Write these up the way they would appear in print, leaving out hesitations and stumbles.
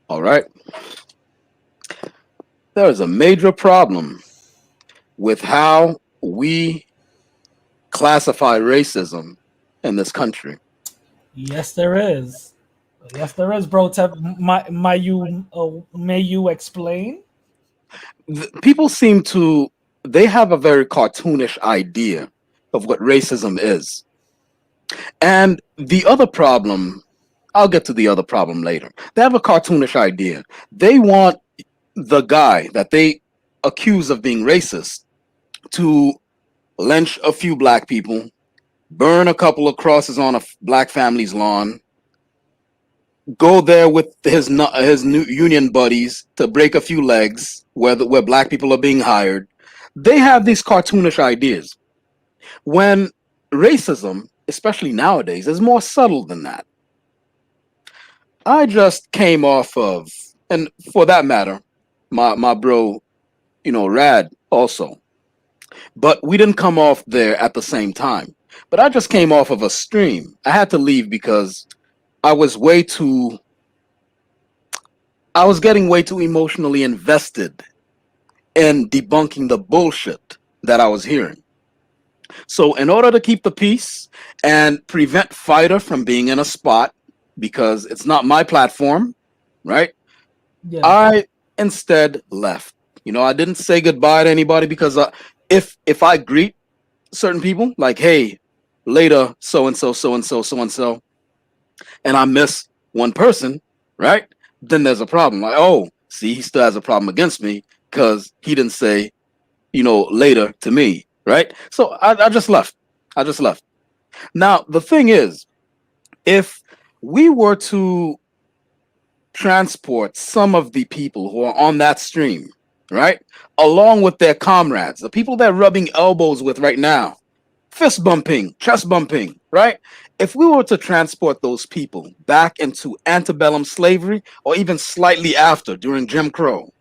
All right. There is a major problem with how we classify racism in this country. Yes, there is. Yes, there is, bro. May you explain? People seem to they have a very cartoonish idea of what racism is. And the other problem, I'll get to the other problem later. They have a cartoonish idea. They want the guy that they accuse of being racist to lynch a few black people, burn a couple of crosses on a black family's lawn, go there with his new union buddies to break a few legs where black people are being hired. They have these cartoonish ideas. When racism, especially nowadays, is more subtle than that. I just came off of, and for that matter, my bro, Rad also. But we didn't come off there at the same time. But I just came off of a stream. I had to leave because I was way too I was getting way too emotionally invested in debunking the bullshit that I was hearing. So in order to keep the peace and prevent Fighter from being in a spot, because it's not my platform, right? Yeah. I instead left. I didn't say goodbye to anybody because if I greet certain people like, hey, later, so and so, so and so, so and so, and I miss one person, right? Then there's a problem. Like, oh, see, he still has a problem against me because he didn't say, later to me, right? So I just left. I just left. Now, the thing is, if we were to transport some of the people who are on that stream, right, along with their comrades, the people they're rubbing elbows with right now, fist bumping, chest bumping, right? If we were to transport those people back into antebellum slavery or even slightly after during Jim Crow,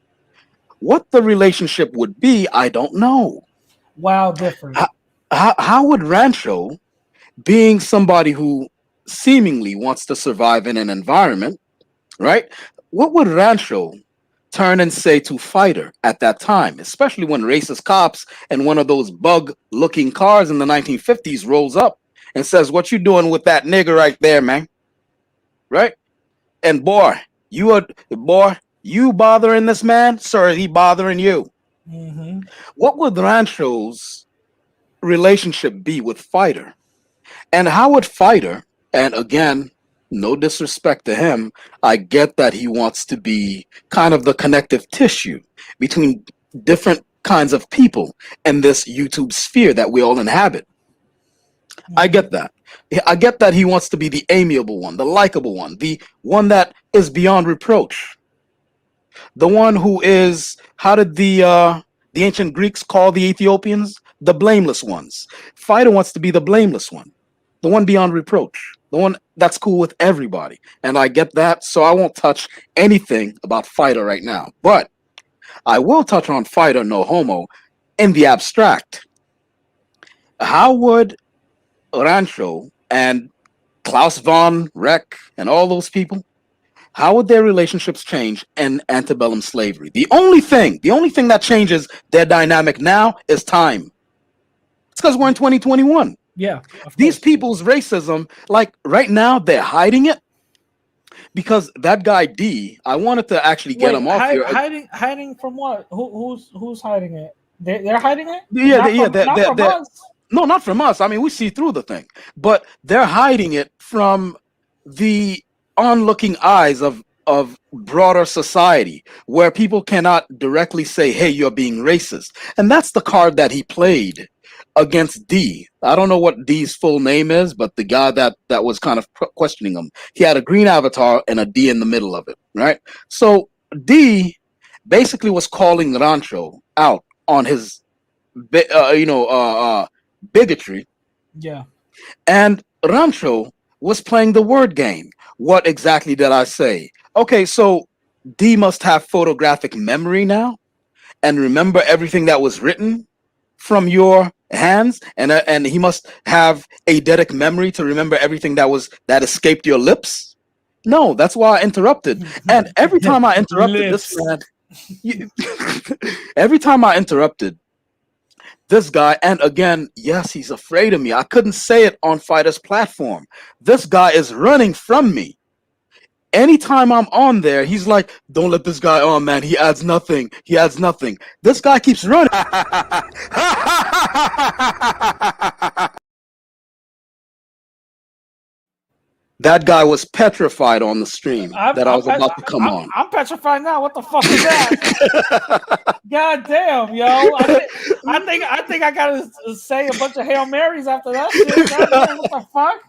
what the relationship would be, I don't know. Wow, different. How would Rancho, being somebody who seemingly wants to survive in an environment, right? What would Rancho turn and say to Fighter at that time, especially when racist cops and one of those bug-looking cars in the 1950s rolls up and says, "What you doing with that nigger right there, man?" Right? And boy, you bothering this man, sir? Is he bothering you? Hmm. What would Rancho's relationship be with Fighter? And how would Fighter, and again, no disrespect to him, I get that he wants to be kind of the connective tissue between different kinds of people in this YouTube sphere that we all inhabit. I Hmm. get that. I get that he wants to be the amiable one, the likable one, the one that is beyond reproach, the one who is, how did the ancient Greeks call the Ethiopians? The blameless ones. Fighter wants to be the blameless one, the one beyond reproach, the one that's cool with everybody. And I get that, so I won't touch anything about Fighter right now. But I will touch on Fighter no homo in the abstract. How would Rancho and Klaus von Reck and all those people, how would their relationships change in antebellum slavery? The only thing that changes their dynamic now is time. It's because we're in 2021. Yeah, of These course. people's racism, like right now, they're hiding it because that guy D, I wanted to actually get Wait, him off here. hiding from what? Who's hiding it? They're hiding it. Yeah, yeah, Not from us. no, not from us. I mean, we see through the thing, but they're hiding it from the onlooking eyes of broader society, where people cannot directly say, "Hey, you're being racist," and that's the card that he played against D. I don't know what D's full name is, but the guy that was kind of questioning him, he had a green avatar and a D in the middle of it, right? So D basically was calling Rancho out on his bi- uh, you know, uh, uh, bigotry, Yeah. and Rancho was playing the word game. What exactly did I say? Okay, so D must have photographic memory now and remember everything that was written from your hands, and he must have eidetic memory to remember everything that escaped your lips. No, that's why I interrupted. And every time I interrupted this Lips. man, you- every time I interrupted this guy, and again, yes, he's afraid of me. I couldn't say it on Fighter's platform. This guy is running from me. Anytime I'm on there, he's like, "Don't let this guy on, man. He adds nothing. He adds nothing." This guy keeps running. That guy was petrified on the stream that I was about to come on. I'm petrified now. What the fuck is that? God damn, yo! I think I gotta say a bunch of Hail Marys after that shit. God damn, what the fuck?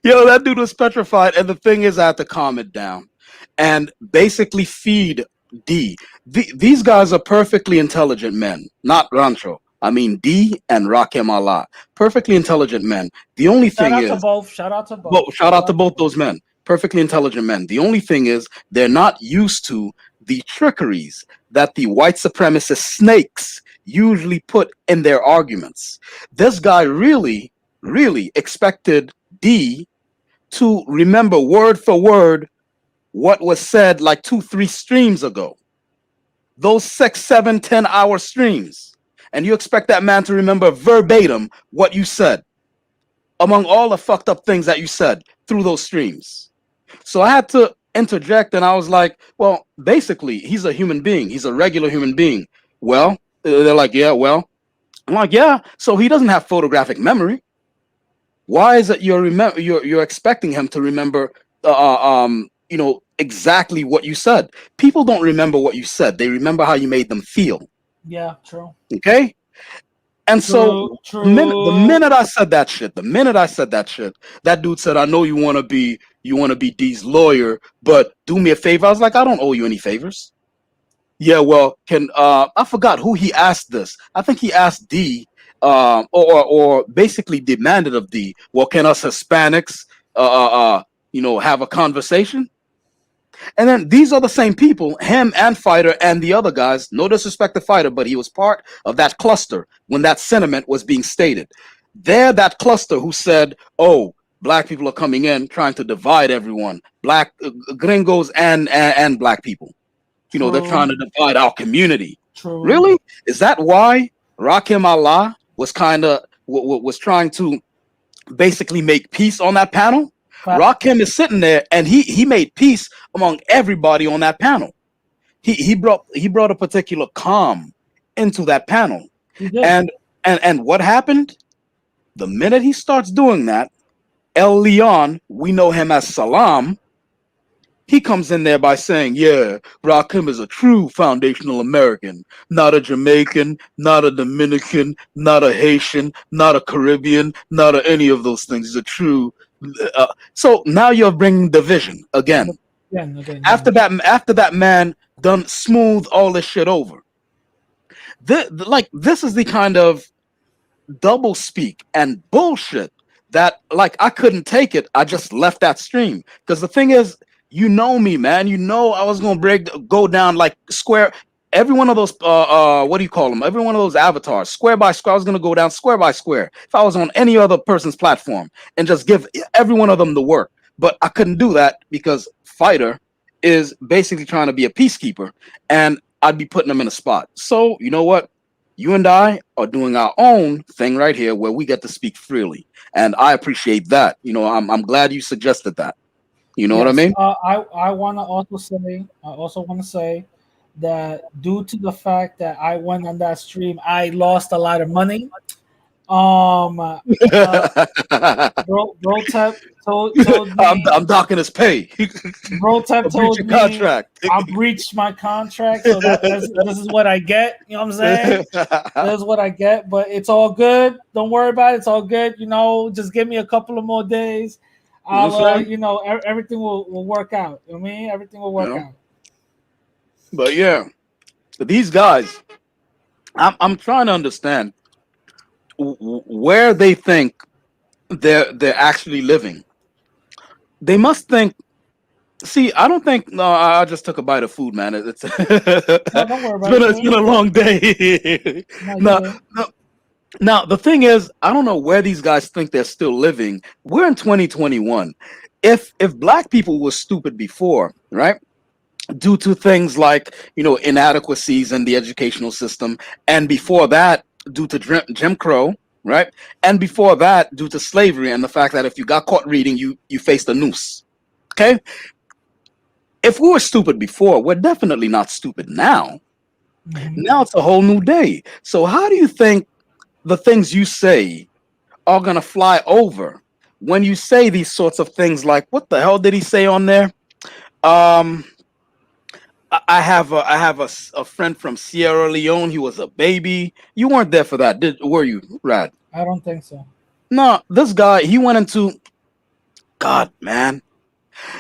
Yo, that dude was petrified, and the thing is, I had to calm it down and basically feed D. These guys are perfectly intelligent men, not Rancho. I mean D and Rakim Allah, perfectly intelligent men. The only thing is, shout out to both. shout out to both those men, perfectly intelligent men. The only thing is, they're not used to the trickeries that the white supremacist snakes usually put in their arguments. This guy really, really expected D to remember word for word what was said like 2-3 streams ago. Those 6, 7, 10-hour streams. And you expect that man to remember verbatim what you said among all the fucked up things that you said through those streams. So I had to interject, and I was like, well, basically, he's a human being. He's a regular human being. Well, they're like, yeah, well. I'm like, yeah, so he doesn't have photographic memory. Why is it you're expecting him to remember exactly what you said? People don't remember what you said. They remember how you made them feel. Yeah, true. Okay? And so the minute I said that shit, that dude said, "I know you want to be D's lawyer, but do me a favor." I was like, "I don't owe you any favors." Yeah, well, I forgot who he asked this. I think he asked D, or basically demanded of D. Well, can us Hispanics, have a conversation? And then these are the same people, him and Fighter and the other guys. No disrespect to Fighter, but he was part of that cluster when that sentiment was being stated. They're that cluster who said, "Oh, black people are coming in trying to divide everyone, black gringos and black people. They're trying to divide our community." True. Really? Is that why Rakim Allah was was trying to basically make peace on that panel? Rakim is sitting there, and he made peace among everybody on that panel. He brought a particular calm into that panel. And what happened? The minute he starts doing that, El Leon, we know him as Salam, he comes in there by saying, yeah, Rakim is a true foundational American, not a Jamaican, not a Dominican, not a Haitian, not a Caribbean, not any of those things. He's a true. So now you're bringing division again. After that man done smooth all this shit over. This is the kind of double speak and bullshit that I couldn't take it. I just left that stream because the thing is, you know me, man. You know I was gonna go down like square. Every one of those what do you call them? Every one of those avatars, square by square. I was gonna go down square by square if I was on any other person's platform and just give every one of them the work. But I couldn't do that because Fighter is basically trying to be a peacekeeper, and I'd be putting them in a spot. So you know what? You and I are doing our own thing right here where we get to speak freely, and I appreciate that. I'm glad you suggested that. You know what I mean? I also want to say that due to the fact that I went on that stream, I lost a lot of money. Bro Tep told me I'm docking his pay. Bro Tep told me contract. I breached my contract, so this is what I get. You know what I'm saying? That's what I get, but it's all good. Don't worry about it. It's all good. Just give me a couple of more days. Everything will work out. I mean, everything will work out. But yeah, these guys, I'm trying to understand where they think they're actually living. They must think. See, I don't think. No, I just took a bite of food, man. It's it's been a long day. Now, the thing is, I don't know where these guys think they're still living. We're in 2021. if black people were stupid before, right? Due to things like, inadequacies in the educational system, and before that due to Jim Crow, right? And before that due to slavery and the fact that if you got caught reading, you faced a noose. Okay, if we were stupid before, we're definitely not stupid now. Now it's a whole new day. So how do you think the things you say are gonna fly over when you say these sorts of things like, what the hell did he say on there? um I have a friend from Sierra Leone. He was a baby. You weren't there for that, were you, Rad? I don't think so. No, this guy, he went into, God, man,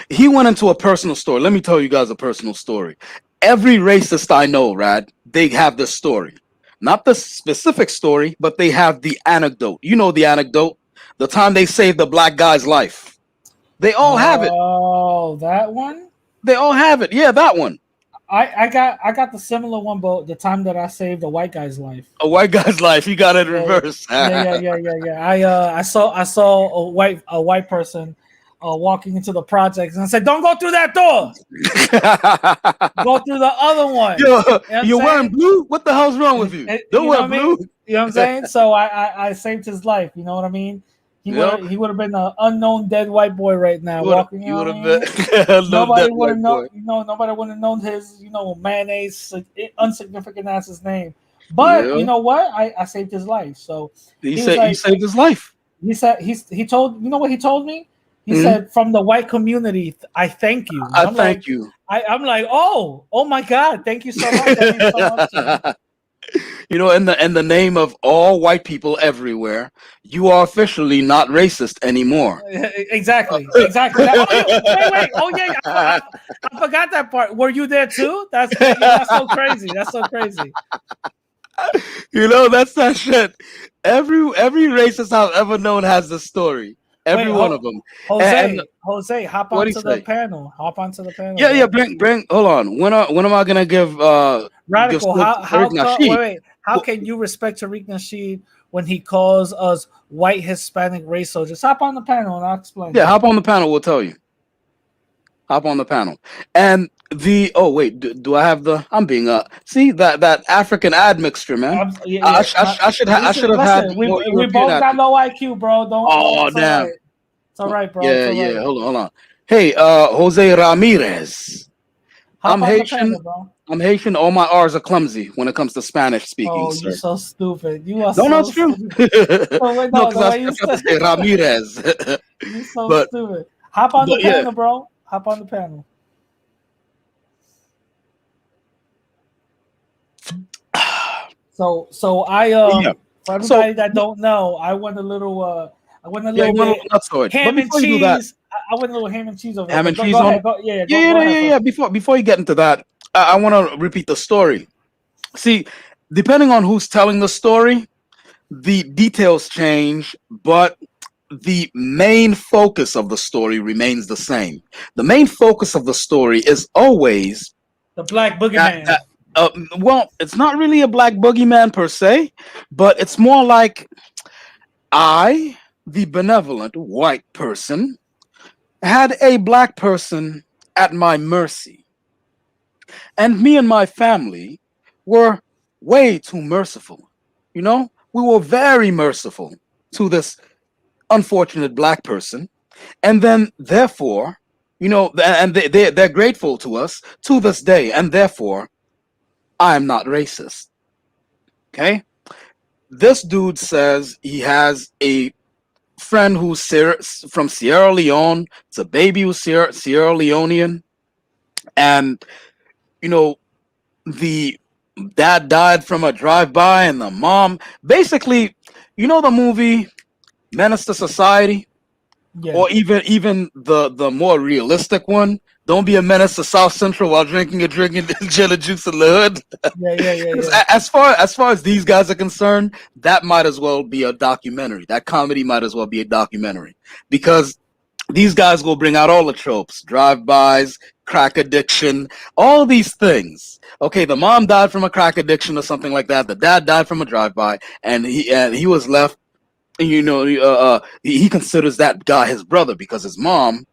he went into a personal story. Let me tell you guys a personal story. Every racist I know, Rad, they have this story. Not the specific story, but they have the anecdote. You know the anecdote, the time they saved the black guy's life. They all have it. Oh, that one. They all have it. Yeah, that one. I got the similar one, but the time that I saved a white guy's life. A white guy's life. You got it in reverse. Yeah. I saw a white person walking into the projects and I said, "Don't go through that door. Go through the other one." You're wearing blue? What the hell's wrong with you? Don't wear blue. You know what I'm saying? So I saved his life. You know what I mean? He would have been an unknown dead white boy right now walking. He would have been. Nobody would have known. Nobody would have known his mayonnaise insignificant ass his name. But you know what? I saved his life. So he said you saved his life. He said he told, you know what he told me? He said, from the white community, I thank you. I thank you. I'm like, oh my God, thank you so much. Thank you so much. In the name of all white people everywhere, you are officially not racist anymore. Exactly. Wait. Oh yeah, I forgot that part. Were you there too? That's so crazy. That's so crazy. That's that shit. Every racist I've ever known has the story. Every one of them. Jose, hop onto the panel. Hop onto the panel. Yeah. Bring. Hold on. When am I gonna give? Radical. How can you respect Tariq Nasheed when he calls us white Hispanic race soldiers? Hop on the panel and I'll explain. Yeah, hop on the panel. We'll tell you. Hop on the panel. And do I have the? I'm being see that African admixture, man. I should have had. We both got low IQ, bro. Don't. Damn. It's all right, bro. Yeah. Hold on. Hey, Jose Ramirez. I'm Haitian. Panel, bro. I'm Haitian. All my R's are clumsy when it comes to Spanish speaking. Oh, sir. You're so stupid. You are no, it's true. No, I have to say Ramirez. You're so stupid. Hop on the panel, bro. Hop on the panel. So I for everybody that don't know, I went a little bit ham and cheese. I went a little ham and cheese over ham there. and cheese go on ahead. Go ahead. Before you get into that, I want to repeat the story. See, depending on who's telling the story, the details change, but the main focus of the story remains the same. The main focus of the story is always the black boogeyman. Well, it's not really a black boogeyman per se, but it's more like I, the benevolent white person, had a black person at my mercy. And me and my family were way too merciful. We were very merciful to this unfortunate black person. And then therefore, and they're grateful to us to this day. And therefore, I'm not racist. Okay? This dude says he has a friend who's from Sierra Leone. It's a baby who's Sierra Leonean. And, the dad died from a drive-by and the mom, basically, the movie Menace to Society? Yeah. Or even the more realistic one, Don't Be a Menace to South Central while drinking gin and juice in the hood. Yeah. As far as these guys are concerned, that might as well be a documentary. That comedy might as well be a documentary, because these guys will bring out all the tropes: drive-bys, crack addiction, all these things. Okay, the mom died from a crack addiction or something like that. The dad died from a drive-by, and he was left. He considers that guy his brother because his mom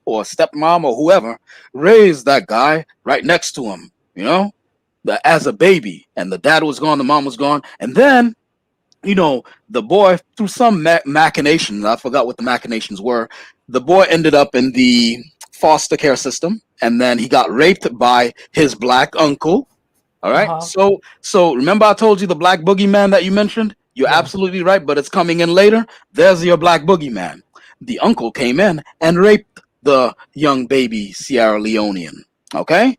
or stepmom or whoever raised that guy right next to him, as a baby, and the dad was gone, the mom was gone, and then the boy, through some machinations, I forgot what the machinations were, the boy ended up in the foster care system, and then he got raped by his black uncle. All right. Uh-huh. So remember I told you the black boogeyman that you mentioned? You're Yeah. absolutely right, but it's coming in later. There's your black boogeyman. The uncle came in and raped the young baby Sierra Leonean. Okay?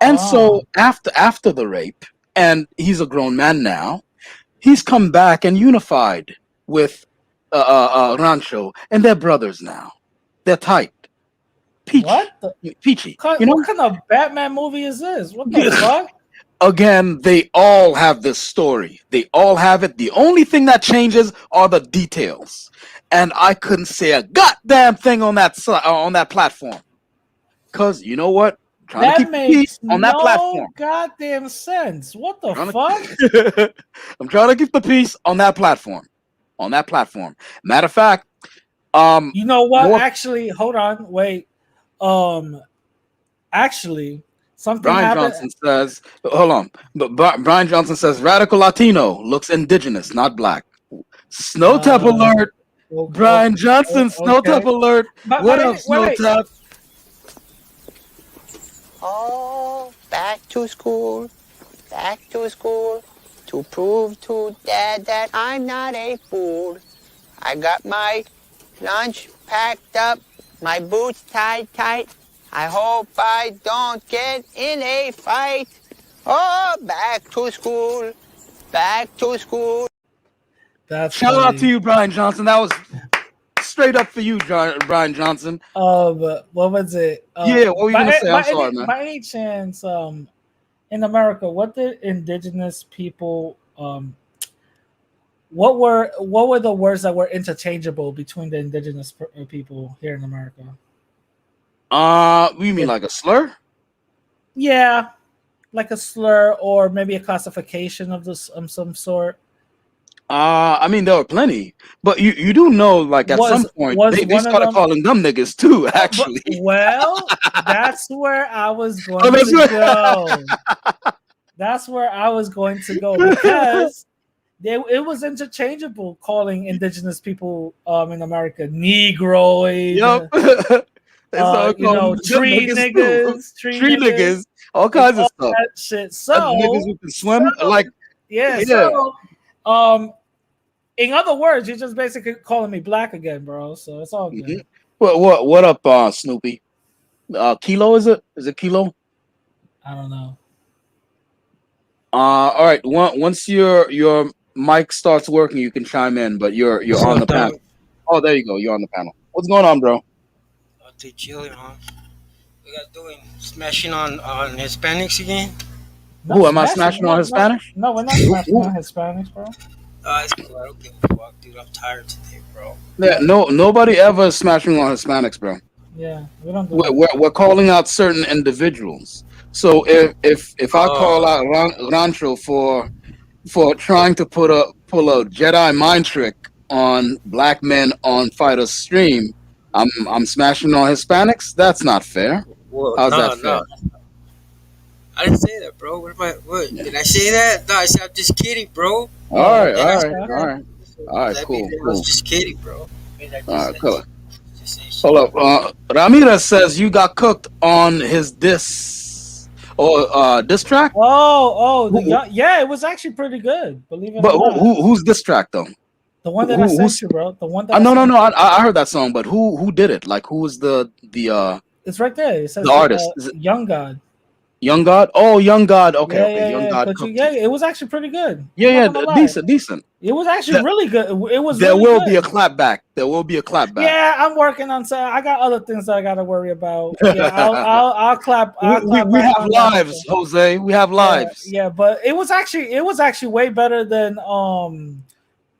And so after the rape, and he's a grown man now, he's come back and unified with Rancho, and they're brothers now. They're tight. Peachy. What kind of Batman movie is this? What the fuck? Again, they all have this story. They all have it. The only thing that changes are the details. And I couldn't say a goddamn thing on that platform. Because you know what? That makes no goddamn sense. What the fuck? I'm trying to keep the peace on that platform. Matter of fact, you know what? Actually, hold on, wait. Actually, something Brian happened. Johnson says, hold on. But Brian Johnson says radical Latino looks indigenous, not black. Snow Tap alert. Brian Johnson, Snow Tap alert. What up, Snow Tap? Oh, back to school to prove to Dad that I'm not a fool. I got my lunch packed up, my boots tied tight. I hope I don't get in a fight. Oh, back to school. Shout out to you, Brian Johnson. That was straight up for you, Brian Johnson. What was it? Yeah, what were you gonna say? I'm sorry, man. By any chance, in America, what did indigenous people what were the words that were interchangeable between the indigenous people here in America? You mean like a slur? Yeah, like a slur or maybe a classification of this some sort. I mean there were plenty, but you do know, like at some point they started calling them niggas too. Actually, well, that's where I was going to go. That's where I was going to go because it was interchangeable calling indigenous people in America Negroid. Yep. Tree niggas, all kinds of stuff. That shit. So niggas who can swim, yeah. So, in other words, you're just basically calling me black again, bro. So it's all good. Mm-hmm. What up, Snoopy? Kilo, is it? Is it Kilo? I don't know. All right. Once your mic starts working, you can chime in, but you're on the panel. Oh, there you go. You're on the panel. What's going on, bro? They chilling, huh? We got doing smashing on Hispanics again. Who am I smashing on Hispanics? No, we're not smashing on Hispanics, bro. It's cool. I don't give a fuck, dude. I'm tired today, bro. Yeah, nobody ever is smashing on Hispanics, bro. Yeah, we don't do we're calling out certain individuals. So if I call out Rancho for trying to pull a Jedi mind trick on black men on Fighter's stream, I'm smashing on Hispanics. That's not fair. How's that fair? I didn't say that, bro. What did I say that? No, I said I'm just kidding, bro. All right, cool. I was just kidding, bro. All right, cool. Hold up. Ramirez says you got cooked on his diss track. Yeah, it was actually pretty good. Believe it or not. But who's diss track though? The one that I sent you, bro. The one that no. I heard that song, but who did it? Like, who was the It's right there. It says the artist. Young God. Young God? Oh, Young God. Okay. Young God. It was actually pretty good. Yeah, decent. It was actually really good. It was. There will be a clapback. Yeah, I'm working on. I got other things that I got to worry about. Yeah, I'll clap. We have lives, Jose. We have lives. Yeah, but it was actually way better than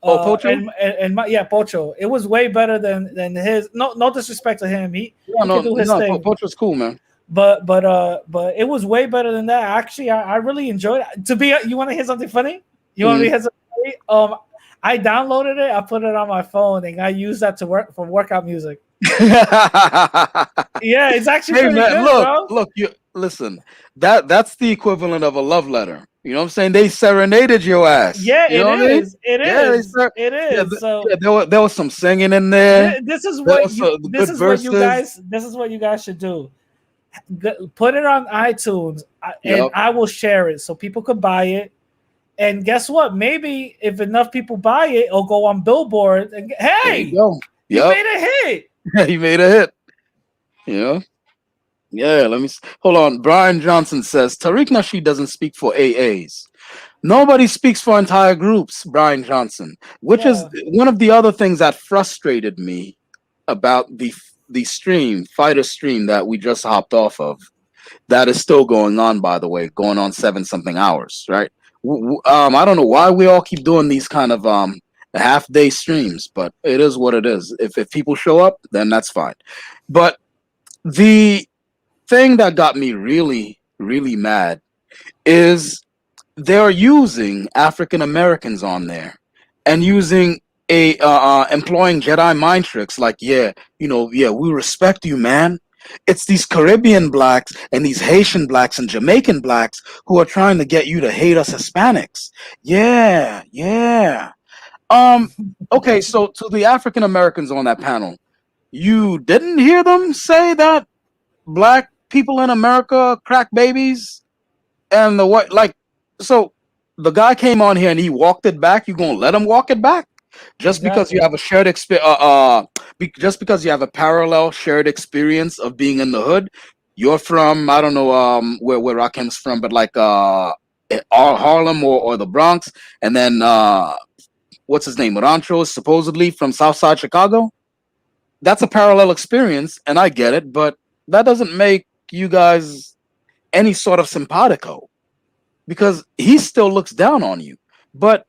Pocho? and Pocho. It was way better than his. No disrespect to him. He can do his thing. Pocho's cool, man. But it was way better than that. Actually, I really enjoyed it. You want to hear something funny? Want to hear something funny? I downloaded it. I put it on my phone, and I use that for workout music. Yeah, it's actually Hey pretty man, good, bro. look, you listen. That's the equivalent of a love letter. You know what I'm saying? They serenaded your ass. Yeah, You it know what I mean? is. It Yeah, is. It yeah, is. So yeah. There was some singing in there. this is There what was you. some This good is what you verses. guys. This is what you guys should do. Put it on iTunes, and Yep. I will share it so people could buy it. And guess what? Maybe if enough people buy it, it'll go on Billboard. And There you hey, go. you Yep. made a hit. He made a hit. You know? Yeah, hold on. Brian Johnson says Tariq Nasheed doesn't speak for AAs. Nobody speaks for entire groups, Brian Johnson, which is Yeah. one of the other things that frustrated me about the stream, fighter stream that we just hopped off of. That is still going on, by the way, going on 7 something hours, right? I don't know why we all keep doing these kind of half day streams, but it is what it is. If people show up, then that's fine. But the thing that got me really, really mad is they're using African Americans on there and using employing Jedi mind tricks like, yeah, yeah, we respect you, man. It's these Caribbean blacks and these Haitian blacks and Jamaican blacks who are trying to get you to hate us Hispanics. Yeah, yeah. Okay, so to the African Americans on that panel, you didn't hear them say that black people in America are crack babies and the what, like, so the guy came on here and he walked it back. You gonna let him walk it back just because you Exactly. have a shared experience? Just because you have a parallel shared experience of being in the hood. You're from, I don't know where Rakim's from, but like Harlem or the Bronx, and then what's his name? Rancho is supposedly from Southside Chicago. That's a parallel experience, and I get it, but that doesn't make you guys any sort of simpatico because he still looks down on you. But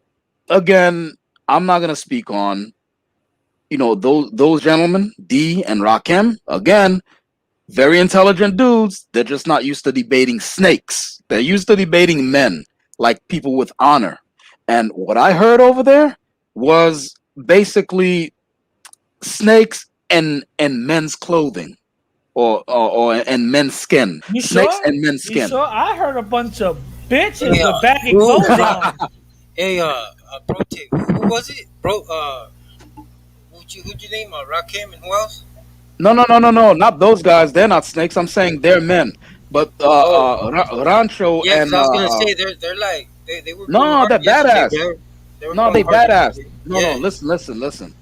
again, I'm not gonna speak on those gentlemen, D and Rakim. Again, very intelligent dudes. They're just not used to debating snakes. They're used to debating men, like people with honor. And what I heard over there was basically snakes and men's clothing or and men's skin. You Snakes sure? and men's You skin. sure? I heard a bunch of bitches Hey, with baggy who, clothes on. hey, bro, who was it, bro? Who'd you name? Rakim and who else? No, no, no, no, no, not those guys. They're not snakes. I'm saying they're men. But Oh, Rancho yeah, because and I was gonna say they're like they were going no, hard they're yesterday, badass. bro. They were No, going they hard badass. yesterday. No, no, Yeah. listen.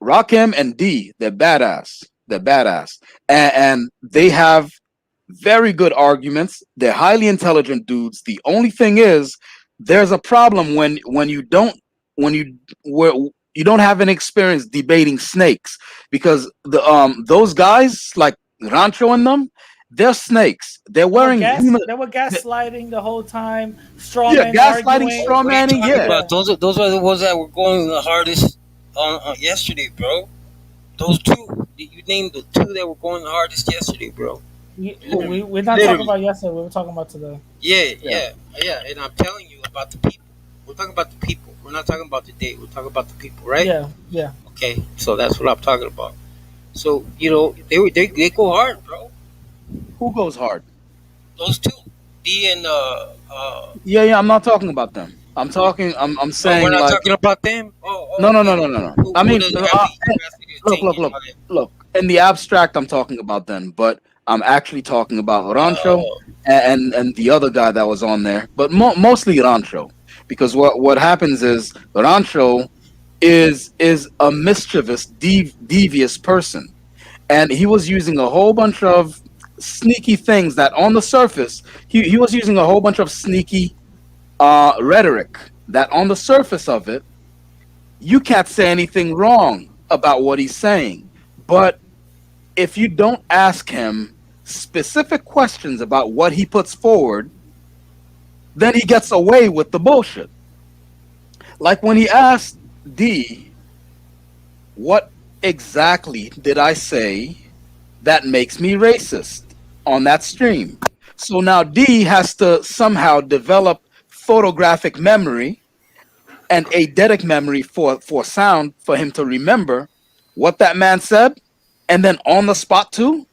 Rakim and D, they're badass. They're badass, and they have very good arguments. They're highly intelligent dudes. The only thing is, there's a problem when you don't when you where you don't have an experience debating snakes because those guys like Rancho and them, they're snakes. They're wearing human. They were gaslighting the whole time. Yeah, Strawman gaslighting, arguing. straw What are you manning. talking Yeah, about? Yeah. Those are the ones that were going the hardest on yesterday, bro. Those two. You named the two that were going the hardest yesterday, bro. Literally, We're not talking literally. about yesterday. We were talking about today. Yeah, yeah. yeah. And I'm telling you about the people. We're talking about the people. We're not talking about the date. We're talking about the people, right? Yeah, yeah. Okay, so that's what I'm talking about. So they go hard, bro. Who goes hard? Those two, D and Yeah, yeah. I'm not talking about them. I'm oh, we're saying not like talking about them. Oh, no, no, no, okay. no, no, no. Who, I who mean, doesn't have the capacity to look, take look, it? look, look. In the abstract, I'm talking about them, but I'm actually talking about Rancho Oh, and the other guy that was on there, but mostly Rancho, because what happens is Rancho is a mischievous, devious person, and he was using a whole bunch of sneaky things that on the surface he was using a whole bunch of sneaky rhetoric that on the surface of it you can't say anything wrong about what he's saying. But if you don't ask him specific questions about what he puts forward, then he gets away with the bullshit. Like when he asked D, what exactly did I say that makes me racist on that stream? So now D has to somehow develop photographic memory and eidetic memory for sound for him to remember what that man said and then on the spot too.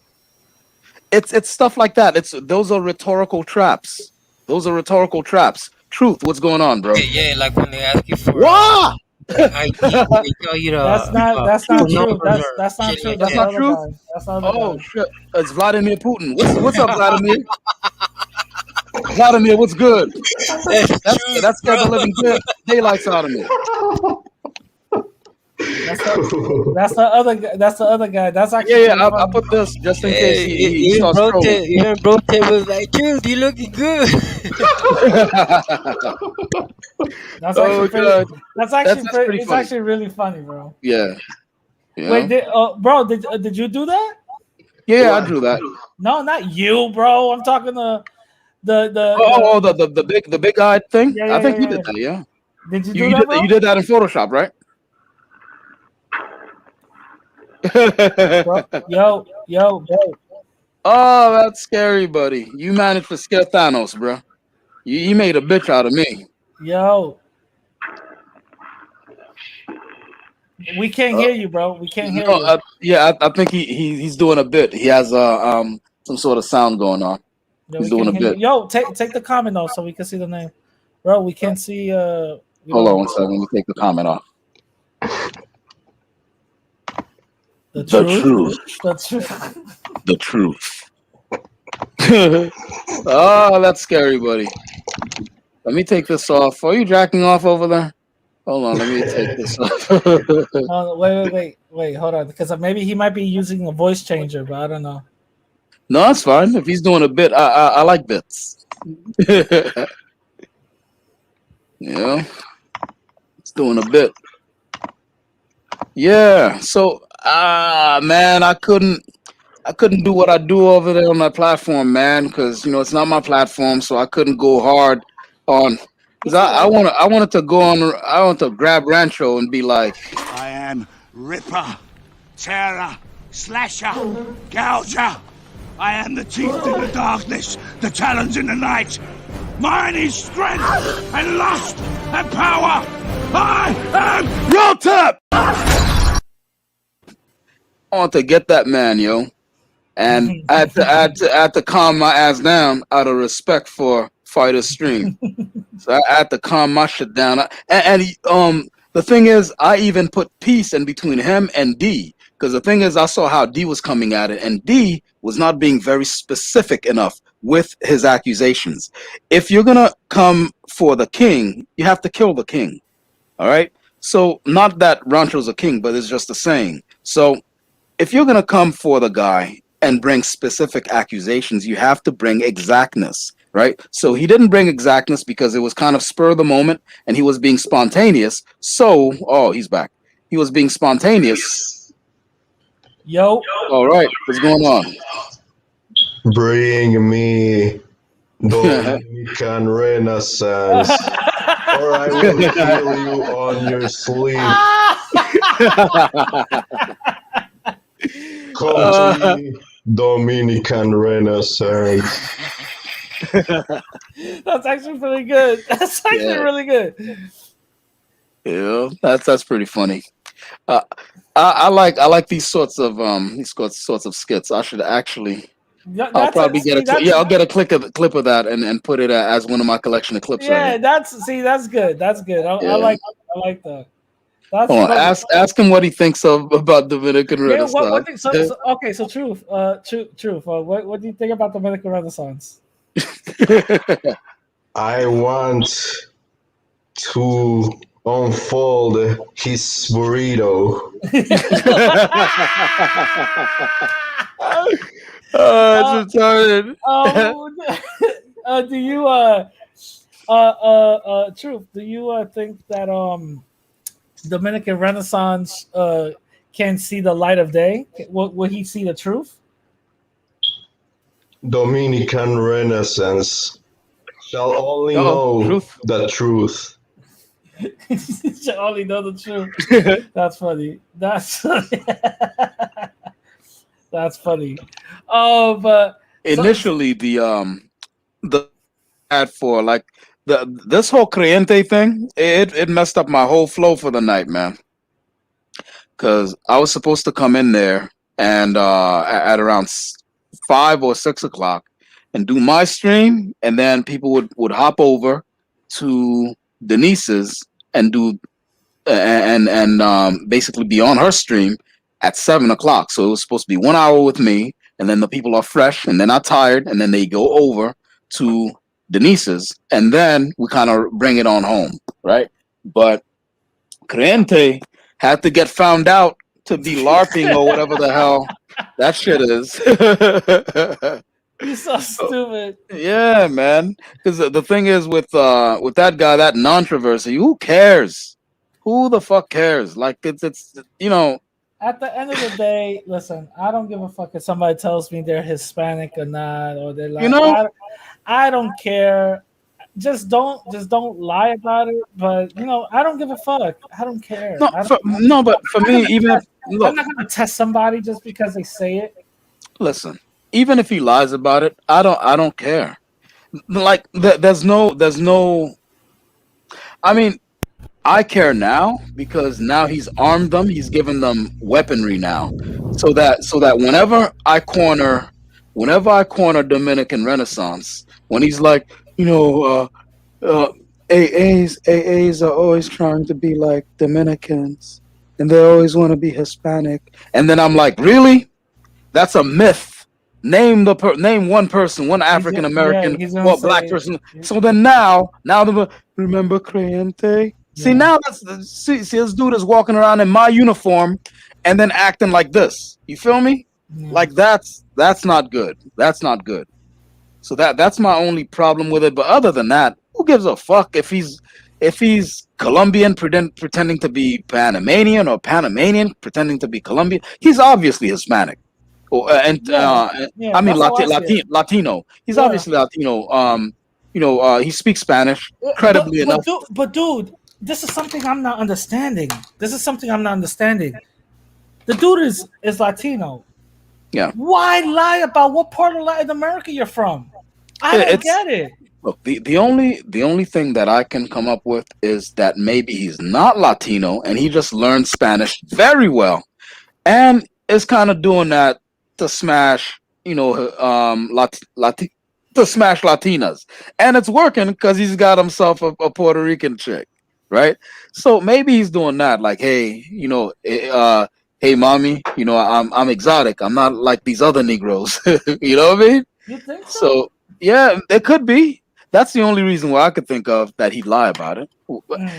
It's stuff like that. Those are rhetorical traps. Those are rhetorical traps. Truth, what's going on, bro? Yeah, like when they ask you for What? like ID, when they tell you That's not phone true. numbers or That's not shit true. like That's That's the that. not other true. guy. That's the other Oh guy. shit! It's Vladimir Putin. What's up, Vladimir? Vladimir, what's good? That's true, That scared bro. the living daylights out of me. That's the other guy. That's the other guy. That's actually Yeah, pretty I funny. put this just in case Hey, he starts trolling. even Brote was like, "Dude, you looking good." That's Oh actually pretty. god, That's actually that's pretty. pretty It's funny. actually really funny, bro. Yeah, Wait, yeah, bro, did you do that? yeah. I drew that. No, not you, bro. I'm talking to Oh, the big eyed thing. yeah, I yeah, think yeah, you yeah. did that. Yeah, Did you do that, bro? you did that in Photoshop, right? Yo, bro. Oh, that's scary, buddy. You managed to scare Thanos, bro. You made a bitch out of me. Yo. We can't hear you, bro. We can't hear you. I think he's doing a bit. He has some sort of sound going on. Yo, He's we doing can't a hear you. bit. Yo, take the comment off so we can see the name. Bro, we can't see Hold on one second. Let me take the comment off. the The truth. truth. The truth. The truth. Oh, that's scary, buddy. Let me take this off. Are you jacking off over there? Hold on, let me take this off. Wait, hold on. Because maybe he might be using a voice changer, but I don't know. No, it's fine. If he's doing a bit, I like bits. Yeah, it's doing a bit. Yeah. So, man, I couldn't do what I do over there on that platform, man, because it's not my platform, so I couldn't go hard on. Because I wanted to go on. I want to grab Rancho and be like, I am Ripper, Tearer, Slasher, Gouger. I am the chief in the darkness, the talons in the night. Mine is strength and lust and power. I am roll tap. I want to get that man, yo, and I had to calm my ass down out of respect for Fighter's stream. So I had to calm my shit down. And the thing is, I even put peace in between him and D, because the thing is, I saw how D was coming at it, and D was not being very specific enough with his accusations. If you're gonna come for the king, you have to kill the king. All right. So not that Rancho's a king, but it's just a saying. So if you're gonna come for the guy and bring specific accusations, you have to bring exactness, right? So he didn't bring exactness because it was kind of spur of the moment and he was being spontaneous. So, oh, he's back. He was being spontaneous. Yo. All right, what's going on? Bring me Dominican Renaissance, or I will kill you on your sleep. Come to me, Dominican Renaissance. That's actually pretty good. That's actually really good. Yeah, that's pretty funny. I like these sorts of skits. I should actually. I'll probably get I'll get a clip of that and put it as one of my collection of clips. Yeah, right that's good. That's good. I like that. That's Hold on, ask him what he thinks about Dominican Renaissance. So truth. What do you think about Dominican Renaissance? I want to unfold his burrito. It's retarded. Do you truth? Do you think that Dominican Renaissance can see the light of day? Will he see the truth? Dominican Renaissance shall only know the truth. Shall only know the truth. That's funny. That's funny. Oh, but initially the ad for like this whole creyente thing, it messed up my whole flow for the night, man. Because I was supposed to come in there and at around 5 or 6 o'clock, and do my stream, and then people would hop over to Denise's and do and basically be on her stream at 7 o'clock. So it was supposed to be 1 hour with me, and then the people are fresh and they're not tired, and then they go over to Denise's, and then we kind of bring it on home, right? But Creyente had to get found out to be LARPing or whatever the hell that shit is. You're so stupid. Yeah, man. Because the thing is with that guy, that controversy, who cares? Who the fuck cares? Like it's you know. At the end of the day, listen, I don't give a fuck if somebody tells me they're Hispanic or not, or they're like, I don't care. Just don't lie about it. But I don't give a fuck. I don't care. But for me, even if, look, I'm not gonna test somebody just because they say it. Listen, even if he lies about it, I don't care. Like there's no. I mean, I care now because now he's armed them. He's given them weaponry now, so that whenever I corner Dominican Renaissance, when he's like, AAs are always trying to be like Dominicans, and they always want to be Hispanic, and then I'm like, really? That's a myth. Name one person, one African American or black person. So then now remember Creyente? See, now see this dude is walking around in my uniform and then acting like this. You feel me? Yeah. Like that's not good. That's not good. So that's my only problem with it. But other than that, who gives a fuck if he's Colombian pretending to be Panamanian or Panamanian pretending to be Colombian? He's obviously Hispanic. I mean Latino. He's obviously Latino. He speaks Spanish credibly enough. But dude, this is something I'm not understanding. The dude is Latino. Yeah. Why lie about what part of Latin America you're from? I don't get it. Look, the only thing that I can come up with is that maybe he's not Latino and he just learned Spanish very well, and is kind of doing that to smash, to smash Latinas, and it's working because he's got himself a Puerto Rican chick, right? So maybe he's doing that, like, hey, hey, mommy, I'm exotic. I'm not like these other Negroes. You know what I mean? You think so? So yeah, it could be. That's the only reason why I could think of that he'd lie about it,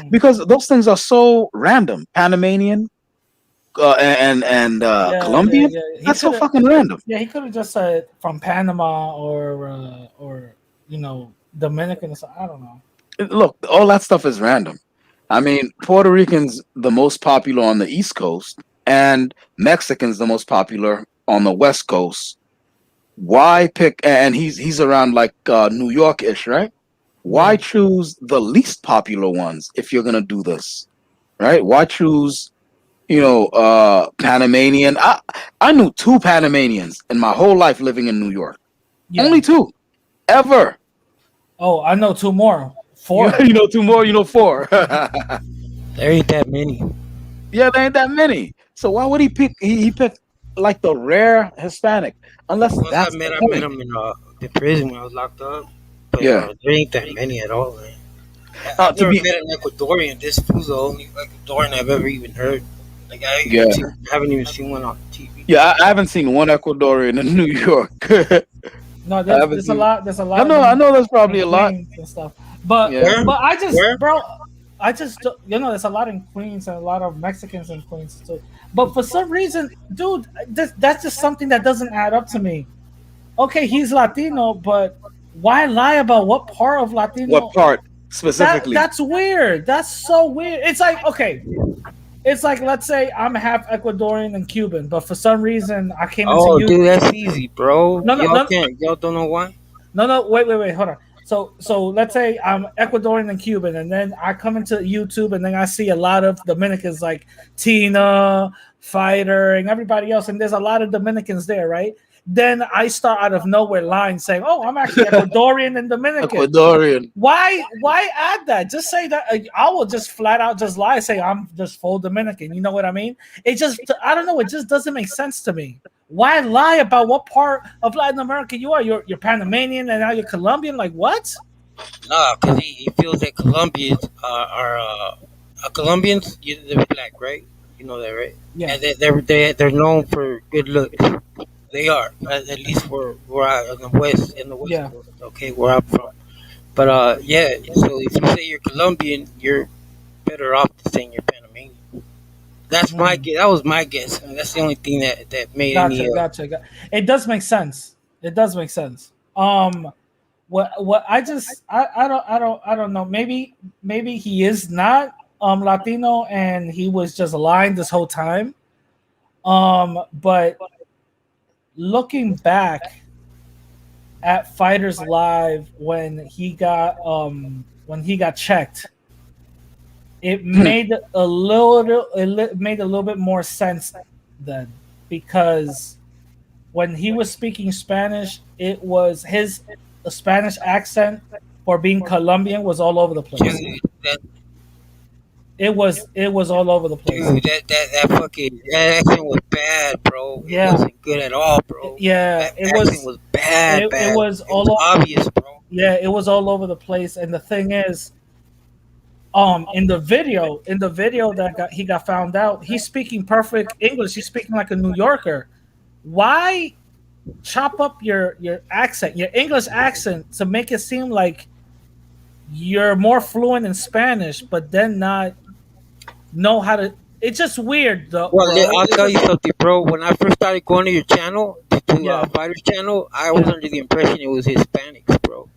because those things are so random. Panamanian. And Colombian. That's so fucking random. Yeah, he could have just said from Panama or Dominican. I don't know. Look, all that stuff is random. I mean, Puerto Rican's the most popular on the East Coast, and Mexican's the most popular on the West Coast. Why pick? And he's around like New York-ish, right? Why choose the least popular ones if you're gonna do this, right? Why choose? Panamanian. I knew 2 Panamanians in my whole life living in New York. Yeah. Only 2, ever. Oh, I know 2 more. 4. 2 more. 4. There ain't that many. Yeah, there ain't that many. So why would he pick? He picked like the rare Hispanic, unless that's. I met him in the prison when I was locked up. But, there ain't that many at all, man. I've never met an Ecuadorian. This was the only Ecuadorian I've ever even heard. Like I haven't even seen one on TV. Yeah, I haven't seen one Ecuadorian in New York. No, there's a lot. There's a lot. I know. There's probably a lot and stuff. But I just, there's a lot in Queens and a lot of Mexicans in Queens too. But for some reason, dude, that's just something that doesn't add up to me. Okay, he's Latino, but why lie about what part of Latino? What part specifically? That's weird. That's so weird. It's like, okay. It's like, let's say I'm half Ecuadorian and Cuban, but for some reason I came into YouTube. Oh, dude, that's easy, bro. Y'all don't know why? No, wait, hold on. So let's say I'm Ecuadorian and Cuban, and then I come into YouTube, and then I see a lot of Dominicans like Tina, Fighter, and everybody else, and there's a lot of Dominicans there, right? then I start out of nowhere lying saying, "Oh, I'm actually Ecuadorian and Dominican." Ecuadorian. Why add that? Just say that. I will just flat out just lie, say I'm just full Dominican. You know what I mean? It just, I don't know. It just doesn't make sense to me. Why lie about what part of Latin America you are? You're Panamanian and now you're Colombian. Like what? Nah, because he feels that Colombians are Colombians. They're black, right? You know that, right? Yeah. And they're known for good looks. They are, at least for where I in the west Yeah. coast. Okay, where I'm from. But yeah. So if you say you're Colombian, you're better off than saying you're Panamanian. That's my guess. That was my guess. And that's the only thing that made any. Gotcha. It does make sense. It does make sense. What I don't know. Maybe he is not Latino and he was just lying this whole time. But looking back at Fighters Live when he got checked, it made a little bit more sense then, because when he was speaking Spanish, it was his Spanish accent for being Colombian was all over the place. It was all over the place. Dude, that fucking that accent was bad, bro. Yeah. It wasn't good at all, bro. Yeah, that accent was bad. It was obvious, bro. Yeah, it was all over the place. And the thing is, in the video that he got found out, he's speaking perfect English. He's speaking like a New Yorker. Why chop up your accent, your English accent, to make it seem like you're more fluent in Spanish, but then not know how to? It's just weird, though. Well, I'll tell you something, bro. When I first started going to your channel, to Fighter's channel, I was under the impression it was Hispanics, bro.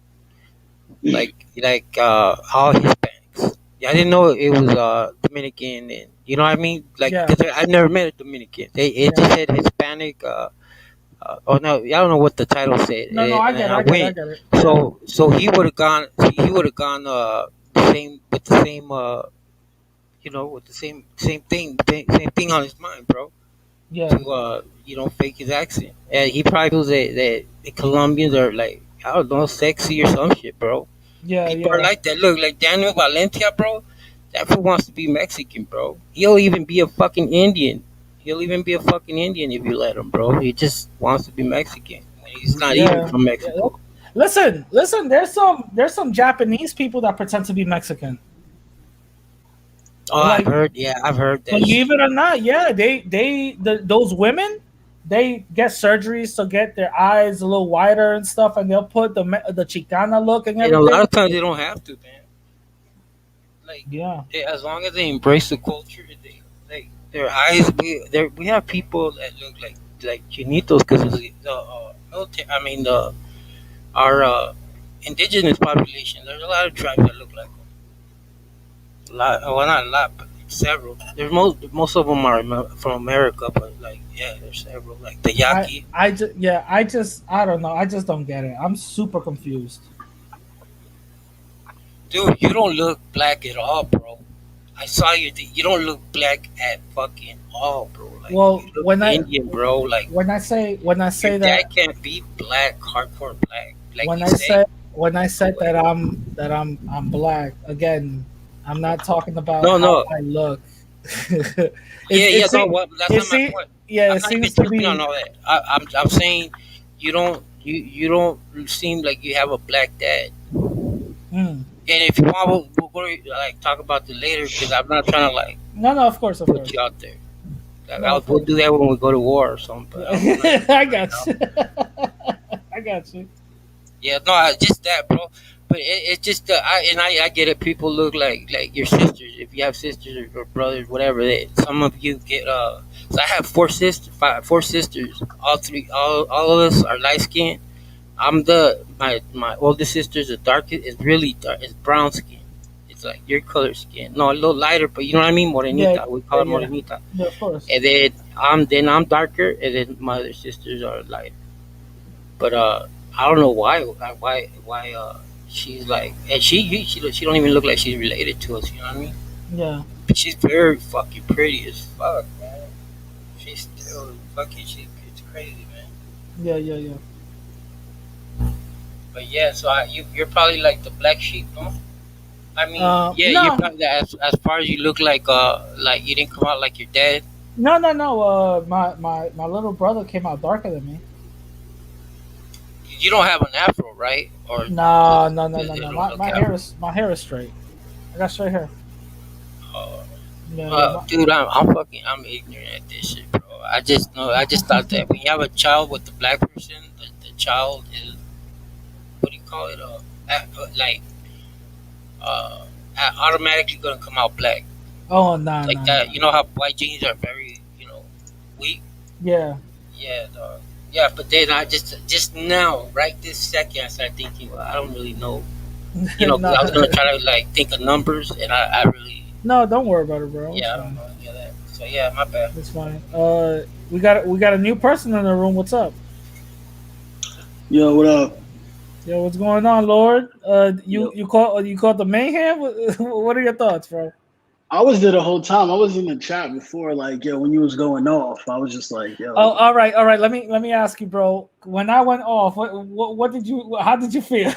Like all Hispanics. I didn't know it was Dominican, and you know what I mean. Like, cause I've never met a Dominican. It just said Hispanic. Oh no, I don't know what the title said. No, I get it. So he would have gone. He would have gone the same with the same. With the same thing on his mind, bro. Yeah. To fake his accent, and he probably feels that the Colombians are like, I don't know, sexy or some shit, bro. Yeah, people are like that. Look, like Daniel Valencia, bro. That fool wants to be Mexican, bro. He'll even be a fucking Indian. He'll even be a fucking Indian if you let him, bro. He just wants to be Mexican. He's not even from Mexico. Listen. There's some Japanese people that pretend to be Mexican. Oh, I've heard that. Believe it or not, yeah, those women, they get surgeries to get their eyes a little wider and stuff, and they'll put the Chicana look and everything. A lot of times they don't have to, man. Like, as long as they embrace the culture, their eyes. We have people that look like chinitos because of the military. I mean, our indigenous population. There's a lot of tribes that look like them. Well, not a lot, but several. There's most of them are from America, but there's several, like the Yaqui. I don't know. I just don't get it. I'm super confused. Dude, you don't look black at all, bro. I saw you. You don't look black at fucking all, bro. Like, well, you look when Indian, bro, like when I say that, that can't be black, hardcore black. Like when I said that I'm black, again, I'm not talking about how I look. That's not my point. Yeah, it seems to be on all that. I'm saying you don't seem like you have a black dad. And if you want, we'll go like talk about it later, because I'm not trying to like. No, of course, put you out there. We'll do that when we go to war or something. I got you. I got you. Yeah, no, just that, bro. But it's just I get it. People look like your sisters. If you have sisters or brothers, whatever. Some of you get. So I have four sisters. All of us are light skinned. My oldest sister is the darkest. It's really dark. It's brown skin. It's like your color skin. No, a little lighter, but you know what I mean. Morenita. Yeah, we call it morenita. Yeah, of course. And then I'm darker, and then my other sisters are lighter. But I don't know why she's like, and she don't even look like she's related to us. You know what I mean? Yeah. But she's very fucking pretty as fuck, man. She's still fucking. It's crazy, man. Yeah. But yeah, so you're probably like the black sheep, no? I mean, yeah, you're No, probably as far as you look like you didn't come out like your dad. no. My little brother came out darker than me. You don't have an afro, right? Or No. it don't look My hair is straight. I got straight hair. uh, Yeah. dude, I'm ignorant at this shit, bro. I just thought that when you have a child with the black person, the child is, what do you call it? Like uh, automatically gonna come out black, Oh no like no that. no. You know how white genes are very, weak. Yeah. Yeah, dog. Yeah, but then I just now, right this second, I started thinking, well, I don't really know, because I was gonna No, try to like think of numbers, and I really, no, don't worry about it, bro. It's yeah, I don't fine. know any of that. So yeah, my bad. It's fine. We got a new person in the room. What's up? Yo, what up? Yo, what's going on, Lord? Yo, You caught the mayhem. What are your thoughts, bro? I was there the whole time. I was in the chat before, like, yo, when you was going off, I was just like, yo. Oh, all right. Let me ask you, bro. When I went off, what did you? How did you feel?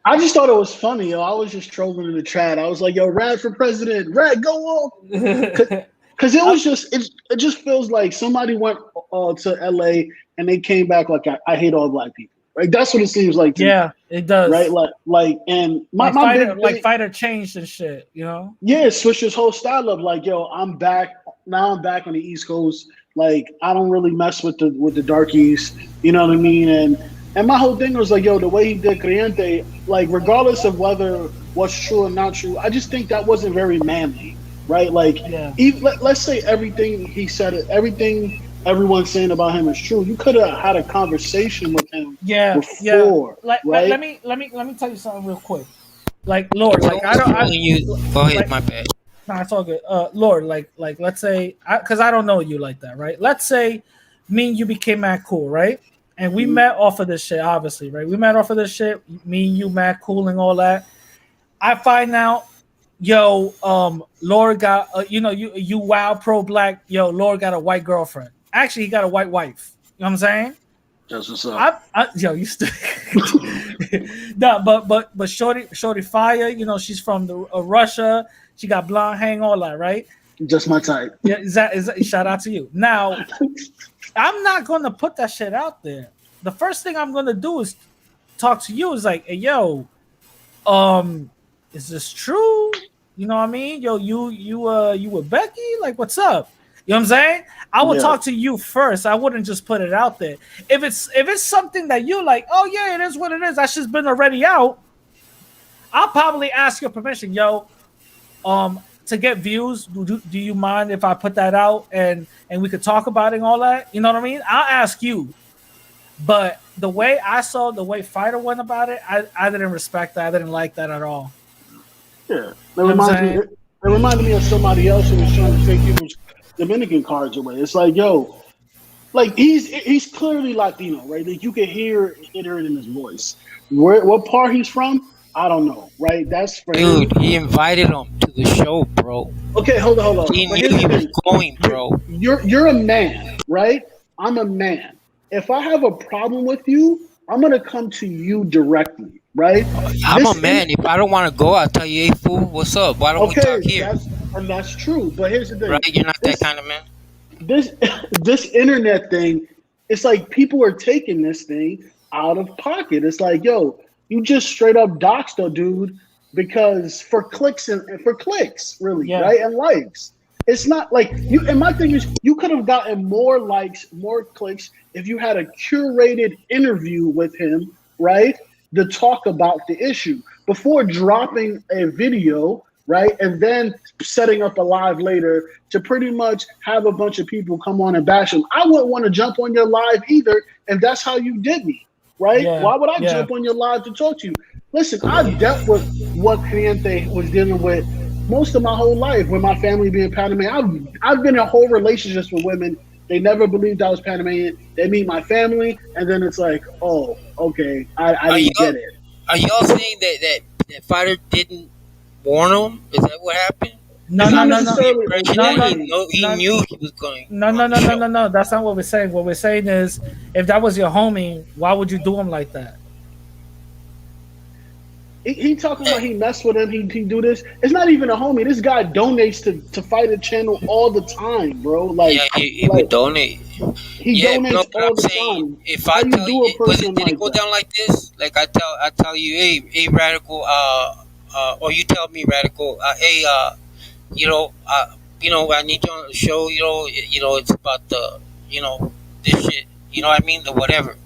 I just thought it was funny, yo. I was just trolling in the chat. I was like, yo, Rad for president, Rad, go off. Because it was just, it just feels like somebody went to LA and they came back like, I hate all black people. Right? That's what it seems like to me. Yeah, it does. Right? And my fighter, big thing, fighter changed and shit. You know? yeah, switch his whole style up. Like, yo, I'm back now. I'm back on the East Coast. Like, I don't really mess with the darkies. You know what I mean? And my whole thing was like, yo, the way he did Creyente, like, regardless of whether what's true or not true, I just think that wasn't very manly, right? Like, Yeah. let's say everything he said, everything everyone's saying about him is true. You could have had a conversation with him before, Like, right? let me tell you something real quick. Like, Lord, like I don't. Go ahead, like, my bad. Nah, it's all good. Lord, like let's say, because I don't know you like that, right? Let's say me and you became mad cool, right? And we met off of this shit, obviously, right? We met off of this shit. Me and you mad cool and all that. I find out, yo, Lord got, you wild pro black, yo, Lord got a white girlfriend. Actually, he got a white wife. You know what I'm saying? That's what's up. Yo, you still no, but Shorty Fire, she's from Russia. She got blonde hair, all that, right? Just my type. Yeah, is that shout out to you. Now, I'm not gonna put that shit out there. The first thing I'm gonna do is talk to you. Is like, hey, yo, is this true? You know what I mean? Yo, you with Becky? Like, what's up? You know what I'm saying? I would talk to you first. I wouldn't just put it out there. If it's something that you like, oh yeah, it is what it is. That's just been already out. I'll probably ask your permission, yo. To get views, do you mind if I put that out and we could talk about it and all that? You know what I mean? I'll ask you. But the way Fighter went about it, I didn't respect that. I didn't like that at all. Yeah, it reminded me of somebody else who was trying to take people's Dominican cards away. It's like, yo, like he's clearly Latino, right? Like you can hear it in his voice. What part he's from, I don't know, right? That's for Dude, him. he invited him to the show, bro. Okay, hold on. He knew he was going, bro. You're a man, right? I'm a man. If I have a problem with you, I'm gonna come to you directly, right? I'm a man. If I don't want to go, I'll tell you, hey fool, what's up? Why don't we talk here? That's true. But here's the thing, right? You're not that kind of man. This internet thing, it's like people are taking this thing out of pocket. It's like, yo, you just straight up doxed a dude because for clicks, really, right? And likes. It's not like you. And my thing is, you could have gotten more likes, more clicks if you had a curated interview with him, right? To talk about the issue before dropping a video, right? And then setting up a live later to pretty much have a bunch of people come on and bash him. I wouldn't want to jump on your live either if that's how you did me, right? Yeah, why would I jump on your live to talk to you? Listen, I've dealt with what Cliente was dealing with most of my whole life with my family being Panamanian. I've been in whole relationships with women. They never believed I was Panamanian. They meet my family, and then it's like, oh, okay, I didn't get it. Are y'all saying that Fighter didn't warn him? Is that what happened? No, It's no, not no, no, necessarily no, no, avoiding. He no, knew he was going no, on no, the no, no, show. no, no. That's not what we're saying. What we're saying is, if that was your homie, why would you do him like that? He talking about he mess with him. He do this. It's not even a homie. This guy donates to Fighter Channel all the time, bro. Yeah, he Like would donate. he Yeah, no, donates but I'm all the saying, time. if How I you tell do a you, person did it like go that? down like this? Like I tell you, hey, radical, or you tell me, radical, hey, I need you on the show, it's about the, this shit, you know what I mean, the whatever.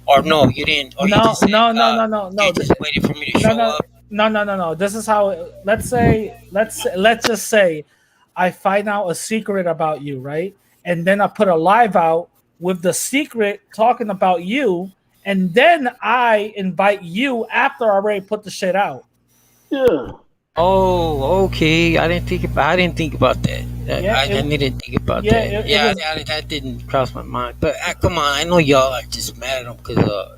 Or no, you didn't, or you No, just said, no, no, no, no, you no, just waited for me to no, show no, up. no, no, no, no. This is how. Let's just say, I find out a secret about you, right? And then I put a live out with the secret talking about you, and then I invite you after I already put the shit out. Yeah. Oh, okay. I didn't think about that. Yeah, I didn't think about yeah, that. it Yeah, was. that didn't cross my mind. But come on, I know y'all are just mad at him because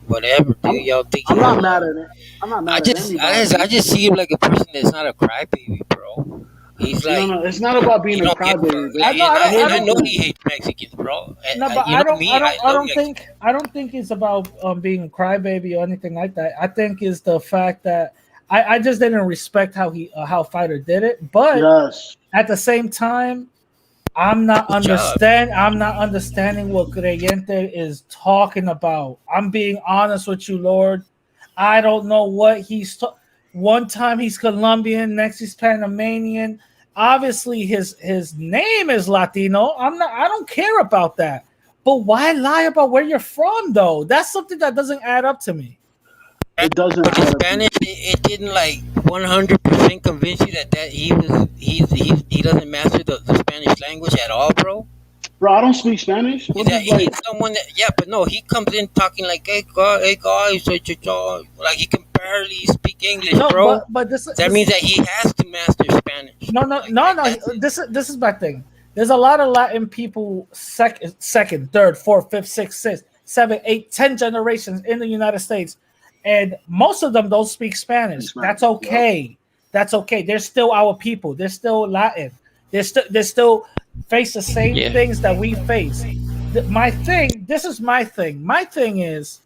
whatever, dude. Y'all think I'm he's not mad at it. I'm not mad at I anybody. just see him like a person that's not a crybaby, bro. He's No, like, no, it's not about being you a don't give a fuck. crybaby, bro. I know. I don't. Here's I I the know don't. he thing. hates Mexicans, bro. No, but You know me. I I love don't Mexicans. think. I don't think it's about being a crybaby or anything like that. I think it's the fact that I just didn't respect how Fighter did it. But Yes. at the same time, Good job. I'm not understanding what Creyente is talking about. I'm being honest with you, Lord. I don't know what one time he's Colombian, next he's Panamanian. Obviously his name is Latino. I don't care about that. But why lie about where you're from though? That's something that doesn't add up to me. It doesn't With the add up to me. Spanish, it didn't like 100% convince you that he doesn't master the Spanish language at all, bro. Bro, I don't speak Spanish. Is What that is like he's someone that but no, he comes in talking like hey guys, like he can barely speak English, No, bro. but That means that he has to master Spanish. no, no, Like, no, no. that's it. This is my thing. There's a lot of Latin people second, third, fourth, fifth, sixth, sixth, seven, eight, 10 generations in the United States, and most of them don't speak Spanish. That's okay. That's okay. They're still our people. They're still Latin. They still face the same Yeah. things that we face. My thing. This is my thing. My thing is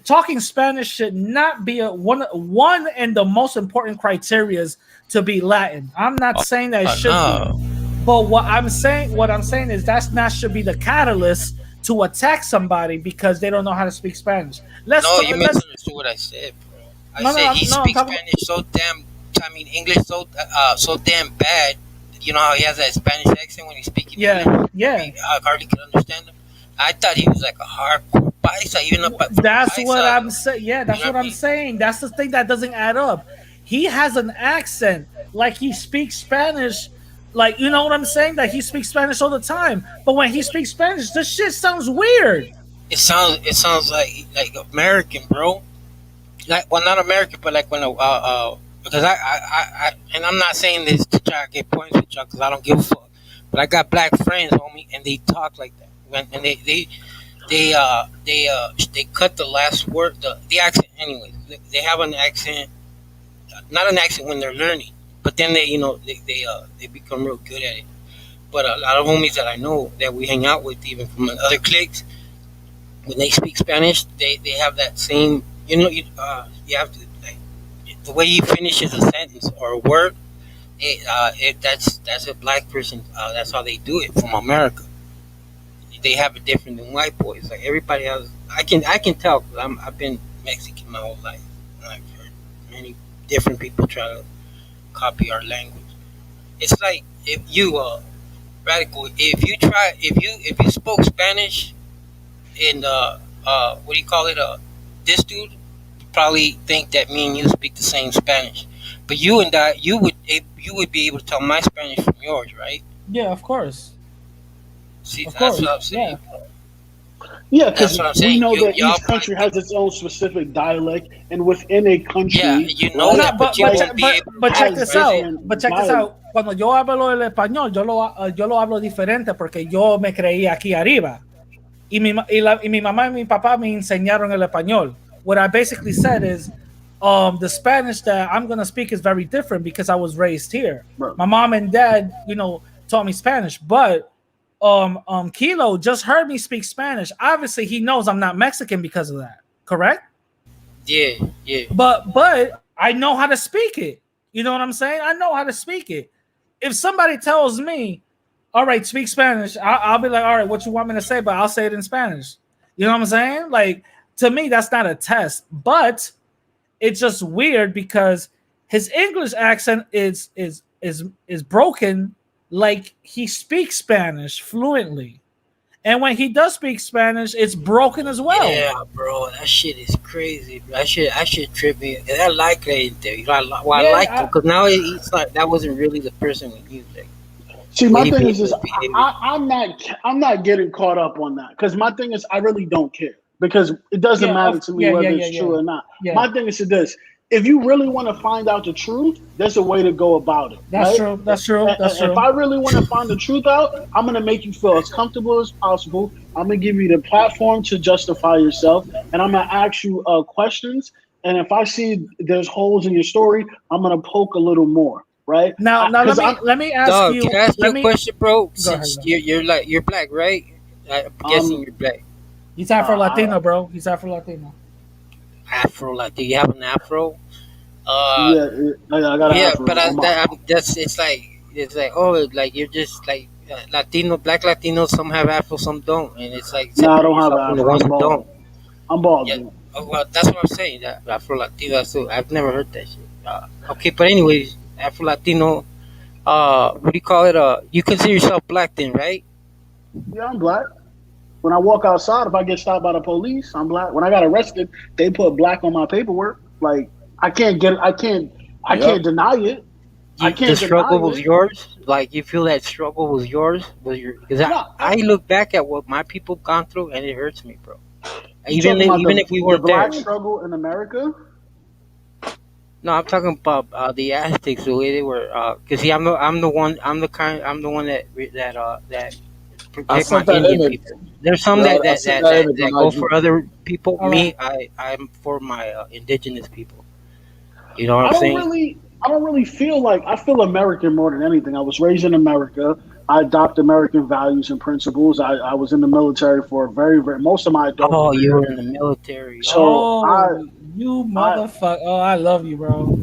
talking Spanish should not be one and the most important criterias to be Latin. I'm not saying that it should No. be, but what I'm saying is that's not should be the catalyst to attack somebody because they don't know how to speak Spanish. No, you misunderstood what I said, bro. I said he speaks Spanish so damn. I mean English so damn bad. You know how he has that Spanish accent when he's speaking English? Yeah. I hardly could understand him. I thought he was like a hardcore paisa, even up. That's what I'm saying. Yeah, that's what I'm saying. That's the thing that doesn't add up. He has an accent like he speaks Spanish. Like, you know what I'm saying? That he speaks Spanish all the time. But when he speaks Spanish, this shit sounds weird. It sounds like American, bro. Like, well, not American, but like when because I and I'm not saying this to try to get points with y'all because I don't give a fuck. But I got black friends, homie, and they talk like that. And they cut the last word, the accent. Anyway, they have an accent, not an accent when they're learning, but then they become real good at it. But a lot of homies that I know that we hang out with, even from other cliques, when they speak Spanish, they have that same. You have to like the way he finishes a sentence or a word. That's a black person. That's how they do it from America. They have it different than white boys. Like everybody has. I can tell. I've been Mexican my whole life. And I've heard many different people try to copy our language. It's like if you radical. If you spoke Spanish in what do you call it? This dude probably think that me and you speak the same Spanish, but you and I you would be able to tell my Spanish from yours, right? Yeah, of course. See, Of that's course. what I'm saying. Yeah, That's because what I'm we saying. know that Y'all each country has its own specific dialect, and within a country, Yeah, you know right, that, but you won't be able to check has this out. different But check this dialect. out. Cuando yo hablo el español, yo lo hablo diferente porque yo me creí aquí arriba. Y mi mamá y mi papá me enseñaron el español. What I basically said is, the Spanish that I'm gonna speak is very different because I was raised here. Bro. My mom and dad, taught me Spanish, but Kilo just heard me speak Spanish. Obviously, he knows I'm not Mexican because of that. Correct? Yeah, yeah. But I know how to speak it. You know what I'm saying? I know how to speak it. If somebody tells me, all right, speak Spanish, I'll be like, all right, what you want me to say? But I'll say it in Spanish. You know what I'm saying? Like, to me, that's not a test. But it's just weird because his English accent is broken, like he speaks Spanish fluently. And when he does speak Spanish, it's broken as well. Yeah, bro, that shit is crazy. Bro. That shit tripped me. Cause I like it there. I like him because now it's like that wasn't really the person we knew. Like, see, my thing is just I'm not getting caught up on that because my thing is I really don't care because it doesn't matter to me whether it's true or not. Yeah. My thing is this: if you really want to find out the truth, there's a way to go about it. That's right? true. That's true. That's true. If I really want to find the truth out, I'm gonna make you feel as comfortable as possible. I'm gonna give you the platform to justify yourself, and I'm gonna ask you questions. And if I see there's holes in your story, I'm gonna poke a little more. Right now, let me ask you. Can I ask you a question, bro? Since ahead. you're black, right? I'm guessing you're black. He's Afro Latino, bro. He's Afro Latino. Afro Latino. You have an afro? I got an afro. It's like oh, like you're just like Latino, black Latinos. Some have afro, some don't, and it's like no, I don't have afro. The ones who don't. I'm bald. Yeah. Oh, well, that's what I'm saying. That Afro Latino. So I've never heard that shit. Okay, but anyways, Afro Latino. What do you call it? You consider yourself black then, right? Yeah, I'm black. When I walk outside, if I get stopped by the police, I'm black. When I got arrested, they put black on my paperwork. Like I can't deny it. The struggle was yours. Like you feel that struggle was yours. Because I look back at what my people gone through and it hurts me, bro. Even if we weren't there. Black struggle in America. No, I'm talking about the Aztecs, the way they were. Cause see, I'm the one that protect my Indian people. There's some that go for other people. Me, I'm for my indigenous people. You know what I'm saying? I don't really feel like I feel American more than anything. I was raised in America. I adopt American values and principles. I was in the military for most of my adult. Oh, you were in the military. So you motherfucker! Oh, I love you, bro.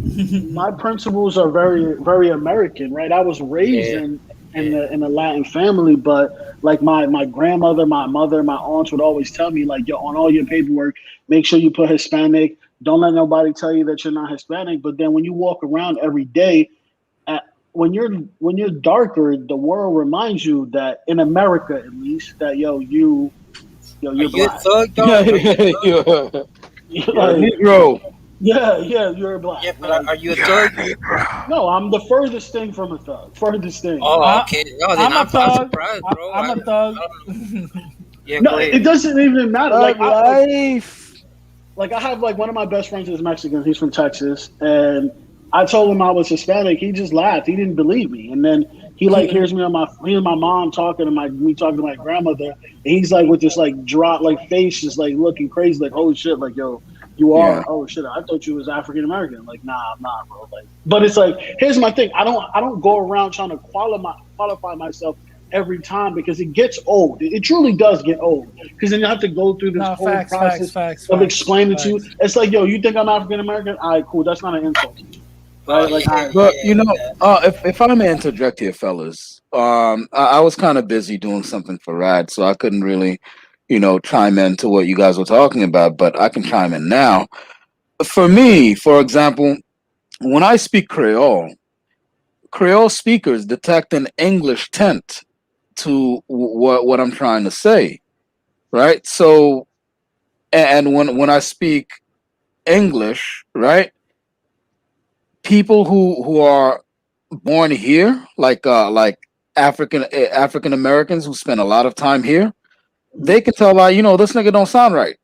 My principles are very, very American, right? I was raised in a Latin family, but like my grandmother, my mother, my aunts would always tell me, like, yo, on all your paperwork, make sure you put Hispanic. Don't let nobody tell you that you're not Hispanic. But then when you walk around every day, when you're darker, the world reminds you that in America, at least, that you're black. Thug, dog? Negro. Yeah, you're black. Yeah, but are you a thug? No, I'm the furthest thing from a thug. Furthest thing. Oh, okay. No, then I'm surprised, bro. I'm a thug. Yeah, no, it doesn't even matter. Like life. I have like one of my best friends is Mexican. He's from Texas, and I told him I was Hispanic. He just laughed. He didn't believe me. And then he hears me hears my mom talking to me talking to my grandmother, and he's like with this like drop like face, just like looking crazy, like holy shit, like yo, you are. Yeah. Oh shit, I thought you was African American. Like nah, I'm not, bro. Like, but it's like here's my thing. I don't go around trying to qualify myself every time because it gets old. It truly does get old because then you have to go through this whole process of explaining to you. It's like, yo, you think I'm African American? All right, cool. That's not an insult to me. Right? But if I may interject here, fellas, I was kind of busy doing something for Rad, so I couldn't really, chime into what you guys were talking about. But I can chime in now. For me, for example, when I speak Creole speakers detect an English tint to what I'm trying to say, right? So, and when I speak English, right? People who are born here, like African Americans who spend a lot of time here, they can tell this nigga don't sound right.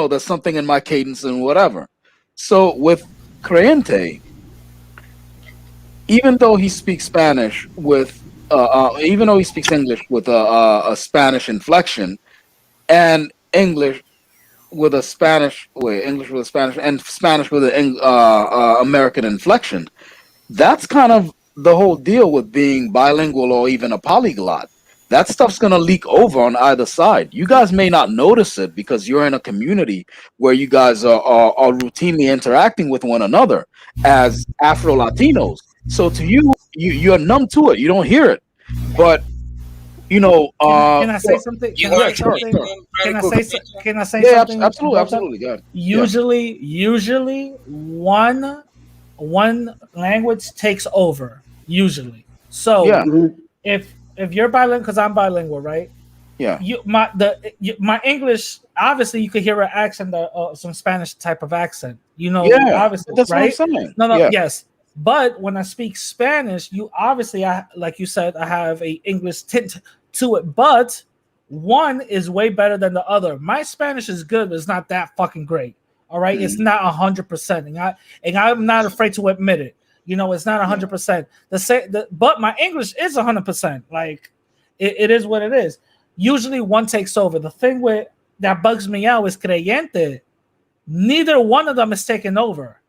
There's something in my cadence and whatever. So with Creyente, even though he speaks Spanish with even though he speaks English with a Spanish inflection and English with a Spanish, English with a Spanish, and Spanish with an American inflection. That's kind of the whole deal with being bilingual or even a polyglot. That stuff's going to leak over on either side. You guys may not notice it because you're in a community where you guys are routinely interacting with one another as Afro Latinos. So to you, you're numb to it. You don't hear it. But you know, can I say something? Can I say something? Can I say something? Absolutely. Go ahead. Usually, one language takes over. Usually, so if you're bilingual, because I'm bilingual, right? Yeah. My English, obviously, you could hear an accent, some Spanish type of accent. Obviously, that's right? what I'm saying. No, yeah. Yes. But when I speak Spanish, you obviously, like you said, I have a English tint to it. But one is way better than the other. My Spanish is good, but it's not that fucking great. All right, it's not 100%, and I'm not afraid to admit it. It's not 100%. But my English is 100%. Like, it is what it is. Usually, one takes over. The thing that bugs me out is creyente. Neither one of them is taking over.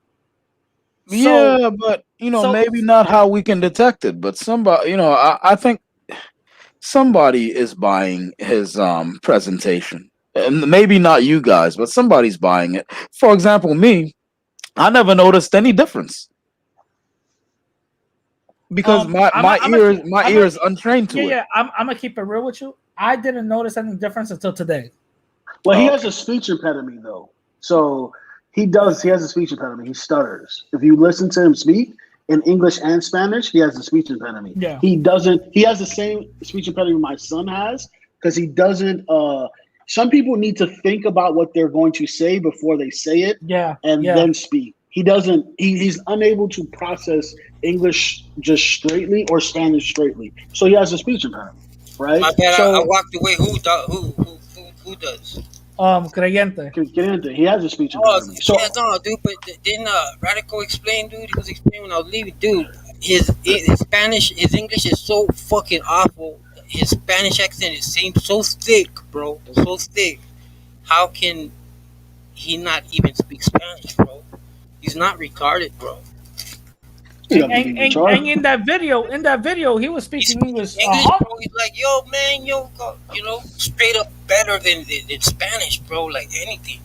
But maybe not how we can detect it. But somebody, I think somebody is buying his presentation. And maybe not you guys, but somebody's buying it. For example, me, I never noticed any difference because my ear is untrained to it. Yeah, I'm gonna keep it real with you. I didn't notice any difference until today. Well, he has a speech impediment though, so he has a speech impediment. He stutters. If you listen to him speak in English and Spanish, he has a speech impediment. Yeah, he has the same speech impediment my son has because he doesn't. Some people need to think about what they're going to say before they say it, then speak. He doesn't. He's unable to process English just straightly or Spanish straightly. So he has a speech impediment, right? My bad. I walked away. Who does? Creyente. He has a speech impediment. Dude. But didn't Radical explain, dude? He was explaining when I was leaving, dude. His Spanish, his English is so fucking awful. His Spanish accent seems so thick, bro. So thick. How can he not even speak Spanish, bro? He's not retarded, bro. And in that video, he was speaking English. Bro. He's like, yo, man, straight up better than Spanish, bro. Like anything.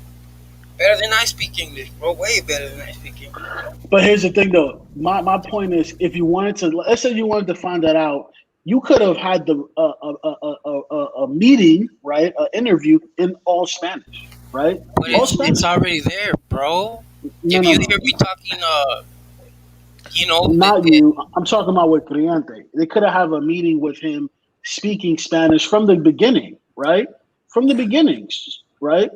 Better than I speak English, bro. Way better than I speak English, bro. But here's the thing, though. My point is, if you wanted to, let's say you wanted to find that out, you could have had a meeting, right? An interview in all Spanish, right? But it's already there, bro. Hear me talking, not you. I'm talking about with Creyente. They could have a meeting with him speaking Spanish from the beginning, right? From the beginnings, right?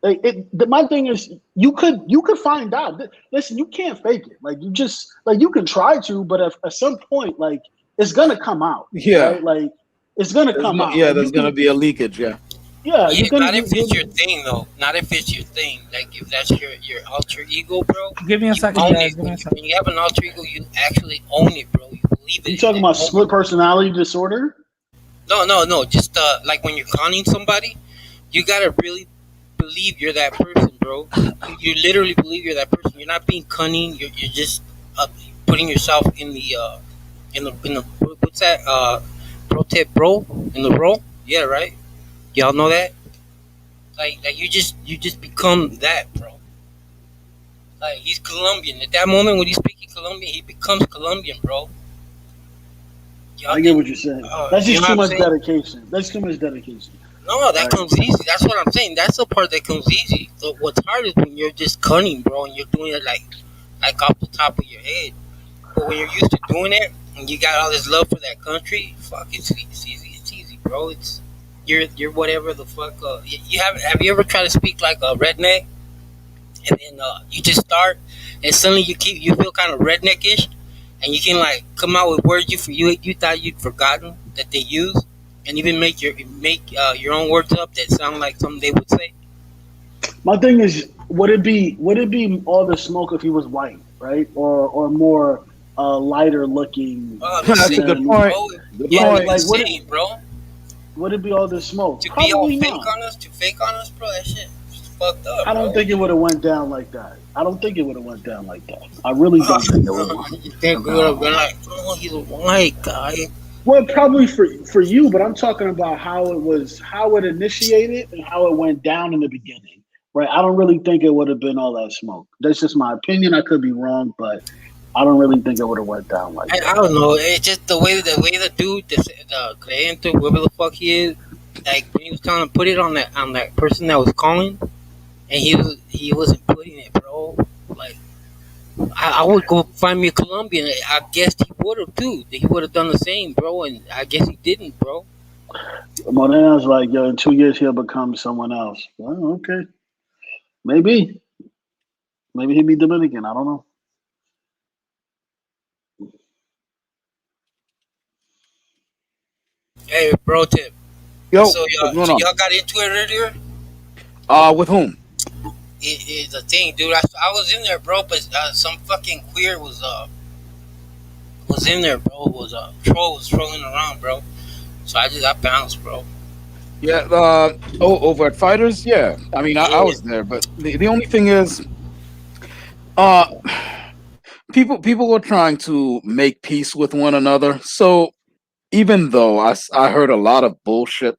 My thing is, you could find out. Listen, you can't fake it. Like you can try to, but at some point, like, it's gonna come out. Yeah, right? Like it's gonna come out. Yeah, there's gonna be a leakage. Yeah. Yeah, not if it's your thing, though. Not if it's your thing. Like if that's your alter ego, bro. Give me a second. When you have an alter ego, you actually own it, bro. You believe it. You talking about split personality disorder? No. Just like when you're conning somebody, you gotta really believe you're that person, bro. You literally believe you're that person. You're not being cunning. You're just putting yourself in the what's that? Protect, bro. In the role. Yeah, right. Y'all know that? Like you just become that, bro. Like he's Colombian. At that moment when he's speaking Colombian, he becomes Colombian, bro. I get what you're saying. That's just too much dedication. That's too much dedication. No, that comes easy. That's what I'm saying. That's the part that comes easy. So what's hard is when you're just cunning, bro, and you're doing it like off the top of your head. But when you're used to doing it and you got all this love for that country, fuck, it's easy. It's easy, bro. It's You're whatever the fuck. Have you ever tried to speak like a redneck, and then you just start, and suddenly you feel kind of redneckish, and you can like come out with words you thought you'd forgotten that they use, and even make your own words up that sound like something they would say. My thing is, would it be all the smoke if he was white, right, or more lighter looking? That's a good point. Bro. Would it be all this smoke? To be all fake on us, bro, that shit is fucked up. I don't think it would have went down like that. I don't think it would have went down like that. I really don't think it would have. You think we would have been like, oh, he's a white guy. Well, probably for you, but I'm talking about how it initiated and how it went down in the beginning, right? I don't really think it would have been all that smoke. That's just my opinion. I could be wrong, but I don't really think it would have went down like that. I don't know. It's just the way the dude, the cliente, whoever the fuck he is, like when he was trying to put it on that person that was calling, and he wasn't putting it, bro. Like I would go find me a Colombian. I guess he would have too. He would have done the same, bro. And I guess he didn't, bro. Morena's like, yo, in 2 years he'll become someone else. Well, okay, maybe he'd be Dominican. I don't know. Hey, bro, tip. Yo, so y'all got into it earlier? With whom? It's a thing, dude. I was in there, bro, but some fucking queer was in there, bro. Was troll was trolling around, bro. So I bounced, bro. Yeah, over at Fighters, yeah. I mean, I was there, but the only thing is, people were trying to make peace with one another. So even though I heard a lot of bullshit,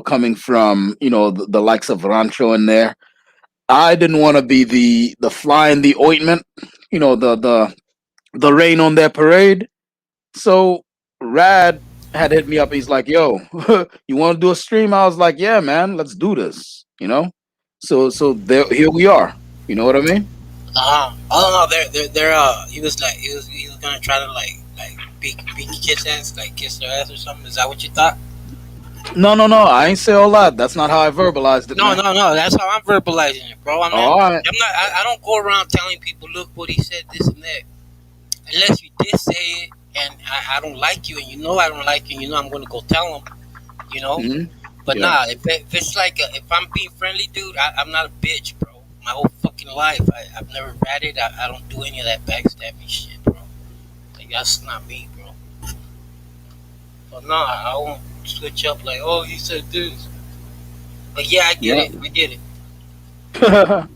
coming from the likes of Rancho in there, I didn't want to be the fly in the ointment, the rain on their parade. So Rad had hit me up. He's like, "Yo, you want to do a stream?" I was like, "Yeah, man, let's do this." So here we are. You know what I mean? Oh no, they're he was gonna try to like be kiss ass, like kiss their ass or something. Is that what you thought? No, I ain't say all that. That's not how I verbalized it. No, that's how I'm verbalizing it, bro. I don't go around telling people, look what he said, this and that. Unless you did say it, and I don't like you, and I don't like you, I'm going to go tell him, Mm-hmm. But nah, if it's like if I'm being friendly, dude, I'm not a bitch, bro. My whole fucking life, I've never ratted. I don't do any of that backstabbing shit, bro. Like that's not me, bro. But nah, I won't switch up like, oh, he said this. But yeah, I get it. I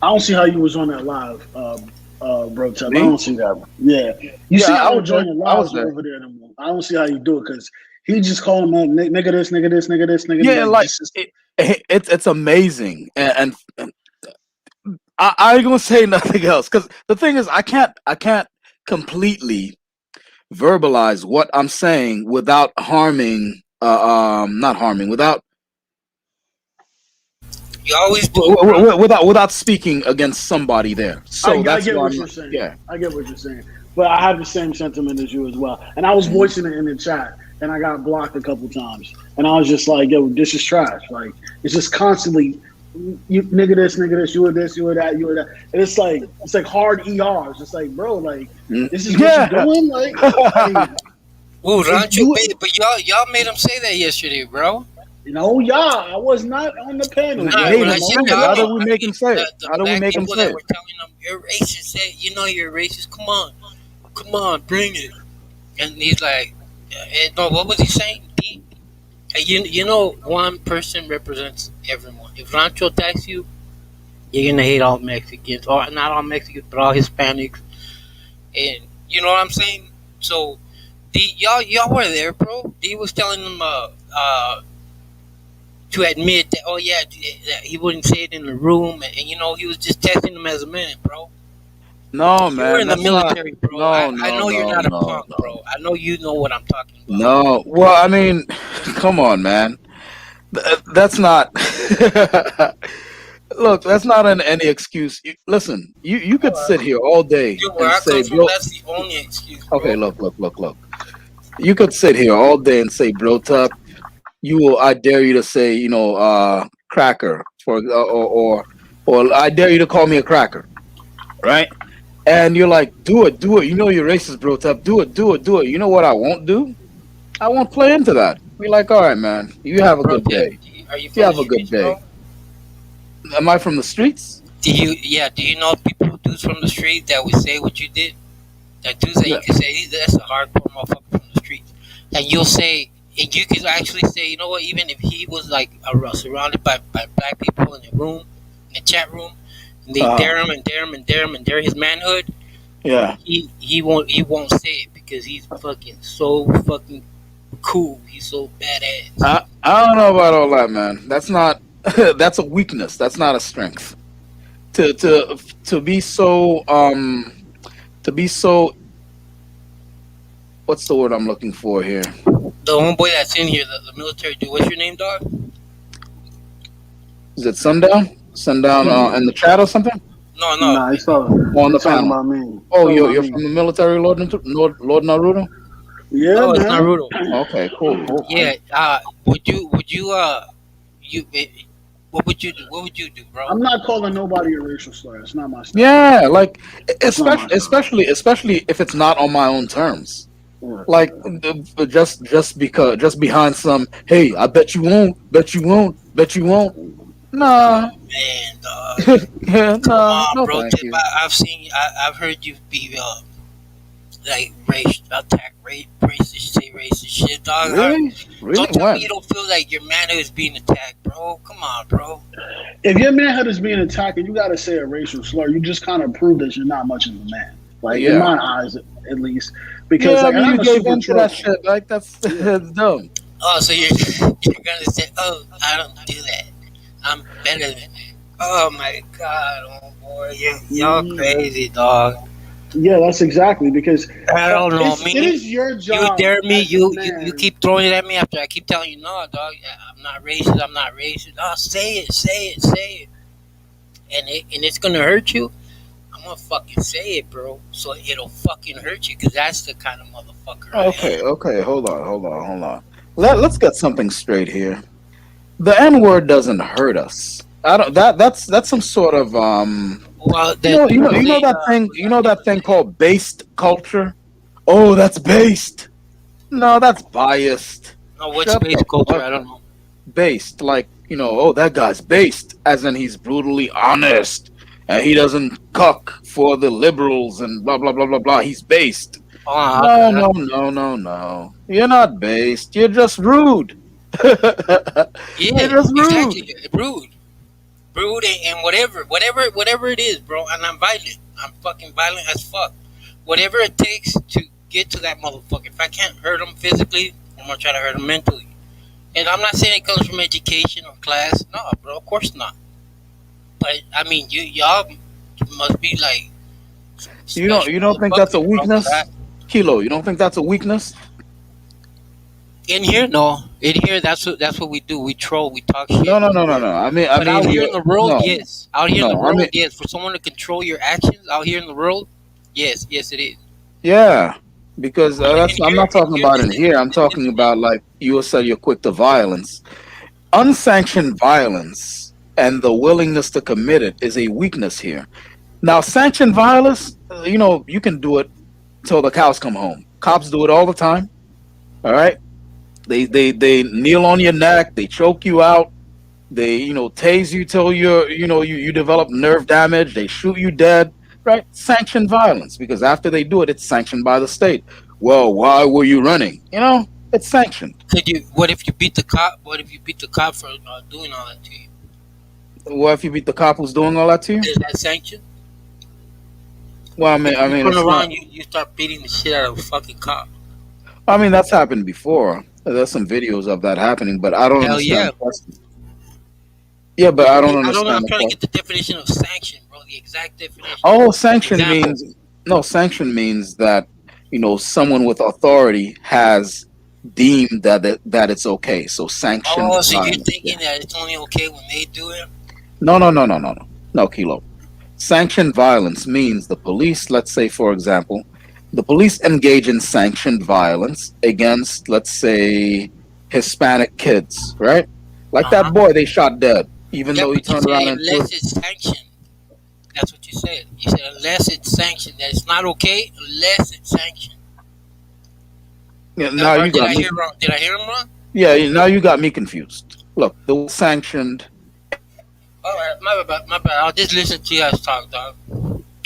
don't see how you was on that live, bro. I don't see that. Yeah, you see, I don't join the lives over there anymore. I don't see how you do it because he just called him out, nigga this, nigga this, nigga this, nigga. Yeah, like it's amazing, and I ain't gonna say nothing else because the thing is, I can't completely verbalize what I'm saying without harming, not harming, without. You always do without speaking against somebody there. So I get what you're saying. Yeah, I get what you're saying. But I have the same sentiment as you as well. And I was voicing it in the chat, and I got blocked a couple times. And I was just like, "Yo, this is trash." Like it's just constantly, you nigga this, you were this, you were that, you were that. And it's like hard ERs. It's like, bro, like this is what you're doing. Like, ooh, Rancho, but y'all made him say that yesterday, bro. I was not on the panel. How do we make him say it? How do we make him say it? We're telling him you're racist. You're racist. Come on, bring it. And he's like, no, what was he saying? One person represents everyone. If Rancho attacks you, you're gonna hate all Mexicans, or not all Mexicans, but all Hispanics. And you know what I'm saying? So, y'all were there, bro. D was telling them, to admit that, that he wouldn't say it in the room, and he was just testing them as a man, bro. No, man. You're in the military, bro. I know you're not a punk, bro. I know you know what I'm talking about. No, well, I mean, come on, man. That's not. Look, that's not any excuse. Listen, you could sit here all day and say, bro. That's the only excuse. Bro. Okay, look. You could sit here all day and say, bro, tough. I dare you to say, cracker or I dare you to call me a cracker, right? And you're like, do it. You know you're racist, bro. Tough. Do it. You know what I won't do? I won't play into that. Be like, all right, man. You have a good day. You have a good day. Am I from the streets? Do you know people dudes from the street that would say what you did? That dudes that you can say, that's a hardcore motherfucker from the streets. And you'll say, and you could actually say, you know what, even if he was like surrounded by black people in the room, in the chat room, and they dare him and dare him and dare him and dare his manhood, yeah, he won't say it because he's fucking so fucking cool. He's so badass. I don't know about all that, man. That's not that's a weakness. That's not a strength. To be so to be so what's the word I'm looking for here? The homeboy that's in here, the military dude. What's your name, dog? Is it Sundown? Sundown in the chat or something? No. Nah, he's talking, on the he's talking panel. about me. Oh, you're from the military, Lord Naruto? Yeah, no, it's man. Naruto. Okay, cool. Yeah. Would you what would you do? What would you do, bro? I'm not calling nobody a racial slur. It's not my style. Yeah, like That's not my style. especially if it's not on my own terms. Yeah. Like just behind some, hey, I bet you won't. Nah. Man, dog. Yeah, Come on, no, bro. thank you. I've heard you be like racist, say racist shit, dog. Really? Don't tell When? me you don't feel like your manhood is being attacked, bro. Come on, bro. If your manhood is being attacked and you got to say a racial slur, you just kind of prove that you're not much of a man. Like, in my eyes, at least. Because, like, I'm you a gave super into that troll. shit. Like, that's dumb. Oh, so you're gonna say, oh, I don't do that. I'm better than that. Oh my god, oh boy, y'all crazy, dog. Yeah, that's exactly because I don't know. it is your You job. dare me? as a You man. keep throwing it at me after I keep telling you, no, dog. I'm not racist. I'm not racist. Oh, say it. And it's gonna hurt you. I'm gonna fucking say it, bro. So it'll fucking hurt you, because that's the kind of motherfucker I am. Okay. Hold on. Let's get something straight here. The N word doesn't hurt us. I don't. That's some sort of Well, you know that thing called based culture. Oh, that's based. No, that's biased. No, what's Shut base the culture? fuck I don't know. based, like, oh, that guy's based, as in he's brutally honest and he doesn't cuck for the liberals and blah blah blah blah blah. He's based. Oh, No. You're not based. You're just rude. yeah, You're just rude. exactly. Rude, and whatever it is, bro. And I'm violent. I'm fucking violent as fuck. Whatever it takes to get to that motherfucker. If I can't hurt him physically, I'm gonna try to hurt him mentally. And I'm not saying it comes from education or class. No, bro, of course not. But I mean, y'all must be like. You don't think that's a weakness, Kilo? You don't think that's a weakness? In here, no. In here, that's what we do. We troll. We talk shit. No. I mean, out here in the world, yes. Out here in the world, mean, yes. For someone to control your actions out here in the world, yes, it is. Yeah, because I'm not talking about in here. I'm talking about, like you said, you're quick to violence. Unsanctioned violence and the willingness to commit it is a weakness here. Now, sanctioned violence, you can do it till the cows come home. Cops do it all the time. All right. They kneel on your neck, they choke you out, they tase you till you develop nerve damage, they shoot you dead, right? Sanctioned violence, because after they do it, it's sanctioned by the state. Well, why were you running? It's sanctioned. What if you beat the cop? What if you beat the cop for doing all that to you? What if you beat the cop who's doing all that to you? Is that sanctioned? Well, I mean, you turn around, you start beating the shit out of a fucking cop. I mean, that's happened before. There's some videos of that happening, but I don't understand. Yeah, but I don't understand. I'm trying to get the definition of sanction, bro. The exact definition. Oh, sanction means that someone with authority has deemed that it's okay. So sanctioned. Oh, so you're thinking that it's only okay when they do it? No, Kilo. Sanctioned violence means the police, let's say, for example, the police engage in sanctioned violence against, let's say, Hispanic kids, right? Like that boy they shot dead, even though he turned around and unless it's sanctioned. That's what you said. You said unless it's sanctioned, that it's not okay unless it's sanctioned. Yeah, now you got me. Did I hear him wrong? Yeah, now you got me confused. Look, the word sanctioned. All right, my bad. I'll just listen to you guys talk, dog.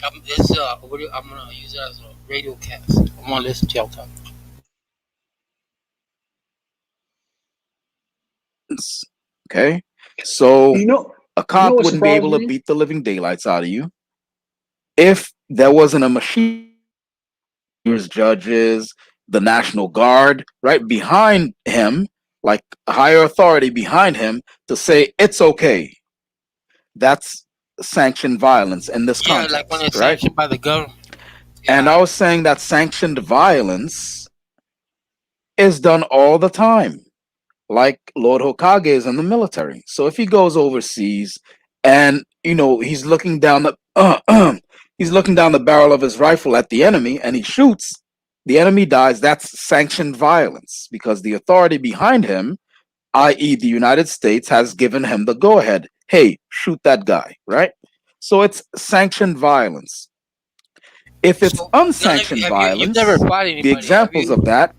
I'm gonna use it as a radio cast. I'm gonna listen to y'all talk. violence. Okay, so You know, a you know cop what wouldn't be surprised able to me? beat the living daylights out of you if there wasn't a machine, judges, the National Guard, right behind him, like a higher authority behind him to say it's okay. That's sanctioned violence in this Yeah, like when context, it's right? sanctioned by the government. And Yeah. I was saying that sanctioned violence is done all the time, like Lord Hokage is in the military. So if he goes overseas and he's looking down the he's looking down the barrel of his rifle at the enemy and he shoots, the enemy dies. That's sanctioned violence because the authority behind him, i.e., the United States, has given him the go ahead. Hey, shoot that guy, right? So it's sanctioned violence. If it's So none of you unsanctioned have you've never violence, fought the anybody, have examples of you? that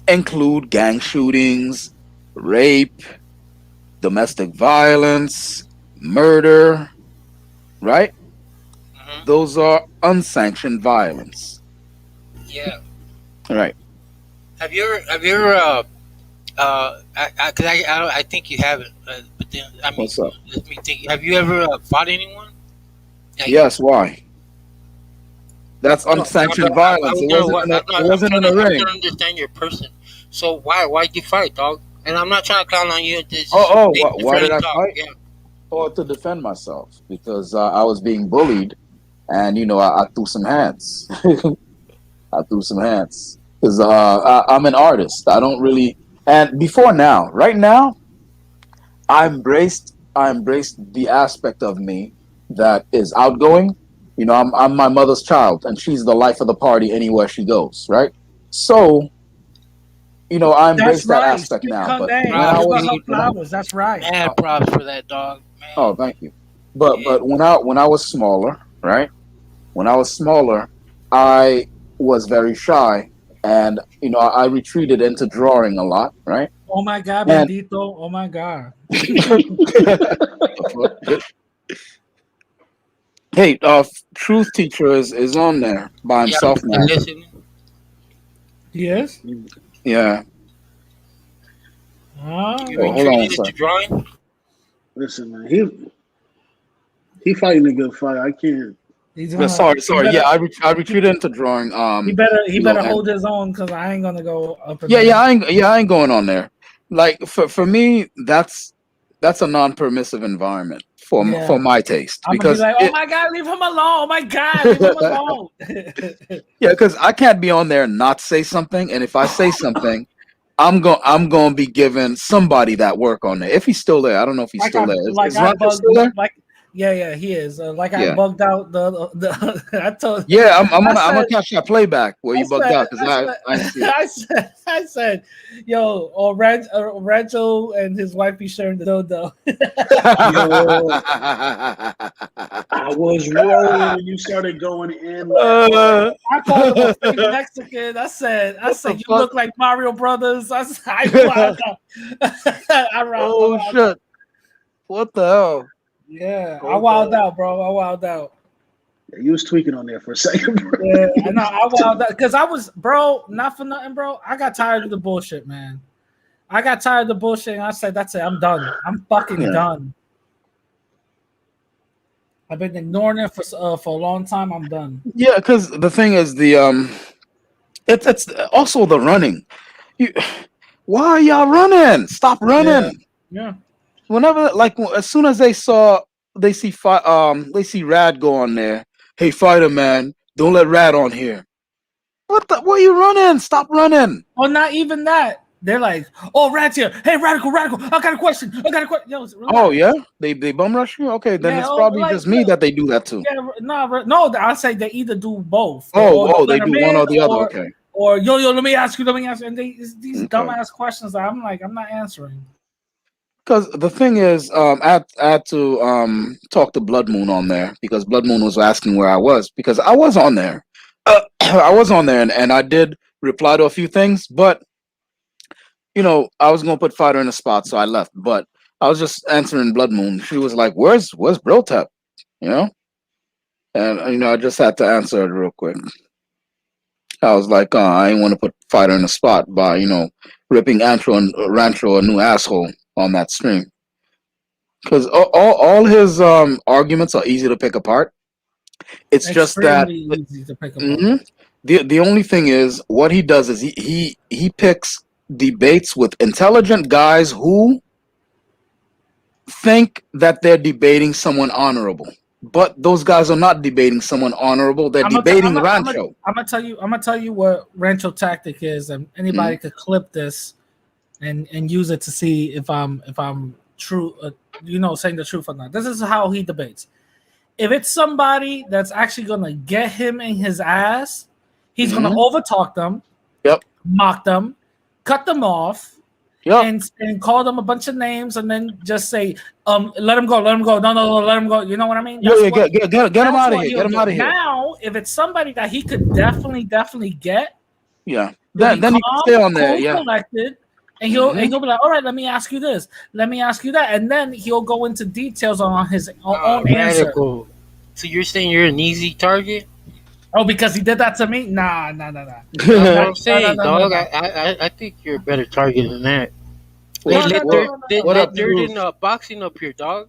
include gang shootings, rape, domestic violence, murder, right? Hmm. Those are unsanctioned violence, Yeah. right? Have you ever I think you haven't, but then I mean, What's up? let me think. Have you ever fought anyone? Like, Yes, why? That's no, unsanctioned I violence. was It gonna wasn't what in a, it I'm wasn't trying in to a ring. understand your person. So why'd you fight, dog? And I'm not trying to clown on you. This Oh, is why did friendly I talk. fight? Yeah. Oh, to defend myself because I was being bullied, and I threw some hands. I threw some hands because I'm an artist. I don't really. And before now, right now, I embraced the aspect of me that is outgoing. I'm my mother's child, and she's the life of the party anywhere she goes. Right. So I That's embrace that right. aspect Speak now. her But name. when I Props, Give her was her dude. when I, flowers. That's right. uh, Mad props for that, dog. Man. oh, thank you. But Yeah. when I was smaller, right? When I was smaller, I was very shy, and I retreated into drawing a lot, right? Oh my God, And Bendito. Oh my God. hey, Truth Teacher is on there by Yeah, himself and now. listen. Yes. Yeah. Oh, You Oh, hold on one retreated into second. drawing. Listen, man, he fighting a good fight. I can't. he's Yeah, gonna. sorry, He sorry. Yeah, better. I retreated into drawing. He better. He better And hold his own because I ain't gonna go up in yeah, there. I ain't going on there. Like for me, that's a non-permissive environment for Yeah. my taste I'm gonna be because like, oh my God, leave him alone. Oh my God, leave him alone. yeah, because I can't be on there and not say something, and if I say something, I'm going to be giving somebody that work on there. If he's still there, I don't know if he's still there. Is Rancho still there? Yeah, he is. Like I Yeah, bugged out the I told yeah. I'm I gonna said catch that playback where I you bugged said, out because I said, I didn't see it. yo, Rancho and his wife be sharing the dodo. Yo, I was rolling when you started going in last night. uh, I called him a fake Mexican. I what said, the you fuck? look like Mario Brothers. I wound up. I Oh wound up. shit! What the hell? Yeah, I Hold wound on. out, bro. I wound out. Yeah, you was tweaking on there for a second, bro. Yeah, I know. I wound out because I was, bro. Not for nothing, bro. I got tired of the bullshit, man. I got tired of the bullshit, and I said, "That's it. I'm done. I'm fucking Yeah, done." I've been ignoring it for a long time. I'm done. yeah. Because the thing is, it's also the running. You, why are y'all running? Stop Yeah, running. yeah. Whenever, like, as soon as they see Rad go on there. Hey, fighter man, don't let Rad on here. What the? Why are you running? Stop running. Well, not even that. They're like, "Oh, Rat's here. Hey, radical, radical. I got a question. I got a question." Yo, Oh relax. yeah, they bum rush you. Okay, then Yeah. it's Oh, probably like, just me that they do that to. yeah. No. I say they either do both. They Oh, or don't they let them do one in, or the other. Okay. or yo, let me ask you. Let me ask you. And it's these Okay. dumbass questions that I'm like, I'm not answering. Because the thing is, I had to talk to Blood Moon on there because Blood Moon was asking where I was because I was on there. I was on there and I did reply to a few things, but I was gonna put Fighter in a spot, so I left. But I was just answering Blood Moon. She was like, "Where's Brotep?" You know, and I just had to answer it real quick. I was like, I ain't want to put Fighter in a spot by ripping Rancho a new asshole. on that stream, because all his arguments are easy to pick apart. It's just that easy to pick apart. Mm-hmm. The only thing is, what he does is he picks debates with intelligent guys who think that they're debating someone honorable, but those guys are not debating someone honorable. They're debating Rancho. I'm gonna tell you what Rancho tactic is, and anybody could clip this and use it to see if I'm true, saying the truth or not. This is how he debates. If it's somebody that's actually gonna get him in his ass, he's gonna overtalk them, mock them, cut them off, and call them a bunch of names, and then just say, let him go, no, let him go. You know what I mean? Get him out of here. Get him out of here. Now, if it's somebody that he could definitely get, then he can stay on there, collected, and he'll be like, all right, let me ask you this, let me ask you that, and then he'll go into details on his own answer. So you're saying you're an easy target? Oh, because he did that to me? Nah. That's what I'm saying, dog. I think you're a better target than that. Let Dirt in boxing up here, dog.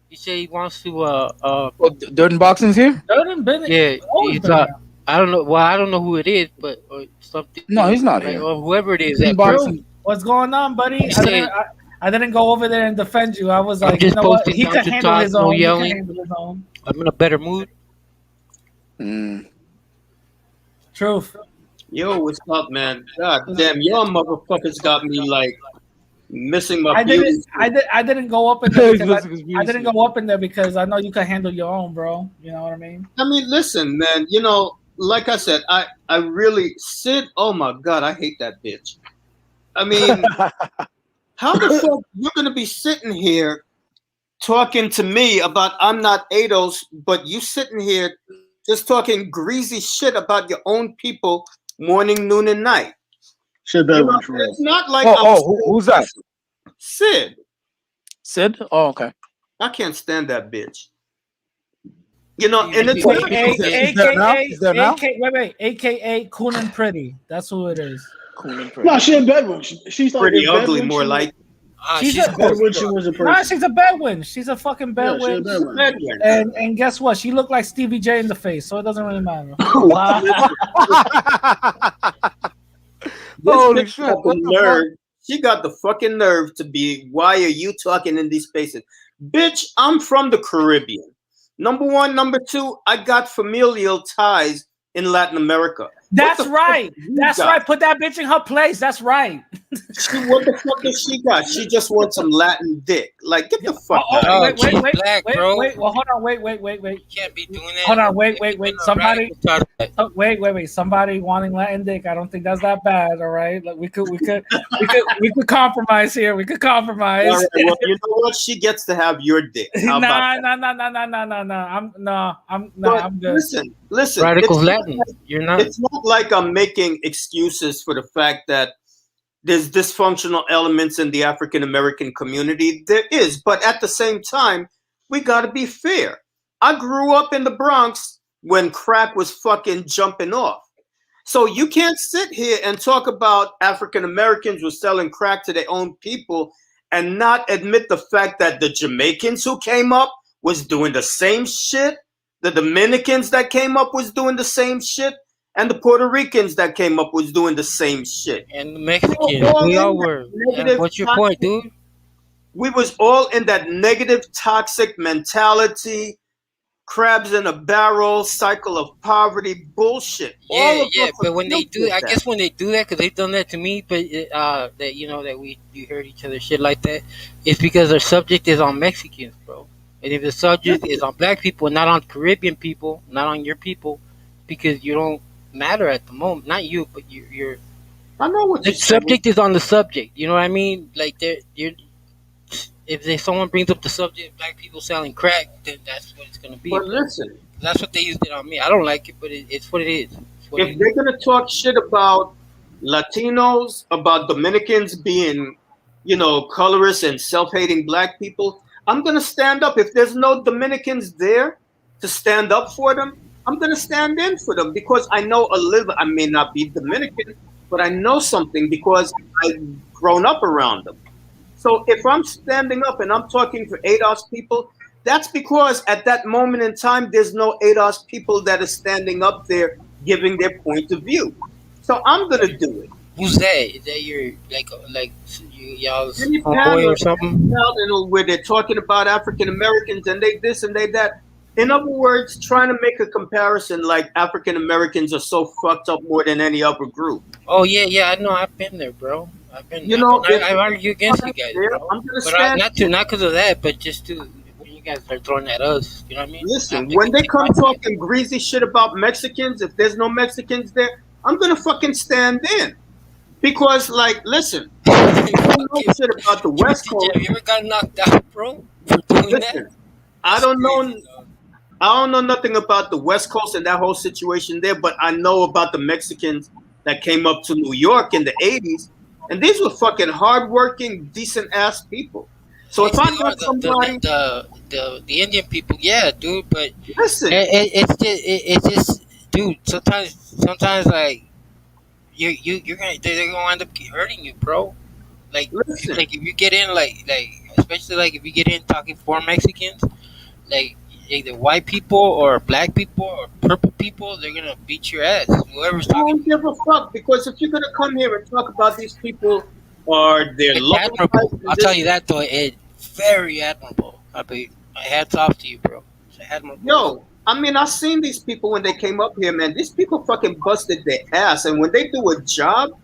He said he wants to. Dirt in boxing's here? He's I don't know. Well, I don't know who it is, but something. No, he's not here. Or whoever it is. What's going on, buddy? I didn't go over there and defend you. I was like, you know what? He can handle his own. I'm in a better mood. Truth. Yo, what's up, man? God damn, y'all motherfuckers got me like missing my beauty. I didn't go up in there because I didn't go up in there because I know you can handle your own, bro. You know what I mean? I mean, listen, man. You know, like I said, I really Sid. Oh my God, I hate that bitch. I mean, how the fuck you're gonna be sitting here talking to me about I'm not ADOS, but you sitting here just talking greasy shit about your own people morning, noon, and night. It's not like who's that? Sid. Sid? Oh, okay. I can't stand that bitch. You know, and it's AKA Cool and Pretty. That's who it is. Cool and Pretty. No, she's a Bedouin. She's like pretty ugly, more like. She's a Bedouin. She was a person. Nah, she's a Bedouin. She's a fucking Bedouin. And guess what? She looked like Stevie J in the face, so it doesn't really matter. Holy shit! She got the fucking nerve to be. Why are you talking in these spaces, bitch? I'm from the Caribbean. Number one, number two. I got familial ties in Latin America. That's right. That's right. Put that bitch in her place. That's right. What the fuck does she got? She just wants some Latin dick. Like, get the fuck out. Wait. Well, hold on. Wait. You can't be doing that. Hold on. Wait. Somebody. Wait. Somebody wanting Latin dick. I don't think that's that bad. All right. Like we could compromise here. We could compromise. All right, well, you know what? She gets to have your dick. Nah. I'm good. Listen. Radical Latin. You're not. It's not like I'm making excuses for the fact that there's dysfunctional elements in the African American community. There is, but at the same time, we got to be fair. I grew up in the Bronx when crack was fucking jumping off. So you can't sit here and talk about African Americans were selling crack to their own people and not admit the fact that the Jamaicans who came up was doing the same shit. The Dominicans that came up was doing the same shit. And the Puerto Ricans that came up was doing the same shit. And the Mexicans, we all were. What's your point, dude? We was all in that negative, toxic mentality, crabs in a barrel, cycle of poverty, bullshit. Yeah, but when they do, I guess when they do that, because they've done that to me, but that you heard each other shit like that, it's because their subject is on Mexicans, bro. And if the subject is on black people, not on Caribbean people, not on your people, because you don't matter at the moment, not you, but you're. I know what the subject is on the subject. You know what I mean? Like if someone brings up the subject of black people selling crack, then that's what it's gonna be. But listen, that's what they used it on me. I don't like it, but it's what it is. If they're gonna talk shit about Latinos, about Dominicans being, colorist and self-hating black people, I'm gonna stand up. If there's no Dominicans there to stand up for them, I'm going to stand in for them because I know a little. I may not be Dominican, but I know something because I've grown up around them. So if I'm standing up and I'm talking for ADOS people, that's because at that moment in time, there's no ADOS people that are standing up there giving their point of view. So I'm gonna do it. Who's that? Is that your y'all's Any homeboy or panel, something? where they're talking about African Americans and they this and they that. In other words, trying to make a comparison like African Americans are so fucked up more than any other group. Oh yeah, I know. I've been there, bro. I argue against you guys, bro. But not because of that, but just to when you guys are throwing at us. You know what I mean? Listen, when they come talking greasy shit about Mexicans, if there's no Mexicans there, I'm gonna fucking stand in. Because, like, listen, I don't know shit about the West Coast. Have you ever got knocked out, bro, for doing that? I don't know nothing about the West Coast and that whole situation there, but I know about the Mexicans that came up to New York in the 80s, and these were fucking hardworking, decent ass people. So if I got somebody, the Indian people, yeah, dude, but listen, it's just, dude. Sometimes like. They're gonna wind up hurting you, bro. Like if you get in like especially like if you get in talking for Mexicans, like either white people or black people or purple people, they're gonna beat your ass. Whoever's talking. I don't give a fuck, because if you're gonna come here and talk about these people or their admirable. I'll tell you that though, it's very admirable. I mean, my hats off to you, bro. It's admirable. Yo. I mean, I've seen these people when they came up here, man. These people fucking busted their ass. And when they do a job,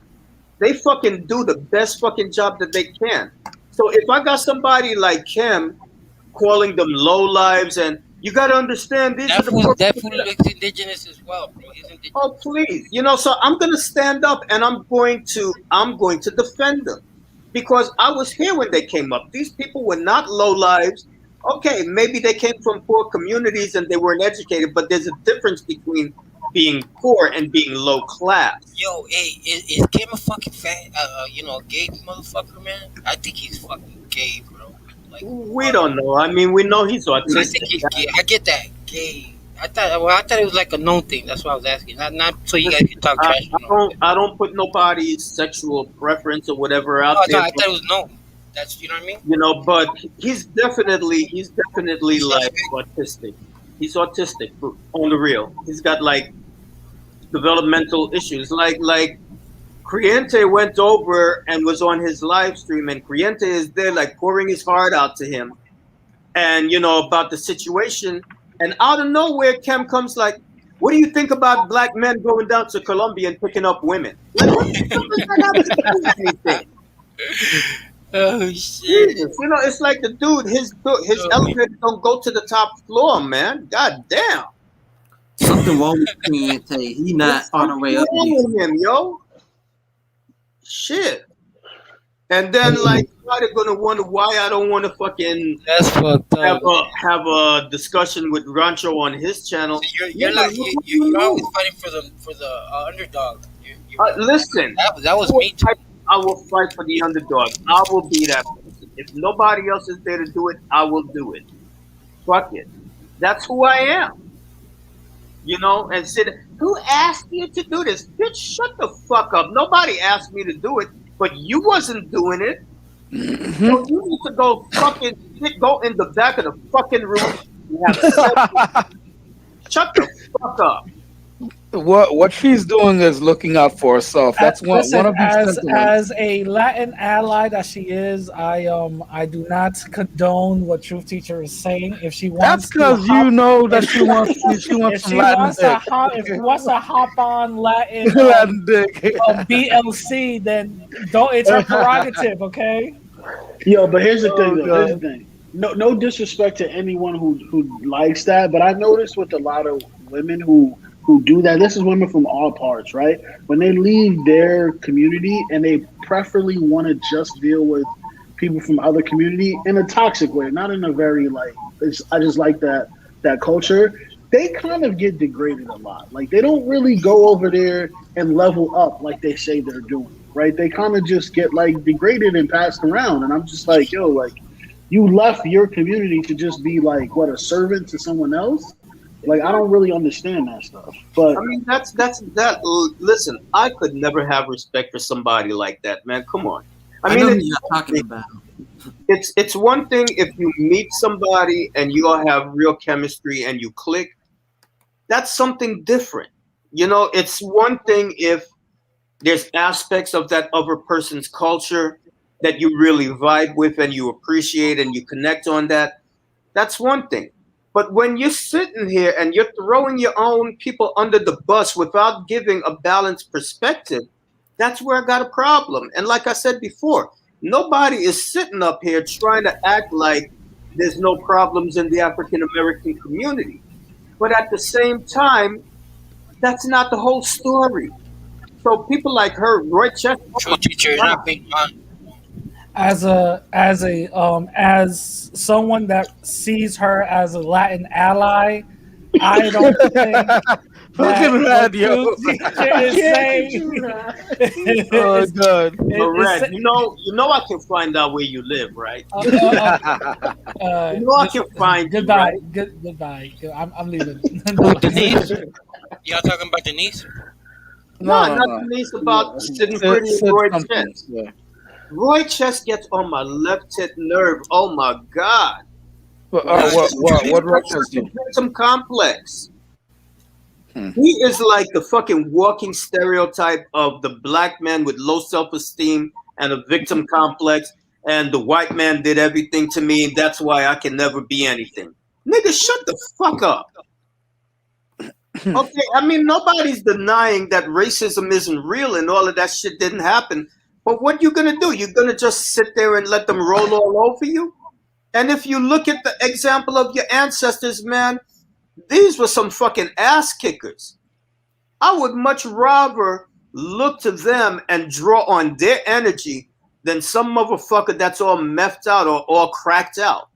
they fucking do the best fucking job that they can. So if I got somebody like him calling them low lives, and you got to understand, these are the that fool looks indigenous as well, bro. He's indigenous. Oh, please. So I'm going to stand up and I'm going to defend them. Because I was here when they came up. These people were not low lives. Okay, maybe they came from poor communities and they weren't educated, but there's a difference between being poor and being low class. Yo, hey, is Kim a fucking gay motherfucker, man? I think he's fucking gay, bro. Like, we don't know. I mean, we know he's autistic. I think he's gay. I get that, gay. I thought it was like a known thing. That's why I was asking. Not so you guys can talk trash. I don't put nobody's sexual preference or whatever out there. I thought it was known. That's, you know what I mean? But he's definitely like autistic. He's autistic on the real. He's got like developmental issues. Like Criente went over and was on his live stream, and Criente is there like pouring his heart out to him, and about the situation. And out of nowhere, Cam comes like, "What do you think about black men going down to Colombia and picking up women?" Like, what the fuck does that have to do with anything? Oh shit! Jesus. It's like the dude. His elevator don't go to the top floor, man. God damn. Something wrong with Criente. He not on the way up with him, yo. Shit. And then like, they're gonna wonder why I don't want to fucking have a discussion with Rancho on his channel. So you're always fighting for the underdog. Listen, that was me too. I will fight for the underdog. I will be that person. If nobody else is there to do it, I will do it. Fuck it. That's who I am. And said, who asked you to do this? Bitch, shut the fuck up. Nobody asked me to do it, but you wasn't doing it. Mm-hmm. So you need to go go in the back of the fucking room. Shut the fuck up. What she's doing is looking out for herself. That's one of these as a Latin ally that she is. I do not condone what Truth Teacher is saying. If she wants, that's because that she wants some Latin dick. If she wants to hop on Latin dick BLC, then don't. It's her prerogative, okay? Yo, but here's the thing. Here's the thing. No disrespect to anyone who likes that, but I noticed with a lot of women who do that. This is women from all parts, right? When they leave their community and they preferably want to just deal with people from other community in a toxic way, not in a very I just like that culture. They kind of get degraded a lot. Like they don't really go over there and level up like they say they're doing, right? They kind of just get like degraded and passed around. And I'm just like, yo, like you left your community to just be like a servant to someone else. Like I don't really understand that stuff, but I mean that's that. Listen, I could never have respect for somebody like that, man. Come on. I mean, know who you're talking about. it's one thing if you meet somebody and you all have real chemistry and you click. That's something different. It's one thing if there's aspects of that other person's culture that you really vibe with and you appreciate and you connect on that. That's one thing. But when you're sitting here and you're throwing your own people under the bus without giving a balanced perspective, that's where I got a problem. And like I said before, nobody is sitting up here trying to act like there's no problems in the African American community. But at the same time, that's not the whole story. So people like her, Roy Chester, True teacher, not big man. As someone that sees her as a Latin ally, I don't think that yo. teacher is saying. Oh God. Red, you know I can find out where you live, right? I can find goodbye. you, right? Goodbye. I'm leaving. Denise? Y'all talking about Denise? No, not Denise about sitting pretty in Roy Chest. Yeah. Roy Chest gets on my left tit nerve. Oh my God. What Roy Chest do? Victim complex. He is like the fucking walking stereotype of the black man with low self-esteem and a victim complex, and the white man did everything to me, and that's why I can never be anything. Nigga, shut the fuck up. Okay, I mean, nobody's denying that racism isn't real and all of that shit didn't happen. But what you gonna do? You're gonna just sit there and let them roll all over you? And if you look at the example of your ancestors, man, these were some fucking ass kickers. I would much rather look to them and draw on their energy than some motherfucker that's all methed out or all cracked out.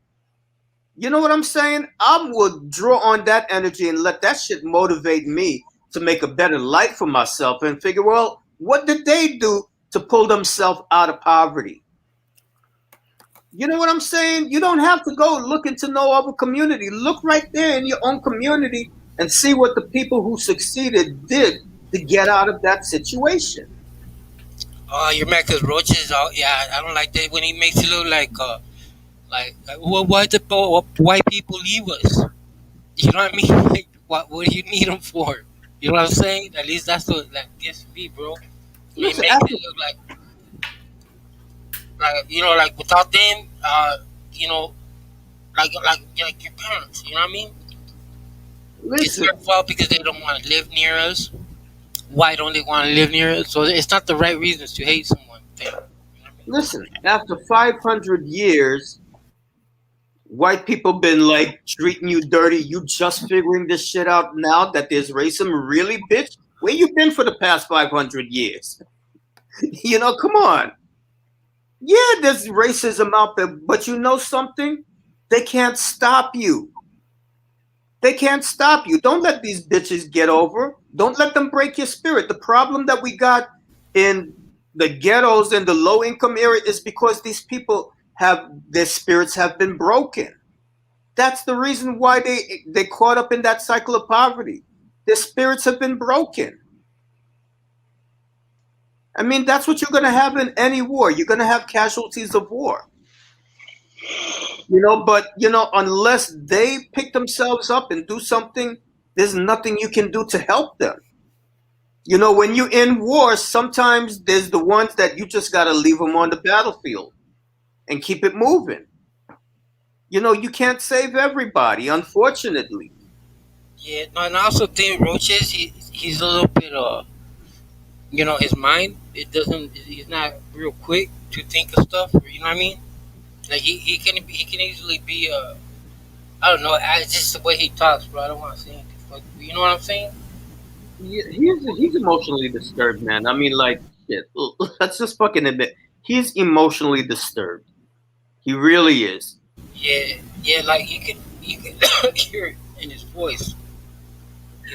You know what I'm saying? I would draw on that energy and let that shit motivate me to make a better life for myself and figure, well, what did they do to pull themselves out of poverty? You know what I'm saying? You don't have to go look into no other community. Look right there in your own community and see what the people who succeeded did to get out of that situation. Oh, you're mad because Roaches. Oh, yeah, I don't like that when he makes it look like well, why the white people leave us? You know what I mean? Like, what do you need them for? You know what I'm saying? At least that's what that gets me, bro. It makes it look like like without them, like your parents. You know what I mean? It's their fault because they don't want to live near us. Why don't they want to live near us? So it's not the right reasons to hate someone. You know what I mean? Listen, after 500 years, white people been like treating you dirty. You just figuring this shit out now that there's racism? Really, bitch? Where you been for the past 500 years? Come on. Yeah, there's racism out there, but you know something? They can't stop you. They can't stop you. Don't let these bitches get over. Don't let them break your spirit. The problem that we got in the ghettos and the low-income area is because these people their spirits have been broken. That's the reason why they caught up in that cycle of poverty. Their spirits have been broken. I mean, that's what you're going to have in any war. You're going to have casualties of war. But unless they pick themselves up and do something, there's nothing you can do to help them. When you're in war, sometimes there's the ones that you just got to leave them on the battlefield and keep it moving. You can't save everybody, unfortunately. Yeah, no, and I also think Roaches, he's a little bit his mind, he's not real quick to think of stuff, you know what I mean? Like he can easily be I don't know, it's just the way he talks, bro. I don't want to say anything, but you know what I'm saying? He's emotionally disturbed, man. I mean, like, shit. Let's just fucking admit, he's emotionally disturbed. He really is. Yeah, like you can hear it in his voice.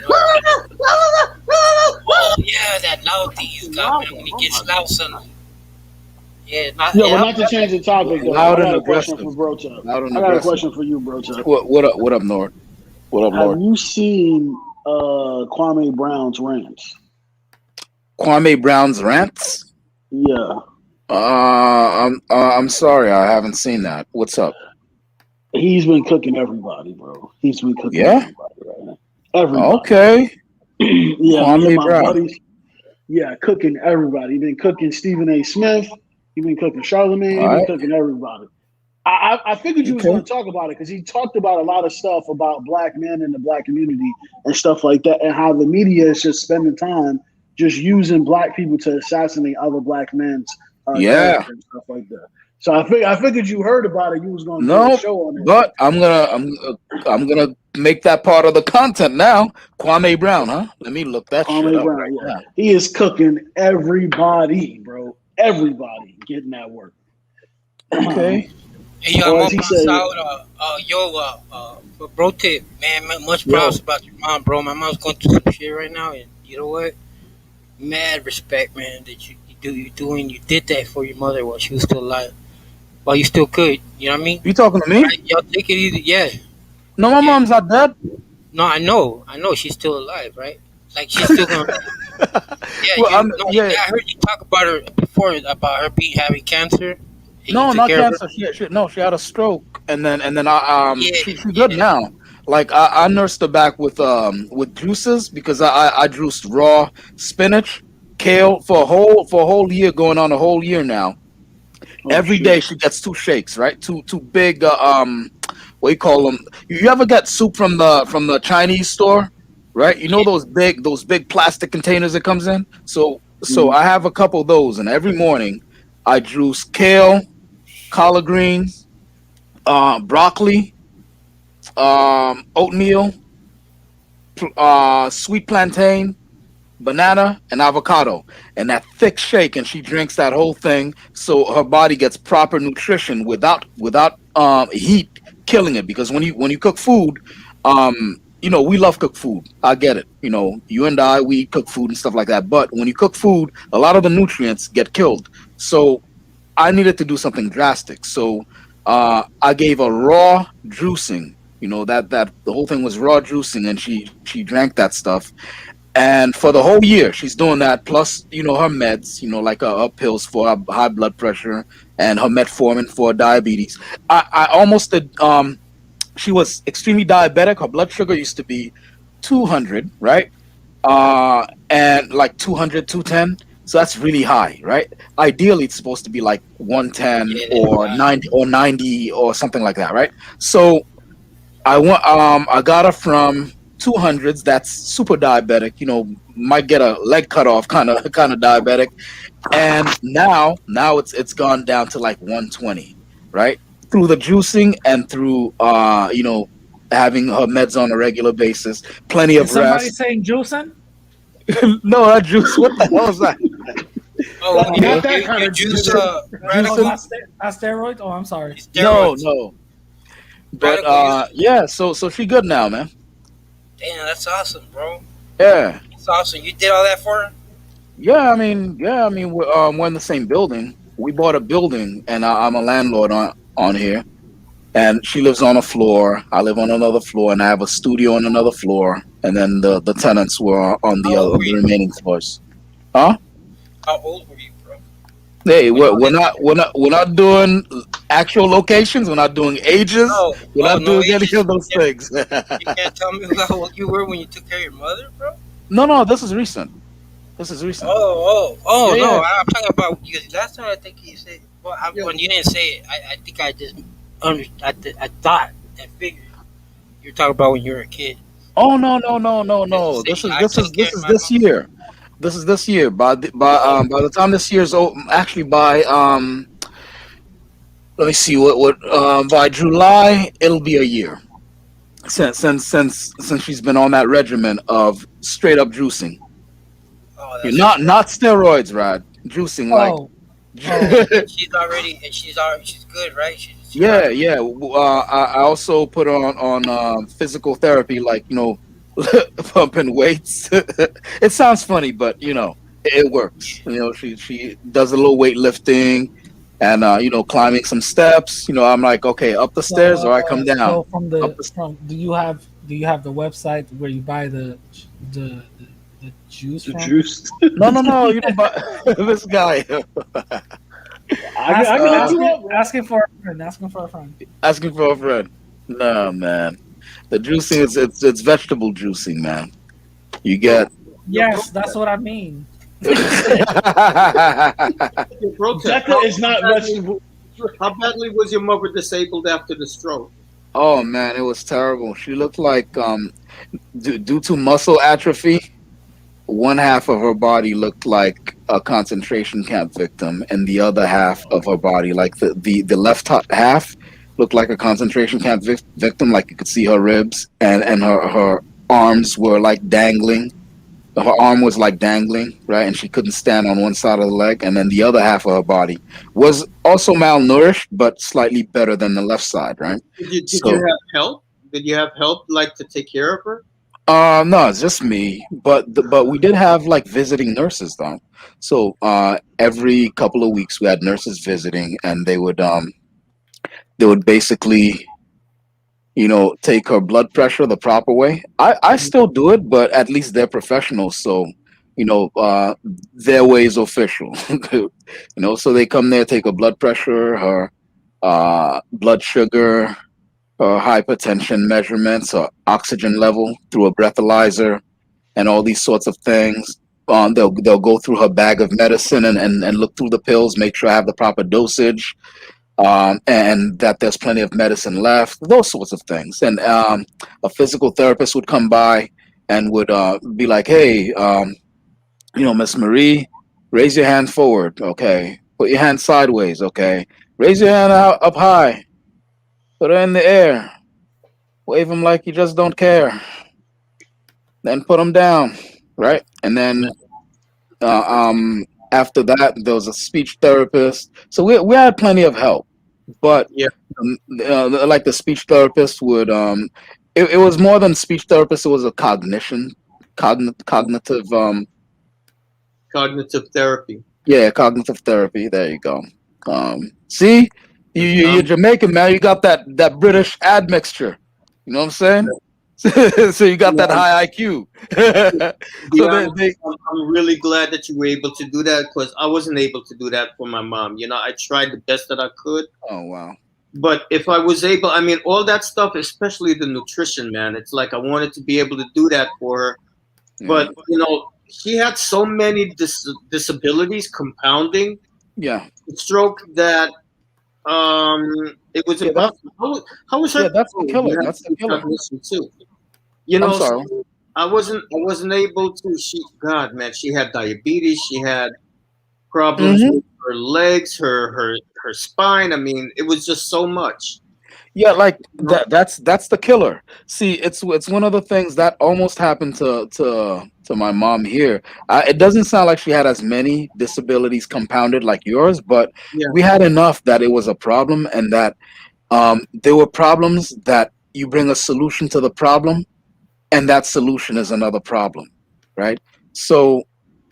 Oh yeah, that loud thing he's got, man. When he gets loud suddenly. Yeah, but not to change the topic. Though. Loud I got and a question aggressive. for Brocha. Loud and I got a aggressive. question for you, Brocha. What up, Nord? What up, Lord? Have you seen Kwame Brown's rants? Kwame Brown's rants? Yeah. I'm sorry, I haven't seen that. What's up? He's been cooking everybody, bro. He's been cooking Yeah. everybody right now. Everybody. Okay. Yeah, me and Kwame my Brown. buddies. Yeah, cooking everybody. He been cooking Stephen A. Smith. He been cooking Charlamagne. He All been right. cooking everybody. I figured you was Okay. going to talk about it because he talked about a lot of stuff about black men and the black community and stuff like that, and how the media is just spending time just using black people to assassinate other black men's Yeah. character and stuff like that. So I figured you heard about it. You was going to do a No, show on it. but I'm gonna make that part of the content now. Kwame Brown, huh? Let me look that shit Kwame up Brown, right yeah, now. he is cooking everybody, bro. Everybody getting that work. Okay. Hey, yo, Or I'm as he on said, for bro tip, man, much props about your mom, bro. My mom's going through some shit right now, and you know what? Mad respect, man, that you did that for your mother while she was still alive, while you still could. You know what I mean? You talking to me? Right? Y'all take it easy, yeah. No, my mom's not dead. No, I know, she's still alive, right? Like she's still gonna. Yeah, Well, I heard you talk about her before about her having cancer. No, not cancer. She had a stroke, and then she's good now. Like I nursed her back with juices because I juiced raw spinach, kale for a whole year, going on a whole year now. Every day she gets 2 shakes, right? Two big what do you call them? You ever get soup from the Chinese store, right? You know those big plastic containers it comes in. So I have a couple of those, and every morning I juice kale, collard greens, broccoli, oatmeal, sweet plantain, banana, and avocado, and that thick shake, and she drinks that whole thing, so her body gets proper nutrition without heat killing it. Because when you cook food, we love cooked food. I get it. You and I, we cook food and stuff like that. But when you cook food, a lot of the nutrients get killed. So I needed to do something drastic. So I gave her raw juicing. That the whole thing was raw juicing, and she drank that stuff. And for the whole year, she's doing that. Plus, her meds, like her pills for her high blood pressure and her metformin for diabetes. I almost did. She was extremely diabetic. Her blood sugar used to be 200, right? And like 200, 210. So that's really high, right? Ideally, it's supposed to be like 110 or 90 or something like that, right? So I got her from 200s. That's super diabetic. Might get a leg cut off, kind of diabetic. And now it's gone down to like 120, right? Through the juicing and through having her meds on a regular basis, plenty of somebody rest. saying juicing? No, that juice. What the hell is that? Oh, not that kind of juice. Not steroids. Oh, I'm sorry. No. But yeah, so she good now, man. Damn, that's awesome, bro. Yeah, it's awesome. You did all that for her? Yeah, I mean, we're in the same building. We bought a building, and I'm a landlord on here. And she lives on a floor. I live on another floor, and I have a studio on another floor. And then the tenants were on the remaining floors. Huh? How old were you, bro? Hey, we're not doing actual locations. We're not doing ages. We're not doing any of those things. You can't tell me how old you were when you took care of your mother, bro? No, this is recent. Yeah. No, I'm talking about because last time I think you said, when you didn't say it, I think I just I thought and figured you're talking about when you were a kid. Oh no. This is this year. This is this year. By the time this year's actually by let me see what by July it'll be a year since she's been on that regimen of straight up juicing. Not steroids, Rod. Juicing she's good, right? Yeah. I also put on physical therapy, like pumping weights. It sounds funny, but it works. She does a little weightlifting and climbing some steps. I'm like, okay, up the stairs or I come down. So do you have the website where you buy the juice? The juice? No. You don't buy this guy. I can hook you asking, up, bro. asking for a friend. Asking for a friend. Asking for a friend. No, man. The juicing is it's vegetable juicing, man. You Yo, get your Yes, that's protest. what I mean. Your protest. Deca is not Badly, vegetable. how badly was your mother disabled after the stroke? Oh man, it was terrible. She looked like due to muscle atrophy, one half of her body looked like a concentration camp victim, and the other half of her body, like the left half, looked like a concentration camp victim. Like you could see her ribs, and her arms were like dangling. Her arm was like dangling, right, and she couldn't stand on one side of the leg, and then the other half of her body was also malnourished, but slightly better than the left side, right? Did you So have help? Did you have help like to take care of her? no, it's just me. But we did have like visiting nurses though. So every couple of weeks we had nurses visiting, and they would basically take her blood pressure the proper way. I still do it, but at least they're professionals, so their way is official. So they come there, take her blood pressure, her blood sugar, hypertension measurements or oxygen level through a breathalyzer and all these sorts of things. They'll go through her bag of medicine and look through the pills, make sure I have the proper dosage, and that there's plenty of medicine left, those sorts of things. And a physical therapist would come by and would be like, hey, Miss Marie, raise your hand forward, okay? Put your hand sideways, okay? Raise your hand out, up high, put her in the air. Wave them like you just don't care. Then put them down, right? And then after that, there was a speech therapist. So we had plenty of help, but Yeah. like the speech therapist would it was more than speech therapist. It was a cognitive Cognitive therapy. yeah, cognitive therapy. There you go. See, you're Um, Jamaican, man. You got that British admixture. You know what I'm saying? So you got that yeah, high IQ. to be So honest, they I'm really glad that you were able to do that because I wasn't able to do that for my mom. I tried the best that I could, oh wow. but if I was able, I mean, all that stuff, especially the nutrition, man, it's like I wanted to be able to do that for her. Yeah. But, she had so many disabilities compounding Yeah. the stroke that it was Yeah, that's impossible. How was her? that's the Oh, you killer. have That's the killer. cognition too. I'm So sorry. I wasn't able to. God, man, she had diabetes. She had problems Hmm. with her legs, her spine. I mean, it was just so much. Yeah, like You know? that's the killer. See, it's one of the things that almost happened to my mom here. It doesn't sound like she had as many disabilities compounded like yours, but Yeah, we had enough that it was a problem, and that there were problems that you bring a solution to the problem, and that solution is another problem, right? So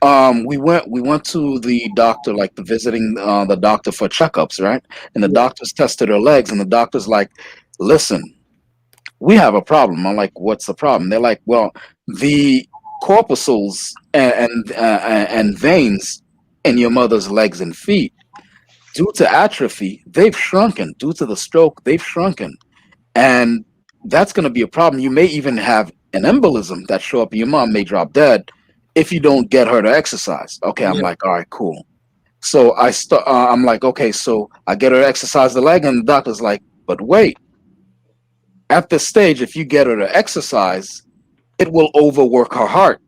we went to the doctor, like the doctor for checkups, right? And the yeah, doctors tested her legs, and the doctor's like, listen, we have a problem. I'm like, what's the problem? They're like, well, the corpuscles and veins in your mother's legs and feet, due to atrophy, they've shrunken. Due to the stroke, they've shrunken, and that's going to be a problem. You may even have an embolism that show up. Your mom may drop dead if you don't get her to exercise. Okay, I'm yeah, like, all right, cool. So I'm like, okay, so I get her to exercise the leg, and the doctor's like, but wait, at this stage, if you get her to exercise, it will overwork her heart.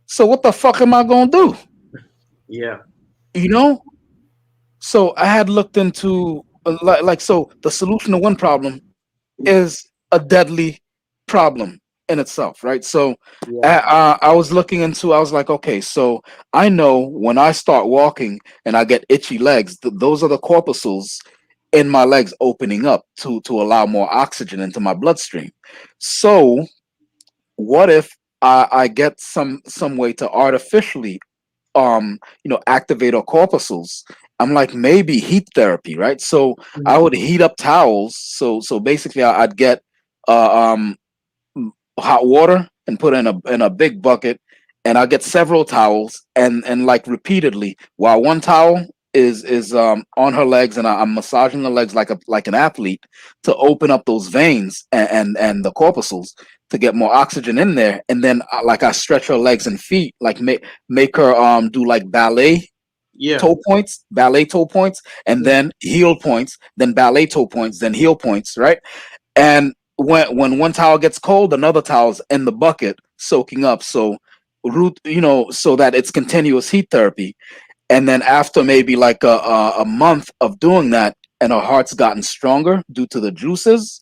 So what the fuck am I gonna do? yeah, You know? So I had looked into so the solution to one problem is a deadly problem in itself, right? So yeah, I was looking into. I was like, okay, so I know when I start walking and I get itchy legs, those are the corpuscles in my legs opening up to allow more oxygen into my bloodstream. So what if I get some way to artificially activate our corpuscles? I'm like, maybe heat therapy, right? So I would heat up towels. So basically I'd get uh, um hot water and put in a big bucket, and I get several towels and like repeatedly, while one towel is on her legs, and I'm massaging the legs like an athlete to open up those veins and the corpuscles to get more oxygen in there, and then like I stretch her legs and feet, like make her do like ballet toe points, and then heel points, then ballet toe points, then heel points, right? And when one towel gets cold, another towel's in the bucket soaking up, so so that it's continuous heat therapy. And then after maybe like a month of doing that, and her heart's gotten stronger due to the juices,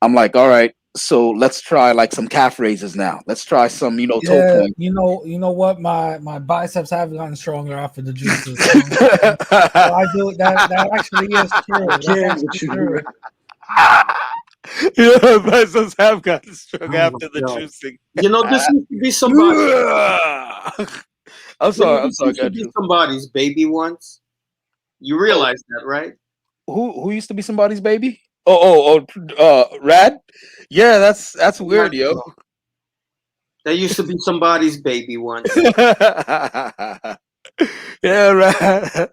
I'm like, all right, so let's try like some calf raises now. Let's try some, toe points. You know what? My biceps have gotten stronger after the juices. So I do that. That actually is true. That's actually true. Yeah, biceps have gotten strong after the juicing. This used to be somebody. I'm sorry. Used to be somebody's baby once. You realize that, right? Who used to be somebody's baby? Rad? Yeah, that's weird, yo. That used to be somebody's baby once. Yeah, Rad.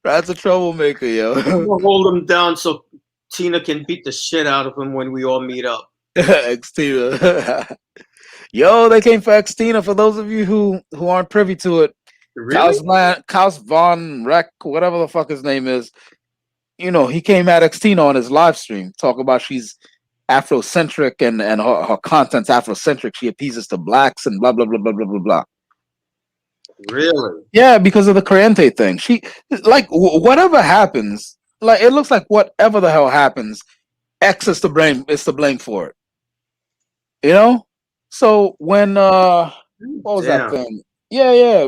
Rad's a troublemaker, yo. We'll hold him down so Tina can beat the shit out of him when we all meet up. Ex-Tina. Yo, they came for Ex-Tina. For those of you who aren't privy to it, really? Kaus Von Reck, whatever the fuck his name is, he came at Ex-Tina on his live stream, talk about she's Afrocentric and her content's Afrocentric. She appeases to blacks and blah blah blah blah blah blah blah. Really? Yeah, because of the Corriente thing. She like whatever happens, like it looks like whatever the hell happens, X is to blame for it. So when what was that thing? Yeah.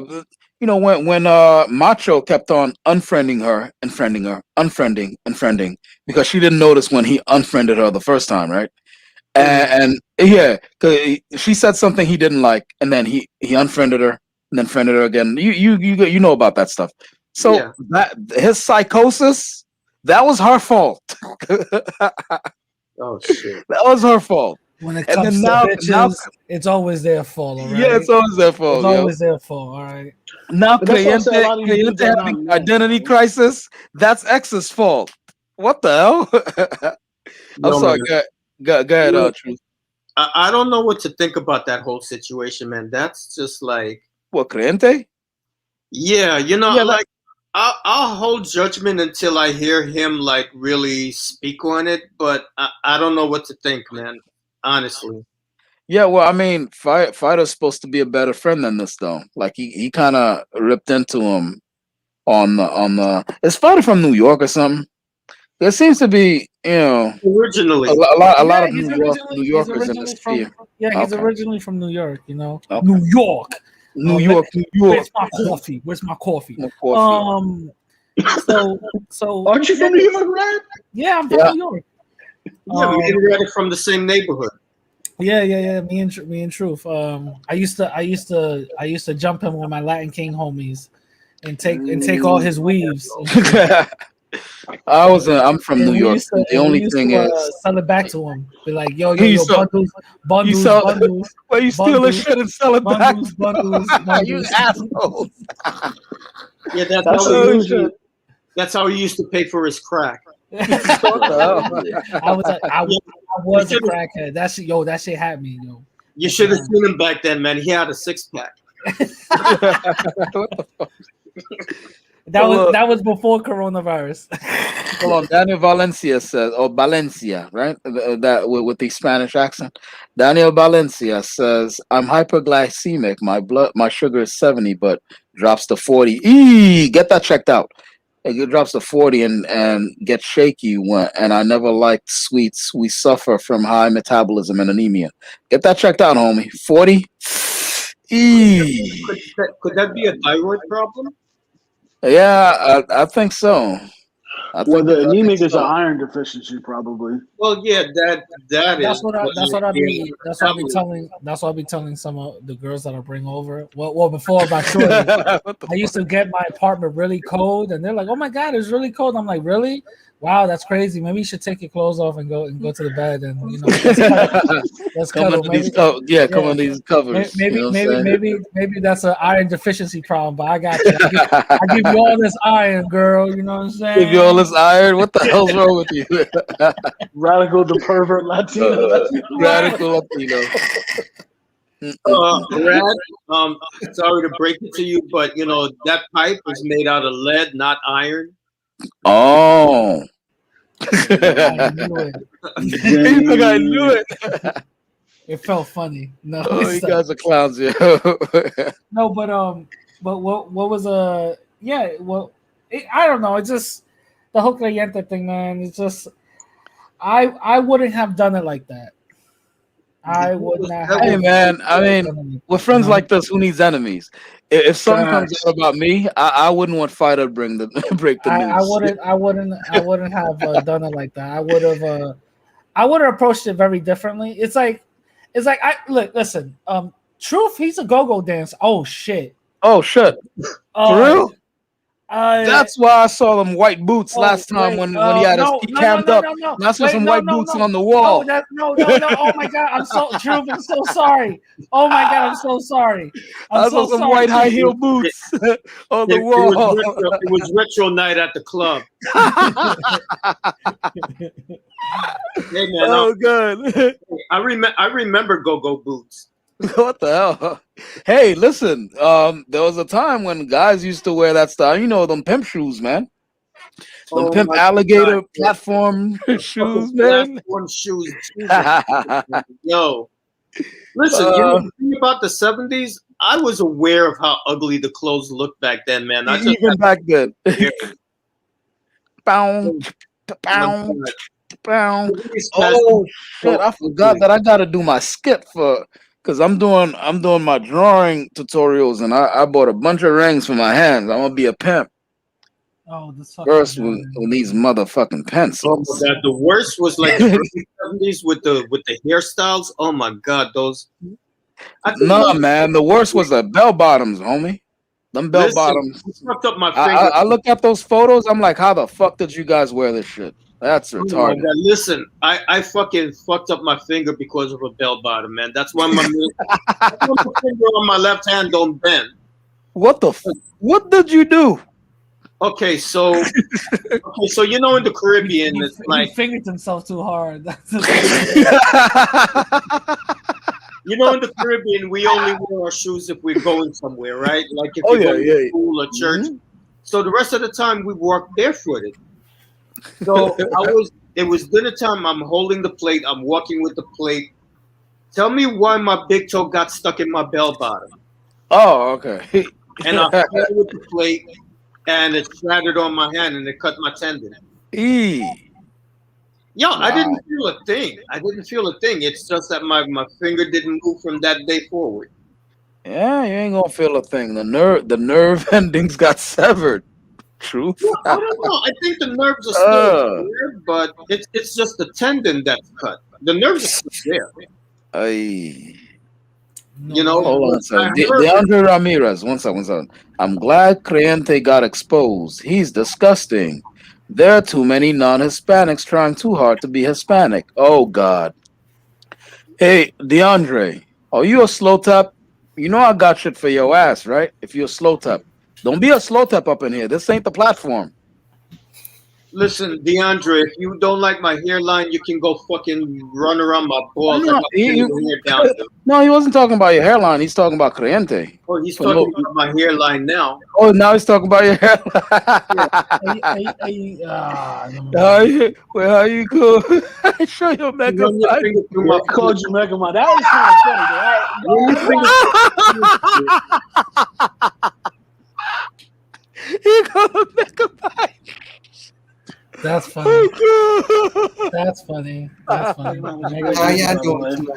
When Macho kept on unfriending her, unfriending, because she didn't notice when he unfriended her the first time, right? And yeah, cause she said something he didn't like, and then he unfriended her, and then friended her again. You know about that stuff. So that his psychosis, that was her fault. Oh shit, that was her fault. When it comes to bitches, it's always their fault, all right? Yeah, it's always their fault. It's always their fault, all right? Now, Cliente having identity crisis, that's X's fault. What the hell? I'm sorry. Go ahead, Truth. I don't know what to think about that whole situation, man. That's just like... What, Cliente? Yeah, like, I'll hold judgment until I hear him, like, really speak on it, but I don't know what to think, man. Honestly. Yeah, well, I mean, Fighter's supposed to be a better friend than this, though. Like he kind of ripped into him on the. Is Fighter from New York or something? There seems to be, originally a lot of New Yorkers in this sphere. Yeah, he's originally from New York. Okay. New York. New York. Where's my coffee? So aren't you from New York, right? Yeah, I'm from New York. Yeah, we inherited from the same neighborhood. Yeah. Me and Truth. I used to jump him with my Latin King homies and take all his weaves. I'm from New York. The only thing is sell it back to him. Be like, yo, bundles. Well, you steal his shit and sell it back. Bundles. You assholes. Yeah, that's how he used to pay for his crack. I was a crackhead. That shit had me, yo. You should have seen him back then, man. He had a 6-pack. What the fuck? That was before coronavirus. Hold on, Daniel Valencia says, or Valencia, right? That with the Spanish accent. Daniel Valencia says, "I'm hyperglycemic. My sugar is 70, but drops to 40. Get that checked out. It drops to 40 and gets shaky and I never liked sweets. We suffer from high metabolism and anemia. Get that checked out, homie. 40. Could that be a thyroid problem? Yeah, I think so. The anemic is an iron deficiency, probably. Well, yeah, that's what I be telling some of the girls that I bring over. Well, before about shorty, I used to get my apartment really cold, and they're like, "Oh my god, it's really cold." I'm like, "Really?" Wow, that's crazy. Maybe you should take your clothes off and go to the bed, and let's come cuddle. under these come under these covers. Maybe that's an iron deficiency problem. But I got you. I give you all this iron, girl. You know what I'm saying? Give you all this iron. What the hell's wrong with you? Radical the pervert Latino. Radical Latino. Brad, sorry to break it to you, but that pipe is made out of lead, not iron. Oh. I knew it. I knew it. It felt funny. No, you guys are clowns, yo. No, but what was I don't know. It's just the whole creyente thing, man. It's just I wouldn't have done it like that. I would not. Hey man, I mean, with friends like this, who needs enemies? If something comes out about me, I wouldn't want Fido to break the news. I wouldn't have done it like that. I would have approached it very differently. It's like listen. Truth, he's a go-go dance. Oh shit. For real? That's why I saw them white boots last time when he had he camped up. And I saw some white boots on the wall. No. Oh my god, I'm so sorry. Oh my god, I'm so sorry. I saw some white high heel boots on the wall. It was retro night at the club. Hey man, good. I remember go-go boots. What the hell? Hey, listen. There was a time when guys used to wear that style. You know, them pimp shoes, man. Them pimp alligator platform shoes, man. Platform shoes. Yo, listen. The thing about the 70s, I was aware of how ugly the clothes looked back then, man. Even back then. Bow. Oh shit! I forgot that I gotta do my skip because I'm doing my drawing tutorials, and I bought a bunch of rings for my hands. I'm gonna be a pimp. Oh, this first with these motherfucking pencils. Oh my god, the worst was like the early 70s with the hairstyles. Oh my god, those. Nah, man, the worst was the bell bottoms, homie. Them bell bottoms. Fucked up my I look at those photos. I'm like, how the fuck did you guys wear this shit? That's retarded. Oh my god, listen, I fucking fucked up my finger because of a bell bottom, man. That's why my finger on my left hand don't bend. What did you do? Okay, so in the Caribbean, it's like he fingered himself too hard. In the Caribbean, we only wear our shoes if we're going somewhere, right? Like if we're going to school or church. Mm-hmm. So the rest of the time we walk barefooted. So it was dinner time. I'm holding the plate. I'm walking with the plate. Tell me why my big toe got stuck in my bell bottom. Oh, okay. And I fell with the plate, and it shattered on my hand, and it cut my tendon. Yo, wow. I didn't feel a thing. It's just that my finger didn't move from that day forward. Yeah, you ain't gonna feel a thing. The nerve endings got severed. Truth. Well, I don't know. I think the nerves are still there, but it's just the tendon that's cut. The nerves are still there. Hold on a second. DeAndre Ramirez, one second. I'm glad Creyente got exposed. He's disgusting. There are too many non-Hispanics trying too hard to be Hispanic. Oh, God. Hey, DeAndre, are you a slow tap? You know I got shit for your ass, right? If you're a slow tap. Don't be a slow tap up in here. This ain't the platform. Listen, DeAndre, if you don't like my hairline, you can go fucking run around my balls. No, he wasn't talking about your hairline. He's talking about Creyente. Oh, he's talking about my hairline now. Oh, now he's talking about your hairline. How you go? Show your mega I called you mega man. That was kind of funny. He gonna make a bite. That's funny. That's funny. How y'all doing?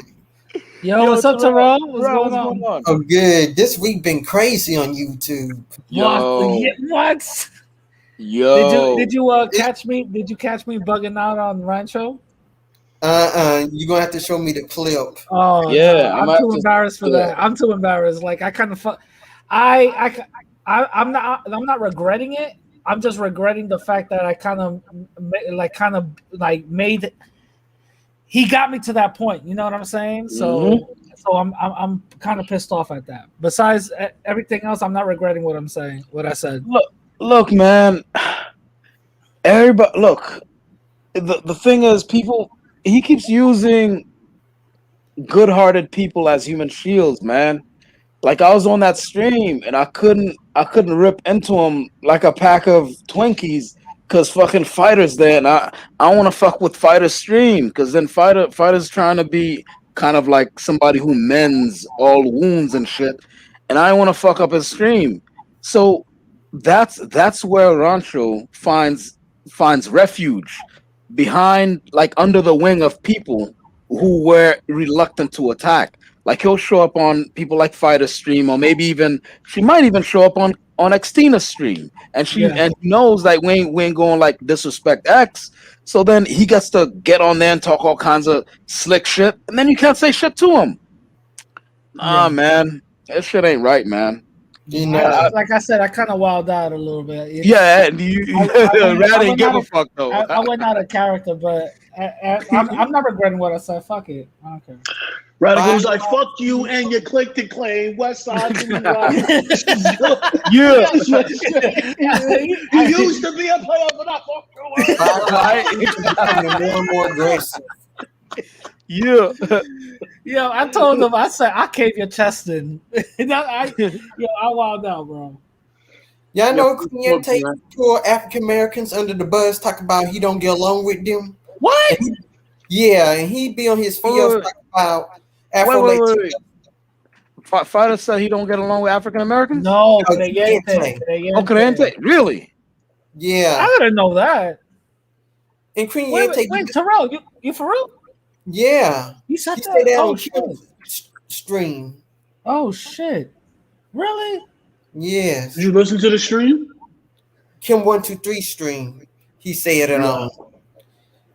Yo, what's up, Terrell? What's going on? Oh, good. This week been crazy on YouTube. What? Yo. Did you catch me? Did you catch me bugging out on Rancho? You're gonna have to show me the clip. Oh yeah, I'm too embarrassed for that. I'm too embarrassed. Like I kind of I'm not regretting it. I'm just regretting the fact that I kind of made. He got me to that point. You know what I'm saying? So I'm kind of pissed off at that. Besides everything else, I'm not regretting what I'm saying. What I said. Look, man. Everybody, look. The thing is, he keeps using good-hearted people as human shields, man. Like I was on that stream and I couldn't rip into him like a pack of Twinkies because fucking Fighter's there, and I want to fuck with Fighter's stream because then Fighter's trying to be kind of like somebody who mends all wounds and shit, and I want to fuck up his stream. So that's where Rancho finds refuge behind, like under the wing of people who were reluctant to attack. Like he'll show up on people like Fighter's stream, or maybe she might even show up on Xtina's stream, and she knows that we ain't going like disrespect X. So then he gets to get on there and talk all kinds of slick shit, and then you can't say shit to him. Nah, man, that shit ain't right, man. You know, like I said, I kind of wilded out a little bit. Yeah, and I didn't give a fuck though. I went out of character, but I'm not regretting what I said. Fuck it, I don't care. Right, it goes like fuck you and your click to claim West Side. Yeah, he used to be a player, but I fucked you. More and more aggressive. Yeah. Yo, I told him, I said, I cave your chest in. I wild out, bro. Yeah, I know Queen take poor African Americans under the bus, talk about he don't get along with them. What? And he be on his videos talking about Wait. Fighter said he don't get along with African Americans? No, Creyente. Really? Yeah. I didn't know that. And Queen wait, Terrell, you for real? Yeah. You said that? Stayed on Kim's stream. Oh shit. Really? Yes. Did you listen to the stream? Kim 123 stream. He said it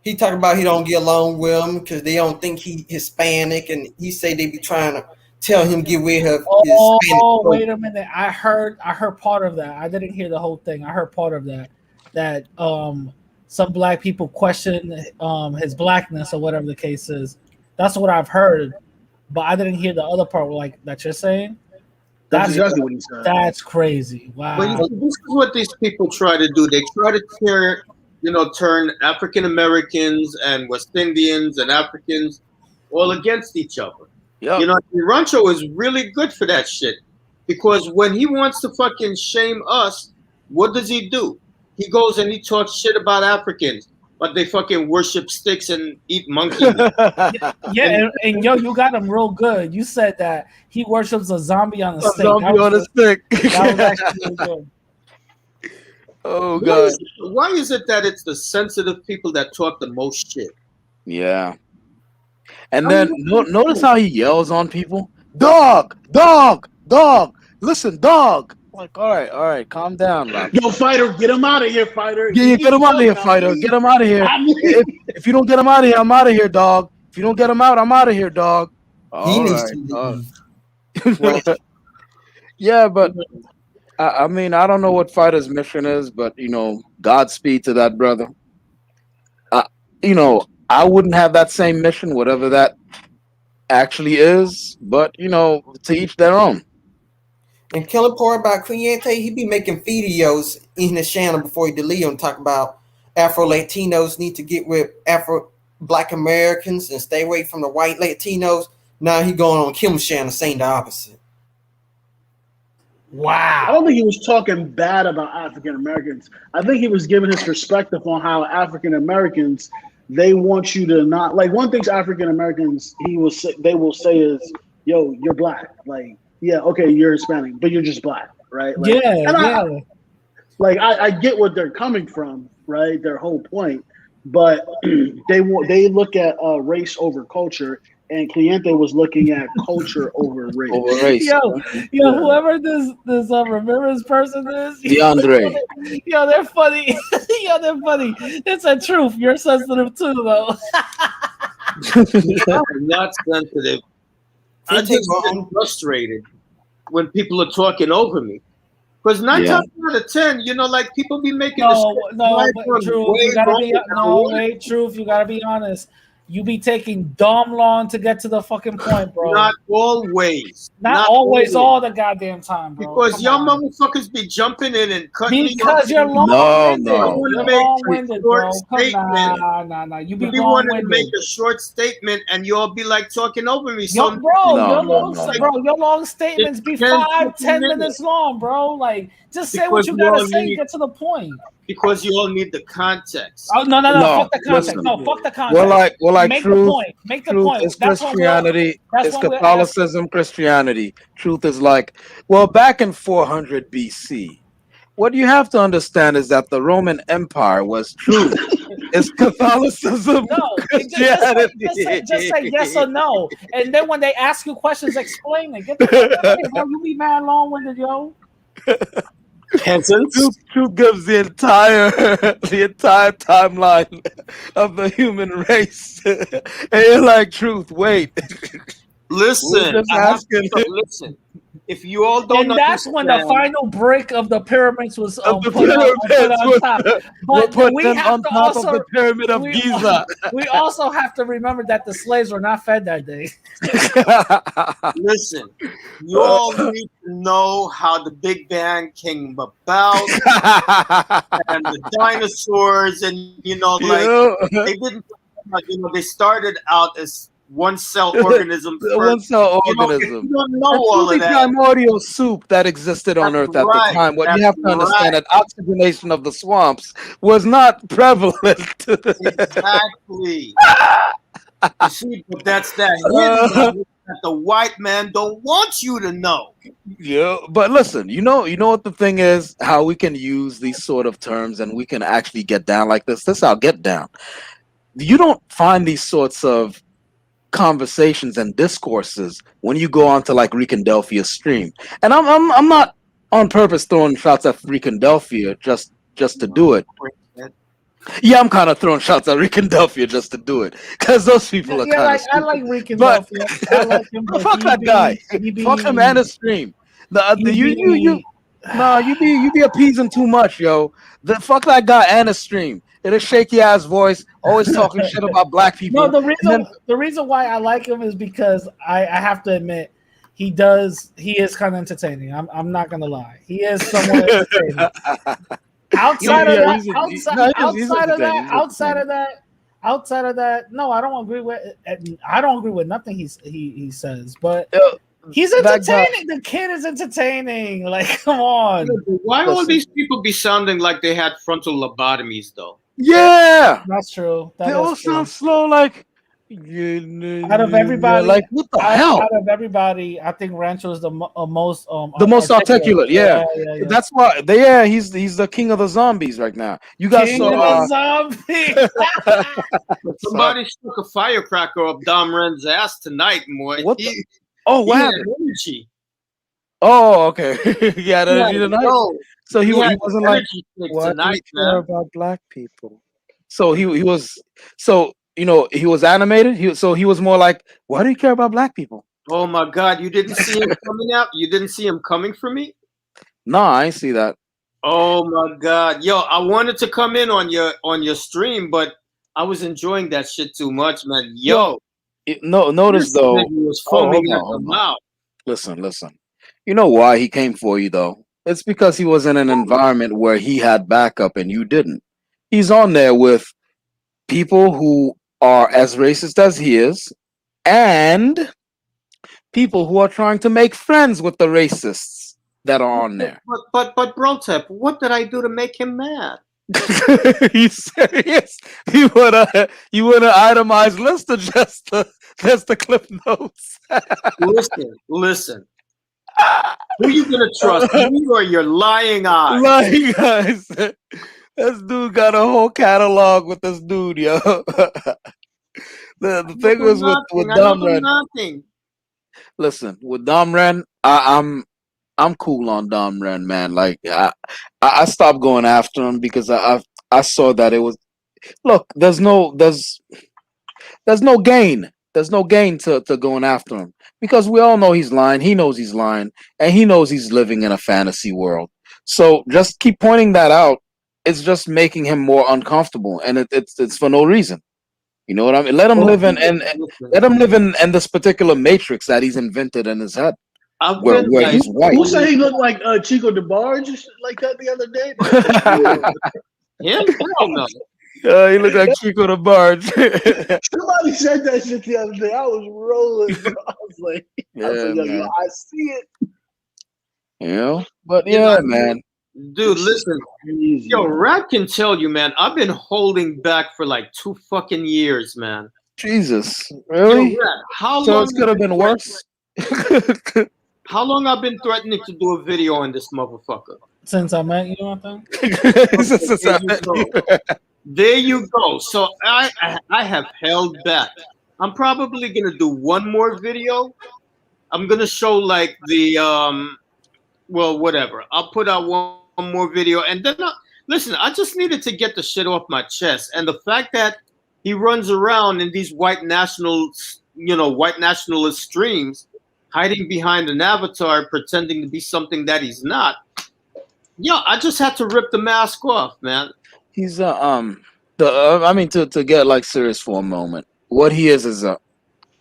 he talked about he don't get along with them because they don't think he Hispanic, and he said they be trying to tell him get rid of his Hispanic. Oh, wait a minute. I heard part of that. I didn't hear the whole thing. I heard part of that. That some black people question his blackness or whatever the case is. That's what I've heard, but I didn't hear the other part like that you're saying. That's exactly what he said. That's crazy. Wow. But this is what these people try to do. They try to turn African Americans and West Indians and Africans all against each other. Yep. Rancho is really good for that shit, because when he wants to fucking shame us, what does he do? He goes and he talks shit about Africans, but they fucking worship sticks and eat monkeys. and you got him real good. You said that he worships a zombie on a stick. Zombie on a stick. That was actually really good. Oh god! Why is it that it's the sensitive people that talk the most shit? Yeah, and then notice how he yells on people. Dog. Listen, dog. Like, all right, calm down, man. Yo, Fighter, get him out of here, Fighter. Yeah, get him out of here, Fighter. Get him out of here. If you don't get him out of here, I'm out of here, dog. If you don't get him out, I'm out of here, dog. He needs to leave. Yeah, but. I mean, I don't know what Fighter's mission is, but Godspeed to that brother. I wouldn't have that same mission, whatever that actually is, but to each their own. And killing part about Creyente, he be making videos in his channel before he delete them, talk about Afro Latinos need to get with Afro Black Americans and stay away from the white Latinos. Now he going on Kim's channel saying the opposite. Wow. I don't think he was talking bad about African Americans. I think he was giving his perspective on how African Americans, they want you to not like one thing African Americans they will say is, yo, you're black. Like, yeah, okay, you're Hispanic, but you're just black, right? Like, I get what they're coming from, right? Their whole point. But they look at race over culture. And Cliente was looking at culture over race. Yo, whoever this remembrance person is, DeAndre. They're funny. They're funny. It's a truth. You're sensitive too, though. I'm not sensitive. I just get frustrated when people are talking over me. Because 9 times out of 10, like people be making no, but truth. You gotta be truth. You gotta be honest. You be taking dumb long to get to the fucking point, bro. Not always. Not always all the goddamn time, bro. Because y'all motherfuckers be jumping in and cutting me off. Because you're long-winded. You're long-winded, bro. Nah. You be wanting to make a short statement and you'll be like talking over me. Your long statements be 5-10 minutes long, bro. Like, just say what you gotta say, get to the point. Because you all need the context. Oh no! Fuck the context. Listen. No, fuck the context. Well, like make truth, the point. Make the point. It's Christianity. It's Catholicism. Christianity. Truth is like, well, back in 400 BC. What you have to understand is that the Roman Empire was true. It's Catholicism. No, Christianity. Just say yes or no, and then when they ask you questions, explain it. Get the fuck out of here, bro. You be mad long-winded, yo. Truth gives the entire timeline of the human race, and you're like, truth. Wait, listen. Listen. If you all don't, and that's when the final brick of the pyramids was put on top. But we have to also the pyramid of Giza. We also have to remember that the slaves were not fed that day. Listen, you all need to know how the Big Bang came about and the dinosaurs, and they didn't. They started out as one-cell organism. One-cell organism. You don't know all of that. Primordial soup that existed on Earth at the time. What you have to understand that oxygenation of the swamps was not prevalent. Exactly. You see, but that's that the white man don't want you to know. Yeah, but listen, you know what the thing is, how we can use these sort of terms and we can actually get down like this. This I'll get down. You don't find these sorts of conversations and discourses when you go on to like Ricandelphia's stream, and I'm not on purpose throwing shots at Ricandelphia just to do it. Yeah, I'm kind of throwing shots at Ricandelphia just to do it because those people are kind of. I like Ricandelphia. I like him. Fuck that guy. Fuck him and his stream. You be appeasing too much, yo. Fuck that guy and his stream. In a shaky ass voice, always talking shit about black people. No, the reason why I like him is because I have to admit he is kind of entertaining. I'm not gonna lie, he is somewhat entertaining. Outside of that, no, I don't agree with nothing he says, but. He's entertaining. The kid is entertaining. Like, come on. Why all these people be sounding like they had frontal lobotomies, though? Yeah, that's true. They all sound slow. Like, out of everybody, like what the hell? Out of everybody, I think Rancho is the most articulate. Yeah. That's why. He's the king of the zombies right now. You guys saw zombies. Somebody stuck a firecracker up Dom Ren's ass tonight, boy. What? What happened? Energy. Oh, okay. He had energy tonight. So he wasn't like, why do you care about black people? So he was. So he was animated. He was more like, why do you care about black people? Oh my God! You didn't see him coming out. You didn't see him coming for me. No, I ain't see that. Oh my God, yo! I wanted to come in on your stream, but I was enjoying that shit too much, man. Yo. Notice though. He was foaming at the mouth. Listen. You know why he came for you though? It's because he was in an environment where he had backup and you didn't. He's on there with people who are as racist as he is, and people who are trying to make friends with the racists that are on there. But Brotep, what did I do to make him mad? You serious? You want an itemized list or just the clip notes? Listen. Who you gonna trust, me or your lying eyes? Lying eyes. This dude got a whole catalog with this dude, yo. The thing was with Dom Ren. Listen, with Dom Ren, I'm cool on Dom Ren, man. Like I stopped going after him because I saw that it was. Look, there's no gain. There's no gain to going after him because we all know he's lying. He knows he's lying, and he knows he's living in a fantasy world. So just keep pointing that out. It's just making him more uncomfortable, and it's for no reason. You know what I mean? Let him live in and let him live in this particular matrix that he's invented in his head, I've where been like, he's white. Who said he looked like Chico DeBarge like that the other day? That's him? Hell no. He looked like Chico the Barge. Somebody said that shit the other day. I was rolling, bro. I was like, yo, man. I see it. You know, but yeah, man. Dude, listen. Yo, Rat can tell you, man. I've been holding back for like 2 fucking years, man. Jesus, really? Yo, Rat, how So long it's could have been worse. How long I've been threatening to do a video on this motherfucker? Since I met you, I think. There you go. So I have held back. I'm probably gonna do one more video. I'm gonna show like the well, whatever. I'll put out one more video, and then listen. I just needed to get the shit off my chest, and the fact that he runs around in these white nationalist streams, hiding behind an avatar, pretending to be something that he's not. Yeah, I just had to rip the mask off, man. He's I mean, to get like serious for a moment, what he is a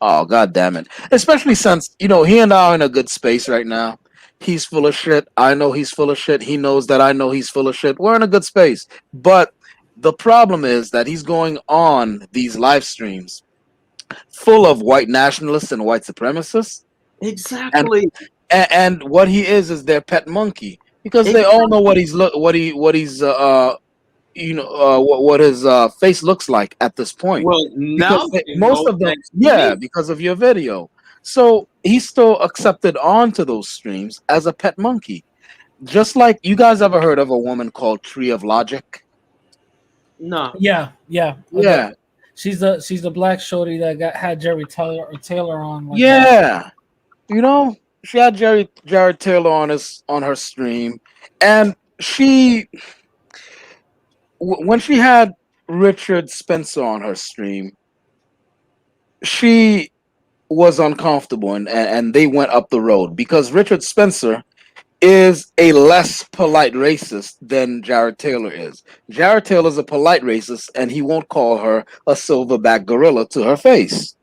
oh god damn it. Especially since, he and I are in a good space right now. He's full of shit. I know he's full of shit. He knows that I know he's full of shit. We're in a good space. But the problem is that he's going on these live streams full of white nationalists and white supremacists. Exactly. And what he is their pet monkey, because they all know what his face looks like at this point. Well, now most of them, because of your video. So he's still accepted onto those streams as a pet monkey. Just like, you guys ever heard of a woman called Tree of Logic? No. Yeah. Yeah. She's the black shorty that had Jerry Taylor on. Like yeah. That. She had Jared Taylor on her stream, and when she had Richard Spencer on her stream, she was uncomfortable, and they went up the road because Richard Spencer is a less polite racist than Jared Taylor is. Jared Taylor's a polite racist, and he won't call her a silverback gorilla to her face.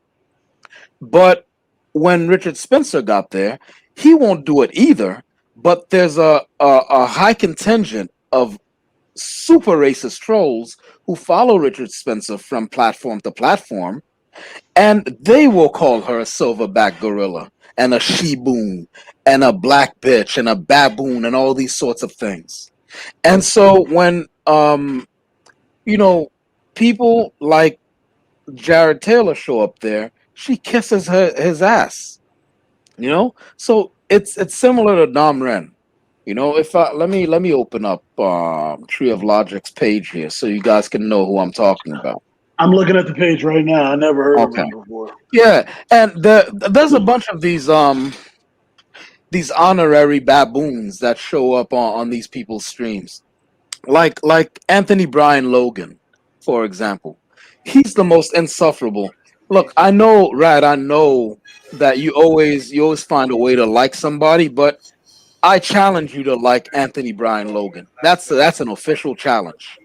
But when Richard Spencer got there, he won't do it either. But there's a high contingent of super racist trolls who follow Richard Spencer from platform to platform, and they will call her a silverback gorilla and a she-boon and a black bitch and a baboon and all these sorts of things. And so when people like Jared Taylor show up there, she kisses his ass. So it's similar to Dom Ren. If let me open up Tree of Logic's page here so you guys can know who I'm talking about. I'm looking at the page right now. I never heard of him before. Yeah, and there's a bunch of these honorary baboons that show up on these people's streams, like Anthony Brian Logan, for example. He's the most insufferable. Look, I know, Rad. I know that you always find a way to like somebody, but I challenge you to like Anthony Brian Logan. That's an official challenge.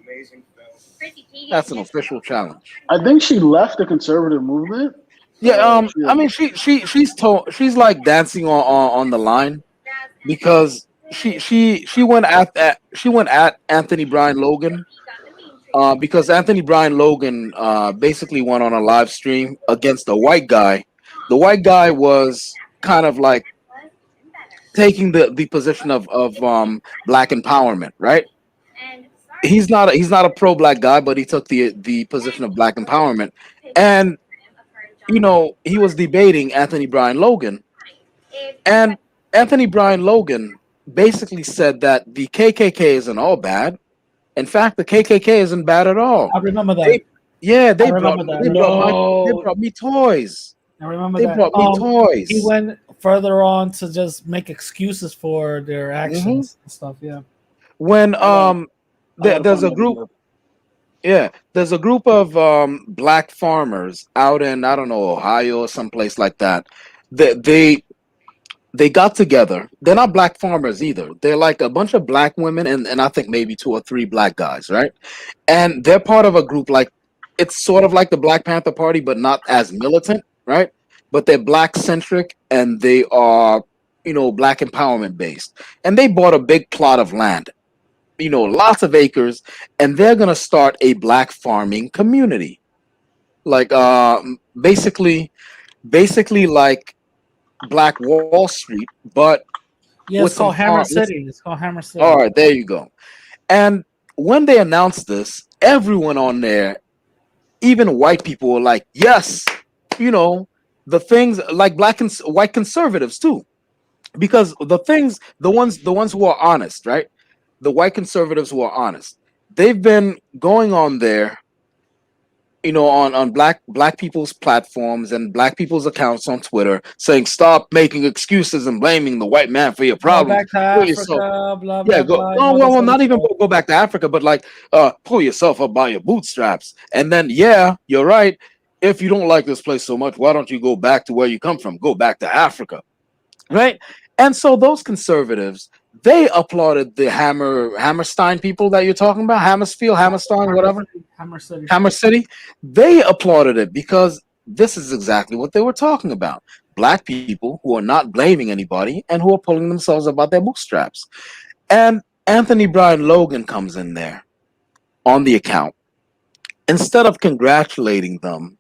That's an official challenge. I think she left the conservative movement. Yeah, I mean, she's like dancing on the line because she went at Anthony Brian Logan because Anthony Brian Logan basically went on a live stream against a white guy. The white guy was kind of like taking the position of black empowerment, right? He's not a pro black guy, but he took the position of black empowerment, and he was debating Anthony Brian Logan, and Anthony Brian Logan basically said that the KKK isn't all bad. In fact, the KKK isn't bad at all. I remember that. They brought me toys. I remember they that. brought me toys. He went further on to just make excuses for their actions and stuff. Yeah. When there's a group. Yeah, there's a group of black farmers out in, I don't know, Ohio or someplace like that. They they got together. They're not black farmers either. They're like a bunch of black women and I think maybe 2 or 3 black guys, right? And they're part of a group like it's sort of like the Black Panther Party, but not as militant, right? But they're black centric and they are, black empowerment based. And they bought a big plot of land, lots of acres, and they're gonna start a black farming community. Like basically like Black Wall Street, but Yeah, with it's some called Hammer City. It's called Hammer City. All right, there you go. And when they announced this, everyone on there, even white people, were like, "Yes, the things like black and white conservatives too, because the ones who are honest, right? The white conservatives who are honest, they've been going on there, on black people's platforms and black people's accounts on Twitter, saying stop making excuses and blaming the white man for your Go problems. back to Africa, blah blah Yeah, blah. well, not even go back to Africa, but like pull yourself up by your bootstraps. And then yeah, you're right. If you don't like this place so much, why don't you go back to where you come from? Go back to Africa. Right? And so those conservatives, they applauded the Hammerstein people that you're talking about, Hammerstein, whatever. Hammer City. Hammer City, they applauded it because this is exactly what they were talking about. Black people who are not blaming anybody and who are pulling themselves up by their bootstraps. And Anthony Brian Logan comes in there on the account. Instead of congratulating them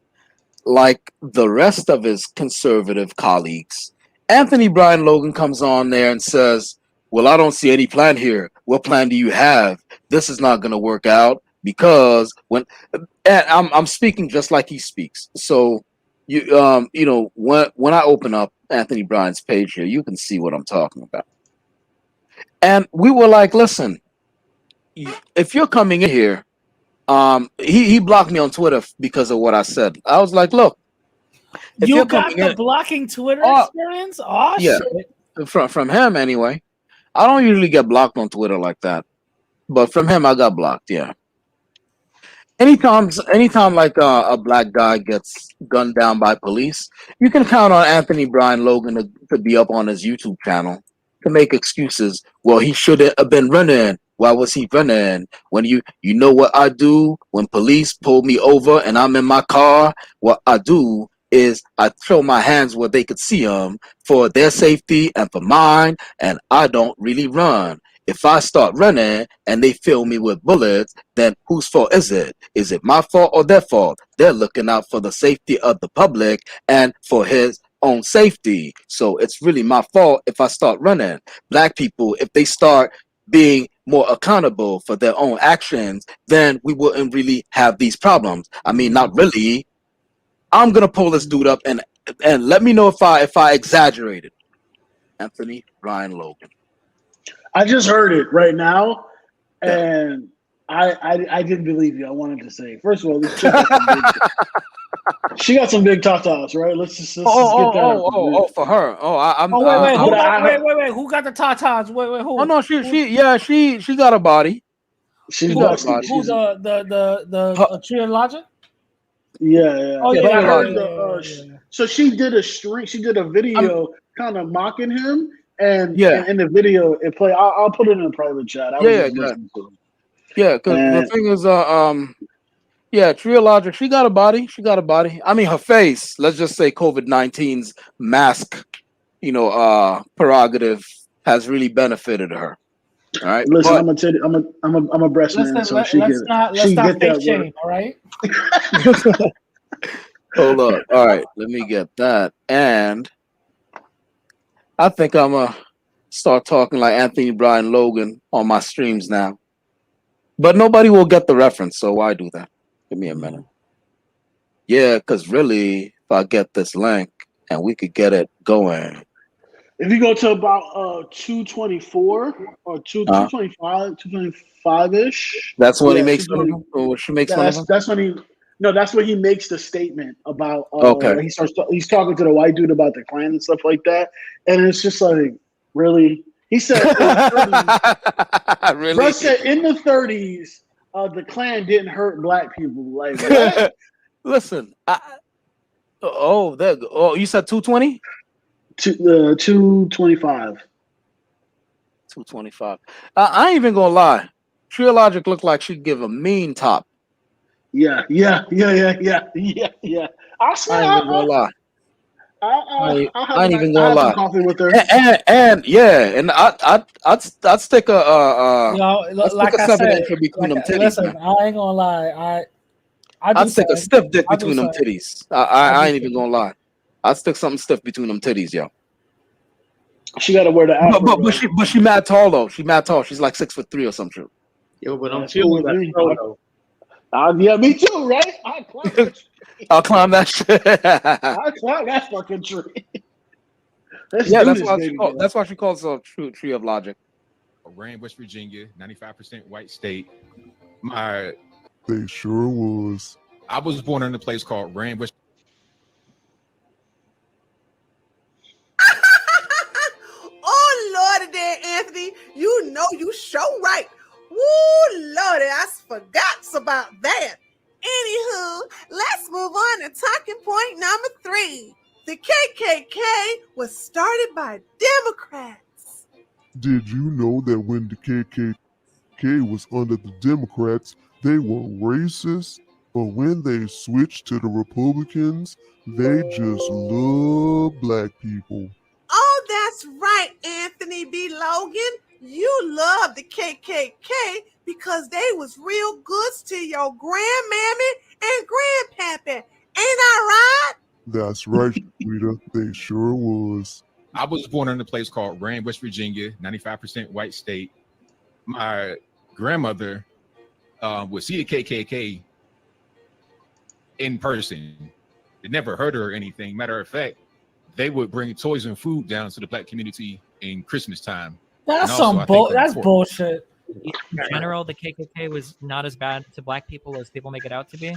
like the rest of his conservative colleagues, Anthony Brian Logan comes on there and says, well, I don't see any plan here. What plan do you have? This is not going to work out because and I'm speaking just like he speaks. So when I open up Anthony Bryan's page here, you can see what I'm talking about. And we were like, listen, if you're coming in here, he blocked me on Twitter because of what I said. I was like, look, if you got the blocking Twitter experience? Oh yeah, shit. From him anyway. I don't usually get blocked on Twitter like that, but from him I got blocked. Yeah. Anytime like a black guy gets gunned down by police, you can count on Anthony Brian Logan to be up on his YouTube channel to make excuses. Well, he shouldn't have been running. Why was he running? When you know what I do when police pull me over and I'm in my car, what I do is I throw my hands where they could see them for their safety and for mine, and I don't really run. If I start running and they fill me with bullets, then whose fault is it? Is it my fault or their fault? They're looking out for the safety of the public and for his own safety. So it's really my fault if I start running. Black people, if they start being more accountable for their own actions, then we wouldn't really have these problems. I mean, not really. I'm gonna pull this dude up and let me know if I exaggerated. Anthony Brian Logan. I just heard it right now, and I didn't believe you. I wanted to say, first of all, she got some big tatas, right? Let's just get that. For her. Wait. Who got the tatas? Wait, who? Oh no, she got a body. She's got a body. Who's the Tree of Logic? Yeah. Oh yeah. But I heard so she did a stream. She did a video kind of mocking him. And in the video, it play. I'll put it in a private chat. Because the thing is, Tree of Logic, she got a body. I mean, her face. Let's just say COVID-19's mask, prerogative has really benefited her. All right. Listen, I'm gonna tell you, I'm a breast man, so let's not fake shame. All right. Hold on. All right, let me get that and. I think I'm going to start talking like Anthony Brian Logan on my streams now. But nobody will get the reference, so why do that? Give me a minute. Yeah, because really, if I get this link and we could get it going. If you go to about 224 or 225-ish. That's when he makes fun of him? Or she makes fun of him? That's when he... No, that's when he makes the statement about he's talking to the white dude about the Klan and stuff like that, and it's just like, really? He said, really? Bro said in the 30s, the Klan didn't hurt black people. Like, what? Listen, you said 220? 225. 225. I ain't even gonna lie. Trio Logic looked like she'd give a mean top. Yeah. I swear, I ain't even gonna lie. I ain't even I gonna have some lie. coffee with her. And I'd stick I'd stick like a I 7 said, inch between like them titties, listen, man. I ain't gonna lie. I'd stick a stiff dick between them same. titties. I ain't even gonna lie. I'd stick something stiff between them titties, yo. She got to wear the afro. But she mad tall though. She mad tall. She's like 6'3" or some shit. Yo, but I'm That's cool with feeling me. that photo. Yeah, me too, right? I'll climb that shit. I'll climb that fucking tree. That's why she calls it a tree of logic. Ran West Virginia, 95% white state. They sure was. I was born in a place called Rand, West. Oh Lordy there, Anthony. You know you show right. Woo Lordy, I forgot about that. Anywho, let's move on to talking point number 3. The KKK was started by Democrats. Did you know that when the KKK was under the Democrats, they were racist? But when they switched to the Republicans, they just love black people. Oh, that's right, Anthony B. Logan. You love the KKK because they was real goods to your grandmammy and grandpappy. Ain't I right? That's right, Rita. They sure was. I was born in a place called Rand, West Virginia, 95% white state. My grandmother would see the KKK in person. They never heard her or anything. Matter of fact, they would bring toys and food down to the black community in Christmas time. That's that's bullshit. In general, the KKK was not as bad to black people as people make it out to be.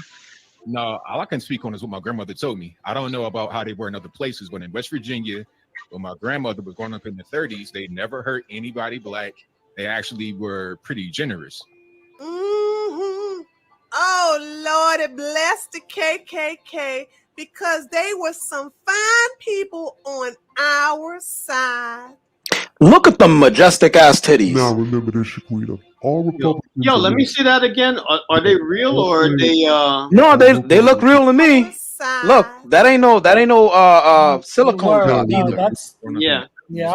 No, all I can speak on is what my grandmother told me. I don't know about how they were in other places, but in West Virginia, when my grandmother was growing up in the 30s, they never hurt anybody black. They actually were pretty generous. Mm-hmm. Oh, Lord, bless the KKK because they were some fine people on our side. Look at the majestic ass titties. Now remember this, Shaquita. All Republicans. Yo, let me see that again. Are they real or are they? No, they look real to me. Look, that ain't no silicone either. I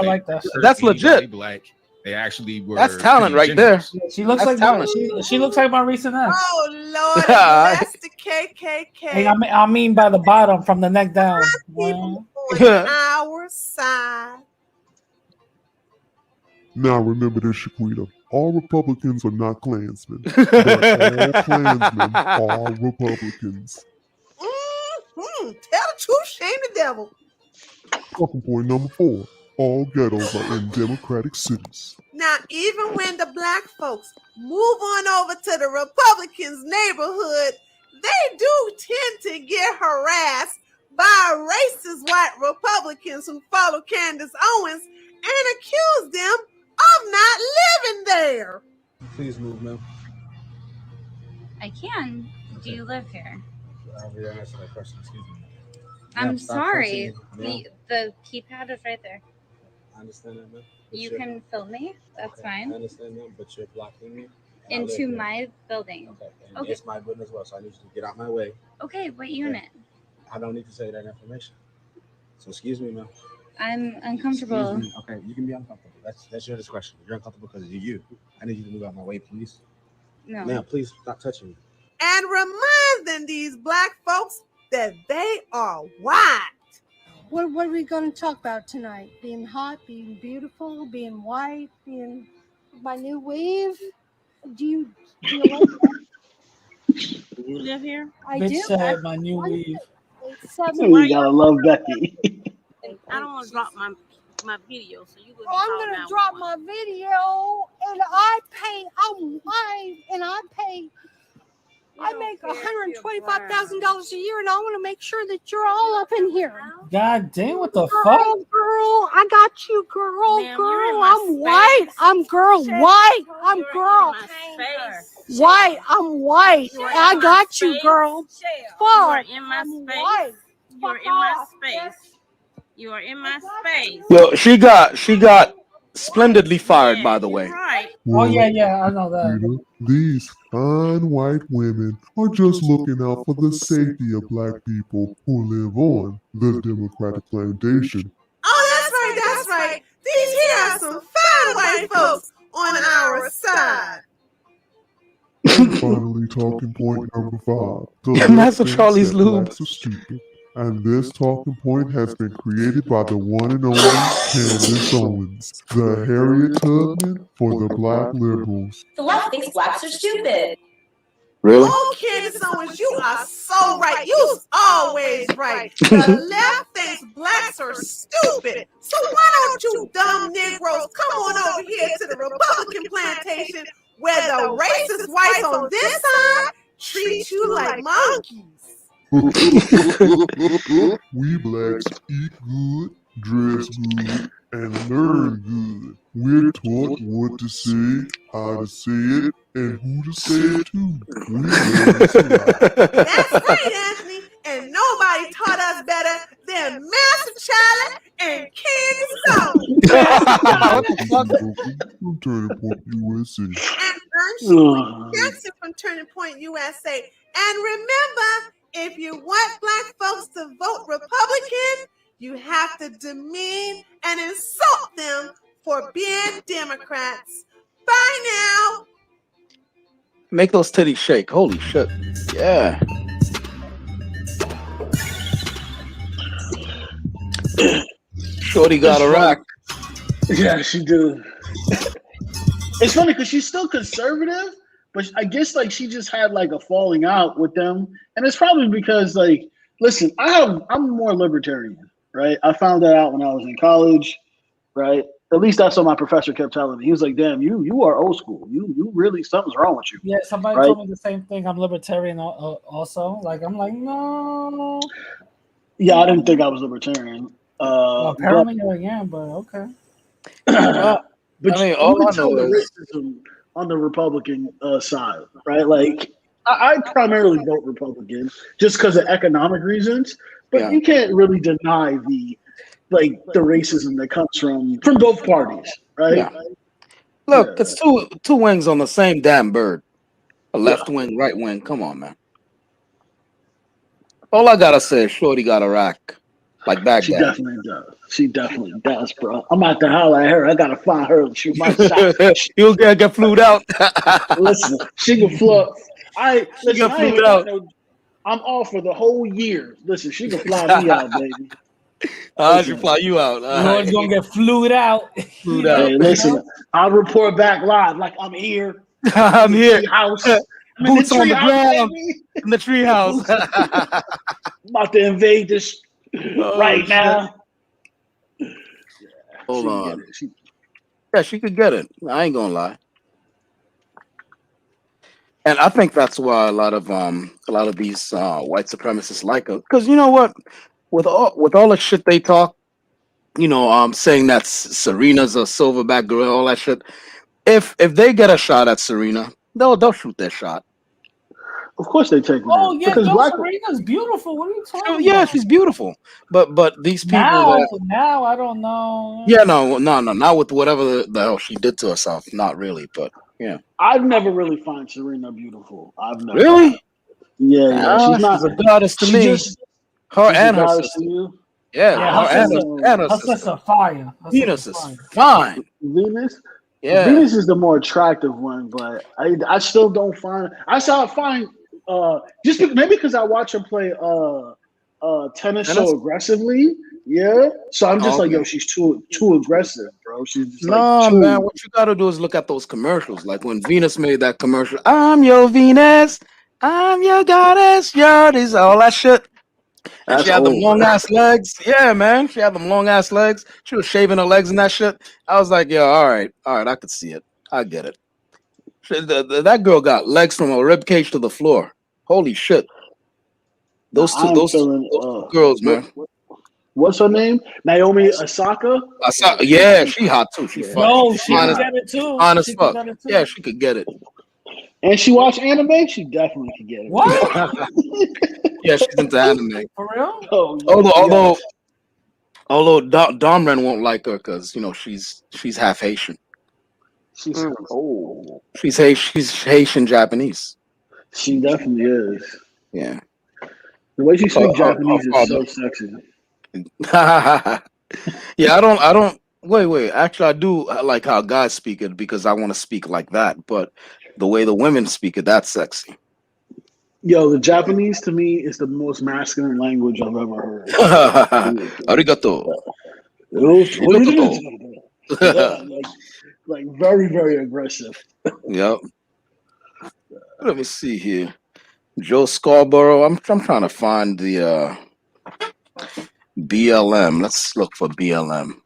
like that. That's legit. Black. They actually were. That's talent right generous. there. She looks like talent. She looks like my recent ex. Oh Lord, that's the KKK. Hey, I mean by the bottom, from the neck down. On our side. Now remember this, Shaquita. All Republicans are not Klansmen, but all Klansmen are Republicans. Tell the truth, shame the devil. Talking point number 4. All ghettos are in democratic cities. Now, even when the black folks move on over to the Republicans' neighborhood, they do tend to get harassed by racist white Republicans who follow Candace Owens and accuse them of not living there. Please move, ma'am. I can. Do you live here? I'll answer that question. Excuse me. I'm sorry. The keypad is right there. I understand that, ma'am. You can film me. That's fine. I understand, ma'am, but you're blocking me. Into my building. Okay. It's my building as well, so I need you to get out my way. Okay, what unit? I don't need to say that information. So excuse me, ma'am. I'm uncomfortable. Okay, you can be uncomfortable. That's your discretion. You're uncomfortable because of you. I need you to move out my way, please. No. Ma'am, please stop touching me. And reminding these black folks that they are white. What are we going to talk about tonight? Being hot, being beautiful, being white, being my new wave? Do you like that? Do you live here? I Bitch do. said my new weave. We gotta love Becky. I don't want to drop my video, so you. I'm going to drop my video, and I'm white, and I make $125,000 a year, and I want to make sure that you're all up in here. God damn, what the Girl, fuck? girl, I got you, girl, Ma'am, girl. I'm white. I'm girl white. I'm girl white. I'm white. I got you, girl. You are Fuck. in my I'm space. white. You're Fuck in my off, space. You are in my space. Yo, she got splendidly fired, by the way. Right. Well, yeah, I know that. Peter, these fine white women are just looking out for the safety of black people who live on the Democratic plantation. Oh, that's right. These here are some fine white folks on our side. And finally, talking point number 5. The Master left Charlie's thinks that lube. blacks are stupid. And this talking point has been created by the one and only Candace Owens, the Harriet Tubman for the black liberals. The left thinks blacks are stupid. Really? Oh, Candace Owens, you are so right. You's always right. The left thinks blacks are stupid. So why don't you dumb Negroes come on over here to the Republican plantation where the racist whites on this side treat you like monkeys? We blacks eat good, dress good, and learn good. We're taught what to say, how to say it, and who to say it to. We learn to That's right, Anthony. And nobody taught us better than Master Charlie and Candace Owens. From Turning Point USA. And Ernst Jackson from Turning Point USA. And remember, if you want black folks to vote Republican, you have to demean and insult them for being Democrats. Bye now. Make those titties shake. Holy shit. Yeah. Shorty got a rack. Yeah, she do. It's funny because she's still conservative, but I guess like she just had like a falling out with them, and it's probably because like, listen, I'm more libertarian, right? I found that out when I was in college, right? At least that's what my professor kept telling me. He was like, "Damn, you are old school. You really something's wrong with you." Yeah, somebody told me the same thing. I'm libertarian also. Like I'm like, no. Yeah, I didn't think I was libertarian. Well, apparently I am, but okay. But I mean, you all can I tell know the is racism on the Republican side, right? Like, I primarily vote Republican just because of economic reasons, but you can't really deny the racism that comes from both parties, right? Yeah. Look, it's two wings on the same damn bird. A left wing, right wing. Come on, man. All I gotta say is Shorty got a rack. Like Baghdad. She definitely does. She definitely does, bro. I'm out to holler at her. I gotta find her and shoot my shot. You'll get flued out. Listen, she can fly. I get ain't flued out. I'm off for the whole year. Listen, she can fly me out, baby. I should fly you out. You're gonna get flued out. Flued out. Hey, listen, I'll report back live like I'm here. I'm here. House. Boots on the ground. In the treehouse. About to invade this right now. Hold on. Yeah, she could get it. I ain't gonna lie. And I think that's why a lot of these white supremacists like her. Because you know what? With all the shit they talk, saying that Serena's a silverback gorilla, all that shit. If they get a shot at Serena, they'll shoot their shot. Of course they take. Oh yeah, because Serena's beautiful. What are you talking about? Yeah, she's beautiful. But these people now I don't know. Yeah, no, not with whatever the hell she did to herself. Not really, but yeah. I've never really found Serena beautiful. I've never. Really? Yeah, she's not a goddess to me. Her and her sister. her sister. sister fire. Venus is fine. Venus. Yeah. Venus is the more attractive one, but I still don't find. Just maybe because I watch her play tennis so aggressively. Yeah, so I'm just like, yo, she's too aggressive, bro. She's just man. What you gotta do is look at those commercials. Like when Venus made that commercial, "I'm your Venus, I'm your goddess, this all that shit." And she had them long ass legs. Yeah, man. She had them long ass legs. She was shaving her legs and that shit. I was like, yeah, all right, I could see it. I get it. That girl got legs from her rib cage to the floor. Holy shit. Those two girls, man. What's her name? Naomi Osaka? Yeah, she hot too. She fine. She could get it too. Fine as fuck. Yeah, she could get it. And she watch anime? She definitely could get it. What? Yeah, she's into anime. For real? Oh, yeah. Although Domren won't like her because she's half Haitian. She's She's Haitian Japanese. She definitely is. Yeah. The way she speaks Japanese is so sexy. Yeah, I don't. Wait. Actually, I do like how guys speak it because I want to speak like that. But the way the women speak it, that's sexy. Yo, the Japanese to me is the most masculine language I've ever heard. Arigato. Yeah, like very, very aggressive. Yep. Let me see here. Joe Scarborough. I'm trying to find the BLM. Let's look for BLM.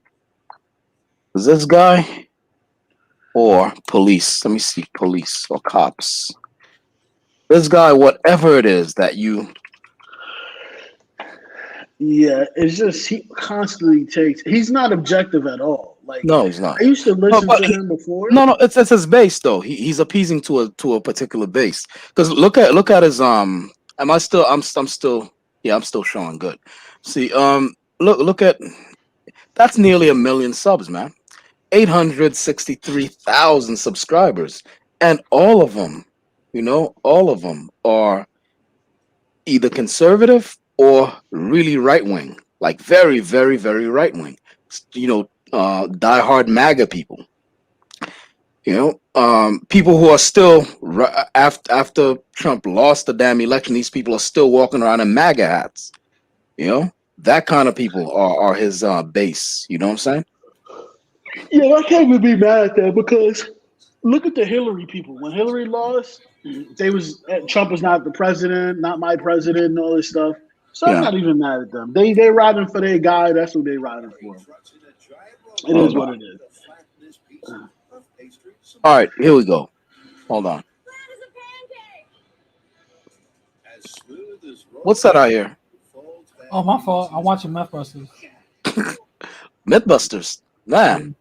Is this guy or police? Let me see. Police or cops. This guy, whatever it is that you. Yeah, it's just he constantly takes. He's not objective at all. Like No, he's not. I used to listen to him before. No, it's his base though. He's appeasing to a particular base. Because look at his I'm still showing good. See, look at that's nearly 1 million subs, man. 863,000 subscribers, and all of them are either conservative or really right wing, like very, very, very right wing. Diehard MAGA people. People who are still after Trump lost the damn election. These people are still walking around in MAGA hats. That kind of people are his base. You know what I'm saying? Yeah, I can't even be mad at that because look at the Hillary people. When Hillary lost, Trump was not the president, not my president, and all this stuff. So I'm not even mad at them. They riding for their guy. That's who they riding for. It is what it is. All right, here we go. Hold on. What's that out here? Oh, my fault. I'm watching Mythbusters. Mythbusters, man.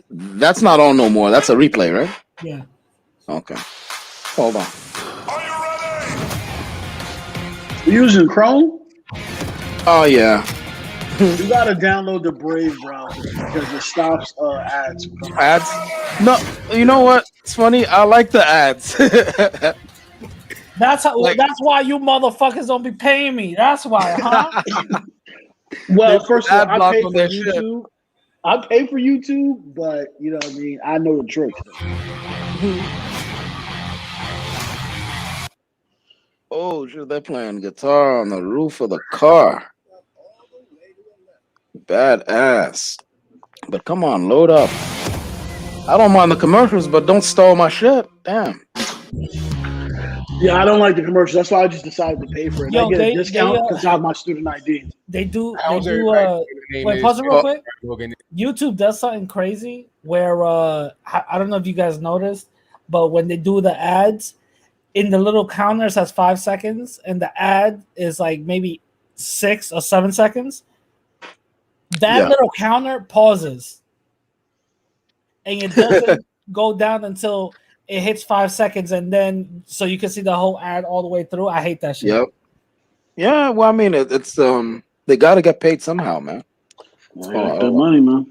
That's not on no more. That's a replay, right? Yeah. Okay. Hold on. You using Chrome? Oh yeah. You gotta download the Brave browser because it stops ads. Ads? No, you know what? It's funny. I like the ads. That's why you motherfuckers don't be paying me. That's why, huh? Well, first of all, I pay for YouTube. YouTube. I pay for YouTube, but you know what I mean. I know the tricks. Oh, shit, they're playing guitar on the roof of the car. Badass. But come on, load up. I don't mind the commercials, but don't stall my shit. Damn. Yeah, I don't like the commercials. That's why I just decided to pay for it. Yo, I get a discount because I have my student ID. They do. Wait, pause it real quick. YouTube does something crazy where I don't know if you guys noticed, but when they do the ads, in the little counter says 5 seconds, and the ad is like maybe 6 or 7 seconds. That little counter pauses, and it doesn't go down until it hits 5 seconds, and then so you can see the whole ad all the way through. I hate that shit. Yep. Yeah, well, I mean, it's they got to get paid somehow, man. Good money, man.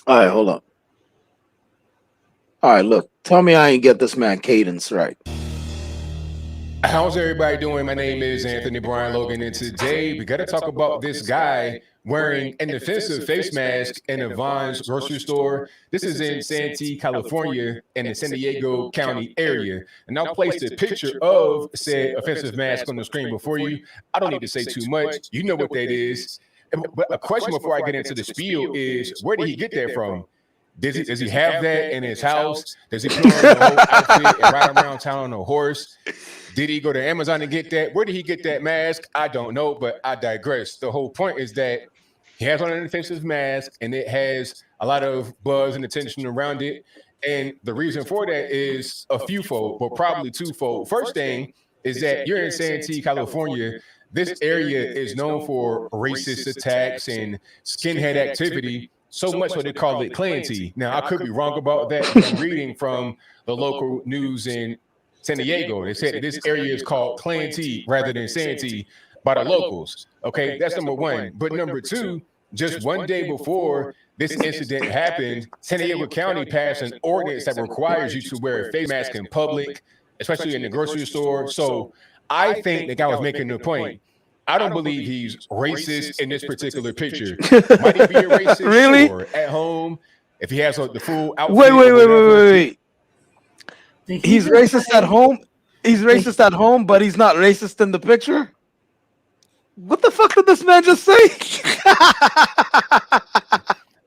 All right, hold up. All right, look. Tell me I ain't get this man cadence right. How's everybody doing? My name is Anthony Brian Logan, and today we got to talk about this guy wearing an offensive face mask in a Vons grocery store. This is in Santee, California, in the San Diego County area. And I'll place a picture of said offensive mask on the screen before you. I don't need to say too much. You know what that is. But a question before I get into the spiel is, where did he get that from? Does he have that in his house? Does he put on the whole outfit and ride around town on a horse? Did he go to Amazon to get that? Where did he get that mask? I don't know, but I digress. The whole point is that he has on an offensive mask, and it has a lot of buzz and attention around it. And the reason for that is a fewfold, but probably twofold. First thing is that you're in Santee, California. This area is known for racist attacks and skinhead activity, so much so they call it clanty. Now, I could be wrong about that, but I'm reading from the local news in San Diego. They said this area is called Clanty rather than Santee by the locals. Okay, that's number one. But number two, just one day before this incident happened, San Diego County passed an ordinance that requires you to wear a face mask in public, especially in the grocery store. So I think the guy was making the point. I don't believe he's racist in this particular picture. Might he be a racist? Really? Sure. At home, if he has the full outfit. Wait. He's racist at home. He's racist at home, but he's not racist in the picture. What the fuck did this man just say?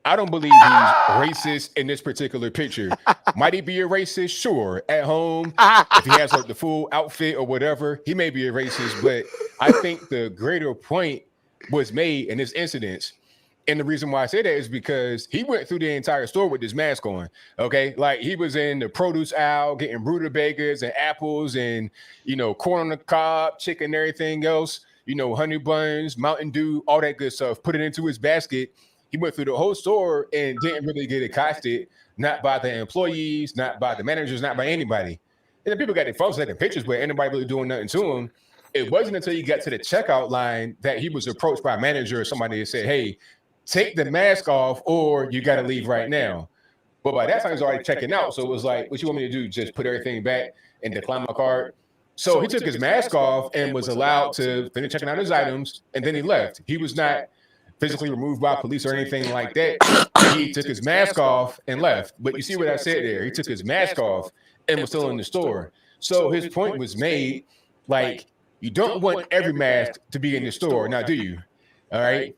I don't believe he's racist in this particular picture. Might he be a racist? Sure. At home, if he has the full outfit or whatever, he may be a racist. But I think the greater point was made in this incident. And the reason why I say that is because he went through the entire store with his mask on. Okay. Like he was in the produce aisle getting rutabagas and apples and, corn on the cob, chicken, and everything else, honey buns, Mountain Dew, all that good stuff, put it into his basket. He went through the whole store and didn't really get accosted, not by the employees, not by the managers, not by anybody. And then people got their phones taking pictures, but anybody really doing nothing to him. It wasn't until you got to the checkout line that he was approached by a manager or somebody that said, hey, take the mask off or you got to leave right now. But by that time, he was already checking out. So it was like, what you want me to do? Just put everything back and decline my card? So he took his mask off and was allowed to finish checking out his items, and then he left. He was not physically removed by police or anything like that. He took his mask off and left. But you see what I said there? He took his mask off and was still in the store. So his point was made, like, you don't want every mask to be in the store, now do you? All right.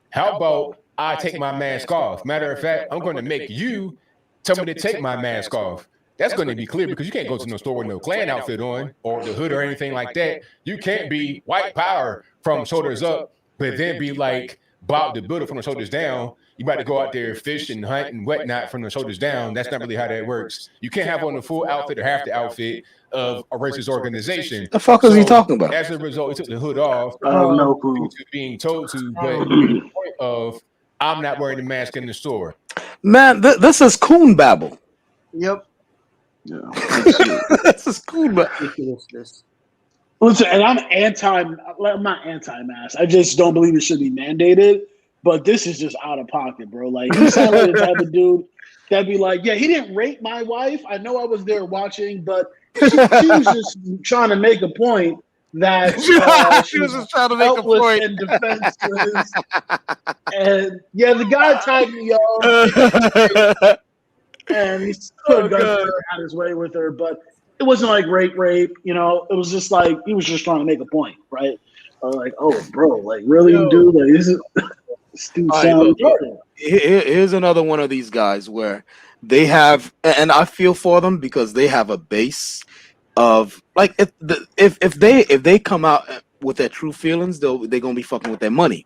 How about I take my mask off? Matter of fact, I'm going to make you tell me to take my mask off. That's going to be clear because you can't go to no store with no Klan outfit on or the hood or anything like that. You can't be white power from shoulders up, but then be like Bob the Builder from the shoulders down. You about to go out there, fish and hunt and whatnot from the shoulders down. That's not really how that works. You can't have on the full outfit or half the outfit of a racist organization. The fuck is he talking about? As a result, he took the hood off. No clue. Due to being told to, but the point of I'm not wearing the mask in the store. Man, this is coon babble. Yep. Yeah. This is coon babble. Listen, and I'm not anti-mask. I just don't believe it should be mandated. But this is just out of pocket, bro. Like, he sounds like the type of dude that'd be like, yeah, he didn't rape my wife. I know I was there watching, but she was just trying to make a point that she was just trying to make a point and defenseless. And yeah, the guy tied me up, and he still had his way with her, but it wasn't like rape. You know, it was just like he was just trying to make a point, right? Like, oh, bro, like really, dude, like this is. Here's another one of these guys where they have, and I feel for them because they have a base of like if they come out with their true feelings, they're gonna be fucking with their money.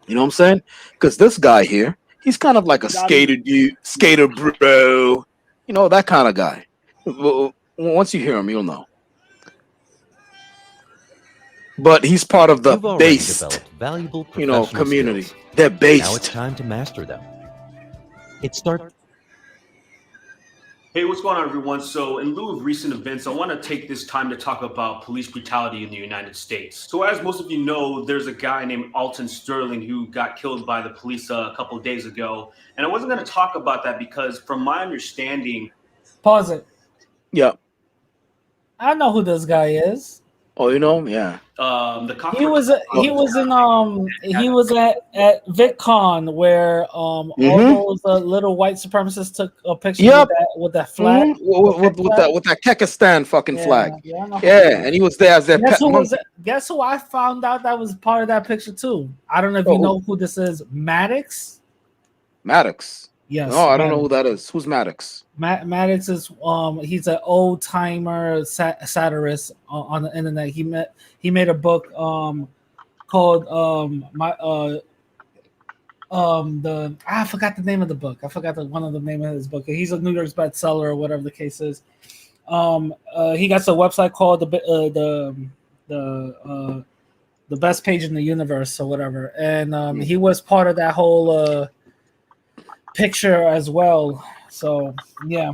You know what I'm saying? Because this guy here, he's kind of like a skater bro, you know, that kind of guy. Once you hear him, you'll know. But he's part of the base, valuable community. Skills. They're based. Now it's time to master them. Hey, what's going on, everyone? So in lieu of recent events, I want to take this time to talk about police brutality in the United States. So as most of you know, there's a guy named Alton Sterling who got killed by the police a couple of days ago. And I wasn't going to talk about that because from my understanding... Pause it. Yeah. I know who this guy is. Oh, you know, yeah. He was at VidCon where all those little white supremacists took a picture with that flag, with that Kekistan fucking flag. Yeah, and he was there as their pet monkey. Guess who I found out that was part of that picture too? I don't know if you know who this is. Maddox. Yes. No, I don't know who that is. Who's Maddox? Maddox is he's an old timer satirist on the internet. He made a book called I forgot the name of the book. I forgot one of the name of his book. He's a New York's bestseller or whatever the case is. He got a website called the best page in the universe or whatever, and he was part of that whole picture as well. So yeah.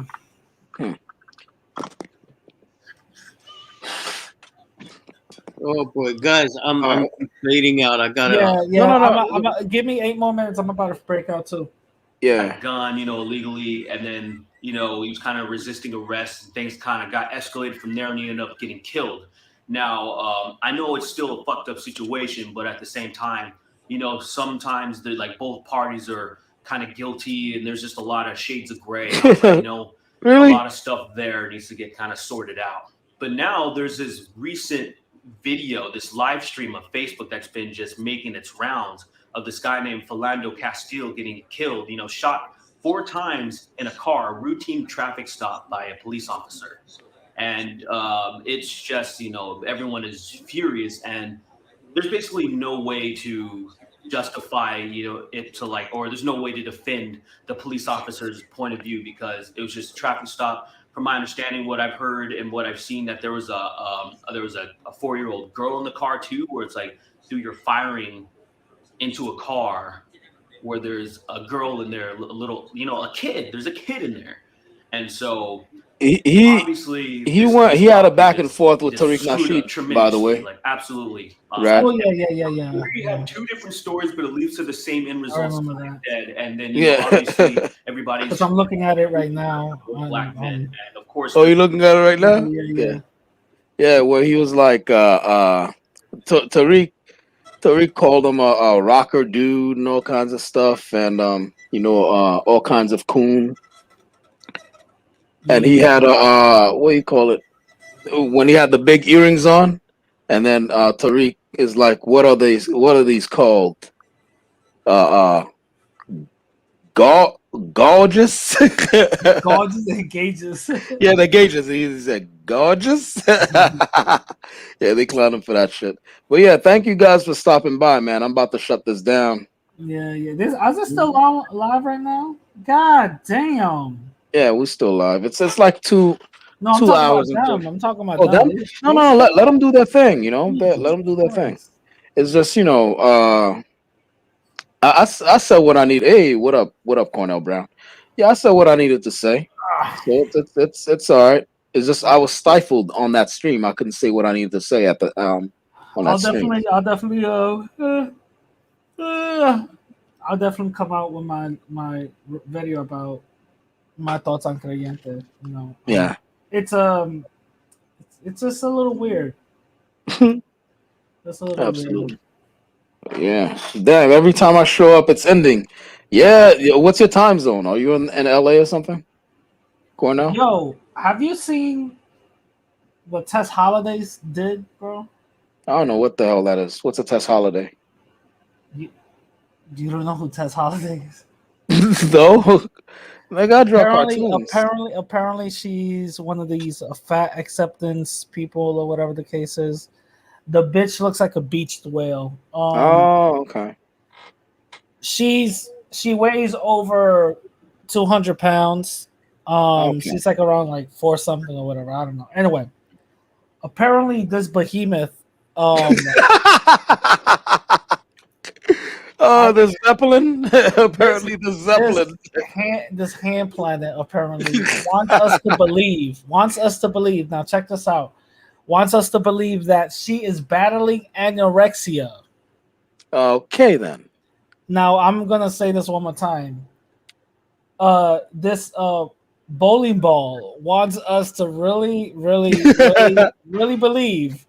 Oh boy, guys, I'm fading out. I gotta. Give me 8 more minutes. I'm about to break out too. Yeah. Gun, illegally, and then he was kind of resisting arrest, and things kind of got escalated from there, and he ended up getting killed. Now, I know it's still a fucked up situation, but at the same time, sometimes both parties are kind of guilty, and there's just a lot of shades of gray. Really? A lot of stuff there needs to get kind of sorted out. But now there's this recent video, this live stream of Facebook that's been just making its rounds of this guy named Philando Castile getting killed, shot 4 times in a car, routine traffic stop by a police officer. And it's just, everyone is furious, and there's basically no way to justify, it to or there's no way to defend the police officer's point of view, because it was just a traffic stop. From my understanding, what I've heard and what I've seen, that there was a 4-year-old girl in the car too, where it's dude, you're firing into a car where there's a girl in there, a little, a kid. There's a kid in there, and so obviously he had a back and forth with Tariq Nasheed, by the way. Absolutely. Right. Oh yeah. We have 2 different stories, but it leads to the same end results. Dead, and then obviously everybody's. Because I'm looking at it right now. Black men, and of course. Oh, you're looking at it right now? Yeah. Yeah, where he was like, Tariq called him a rocker dude and all kinds of stuff, and all kinds of coon. And he had a what do you call it? When he had the big earrings on, and then Tariq is like, "What are these? What are these called? Gorgeous." Gorgeous and gauges. Yeah, the gauges. He said gorgeous. Yeah, they clowned him for that shit. But yeah, thank you guys for stopping by, man. I'm about to shut this down. Yeah. Is it still live right now? God damn. Yeah, we're still live. It's like 2 hours. I'm talking about them. them. No, let them do their thing. Let them do their thing. It's just I said what I need. Hey, what up, Cornell Brown? Yeah, I said what I needed to say. So it's all right. It's just I was stifled on that stream. I couldn't say what I needed to say at the on that stream. I'll definitely come out with my video about my thoughts on Creyente. Yeah. It's just a little weird. That's a little Absolutely. Weird. Yeah. Damn, every time I show up it's ending. Yeah, what's your time zone? Are you in LA or something? Cornell? Yo, have you seen what Tess Holidays did, bro? I don't know what the hell that is. What's a Tess Holiday? You don't know who Tess Holiday is? No. Like I draw cartoons. Apparently, she's one of these fat acceptance people or whatever the case is. The bitch looks like a beached whale. Okay. She weighs over 200 pounds. She's like around like 4 something or whatever. I don't know. Anyway, apparently this behemoth. The Zeppelin. Apparently, the Zeppelin. This hand planet apparently wants us to believe. Now, check this out. Wants us to believe that she is battling anorexia. Okay, then. Now, I'm gonna say this one more time. This bowling ball wants us to really believe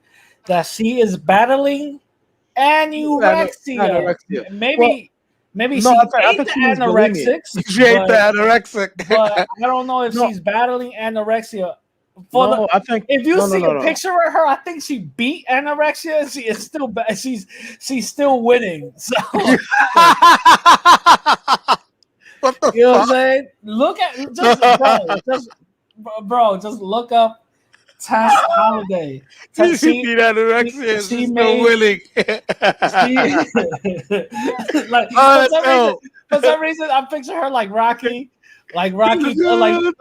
that she is battling anorexia. Maybe she ate the anorexics. She ate the anorexic. But I don't know if she's battling anorexia. If you see a picture of her, I think she beat anorexia. She is still she's still winning. So what the you know what I'm saying? Look at just look up Tess Holiday. She beat anorexia. She's still winning. For some reason, I picture her like Rocky. Like Rocky, training,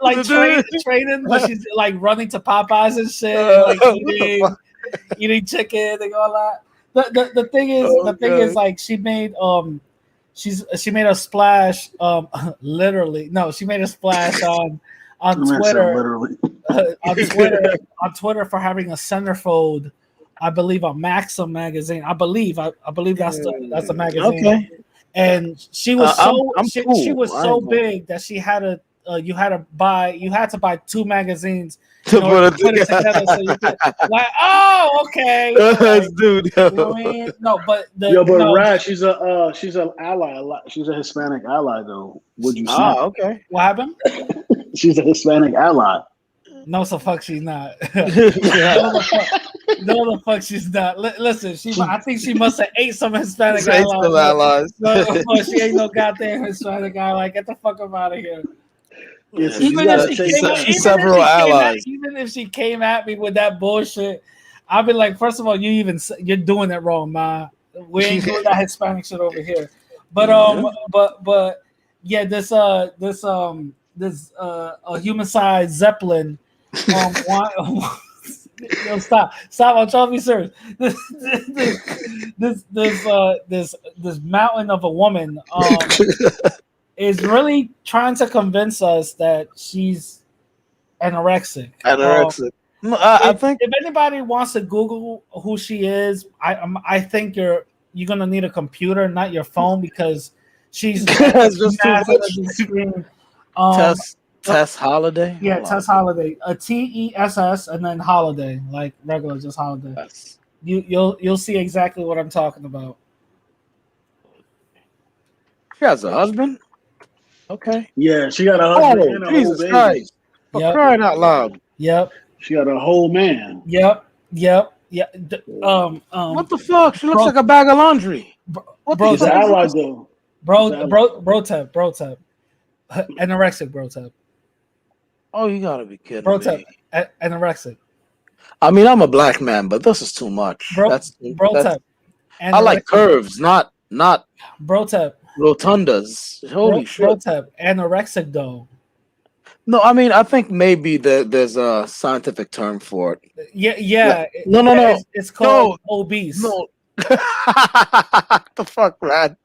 but she's like running to Popeyes and shit, like eating chicken and all that. The thing is, like she made she made a splash. Literally, no, she made a splash on Twitter. On Twitter for having a centerfold I believe a Maxim magazine. I believe that's the magazine. Okay. And she was she cool. was I so ain't big that she had to you had to buy 2 magazines To in order to put put it together. So you could like, oh, okay, like, dude. you know what I mean? No, but Rad, she's an ally. She's a Hispanic ally, though. Would you snap? Okay. What happened? She's a Hispanic ally. No, so fuck, she's not. No, the fuck, she's not. Listen, I think she must have ate some Hispanic allies. No, she ain't no goddamn Hispanic ally. Get the fuck up out of here. Yes, Even if she came at me with that bullshit, I'll be like, first of all, you're doing it wrong, ma. We ain't doing that Hispanic shit over here. But yeah, this human-sized Zeppelin. Yo, stop! I'm trying to be serious. This mountain of a woman is really trying to convince us that she's anorexic. I think if anybody wants to Google who she is, I think you're gonna need a computer, not your phone, because she's just massive as a screen. Tess Holiday. Yeah, Tess Holiday. A TESS and then Holiday, like regular, just Holiday. Yes. You'll see exactly what I'm talking about. She has a husband. Okay. Yeah, she got a husband and a Jesus whole baby. Christ! For crying out loud. Yep. She got a whole man. Yep. What the fuck? She looks like a bag of laundry. She's an ally, though. Brotep. Anorexic, Brotep. Oh, you gotta be kidding me. Anorexic. I mean, I'm a black man, but this is too much. Brotep. I like curves, not Brotep. rotundas. Holy shit. Brotep. Anorexic, though. No, I mean, I think maybe there's a scientific term for it. Yeah. No. It's called obese. No. The fuck, man?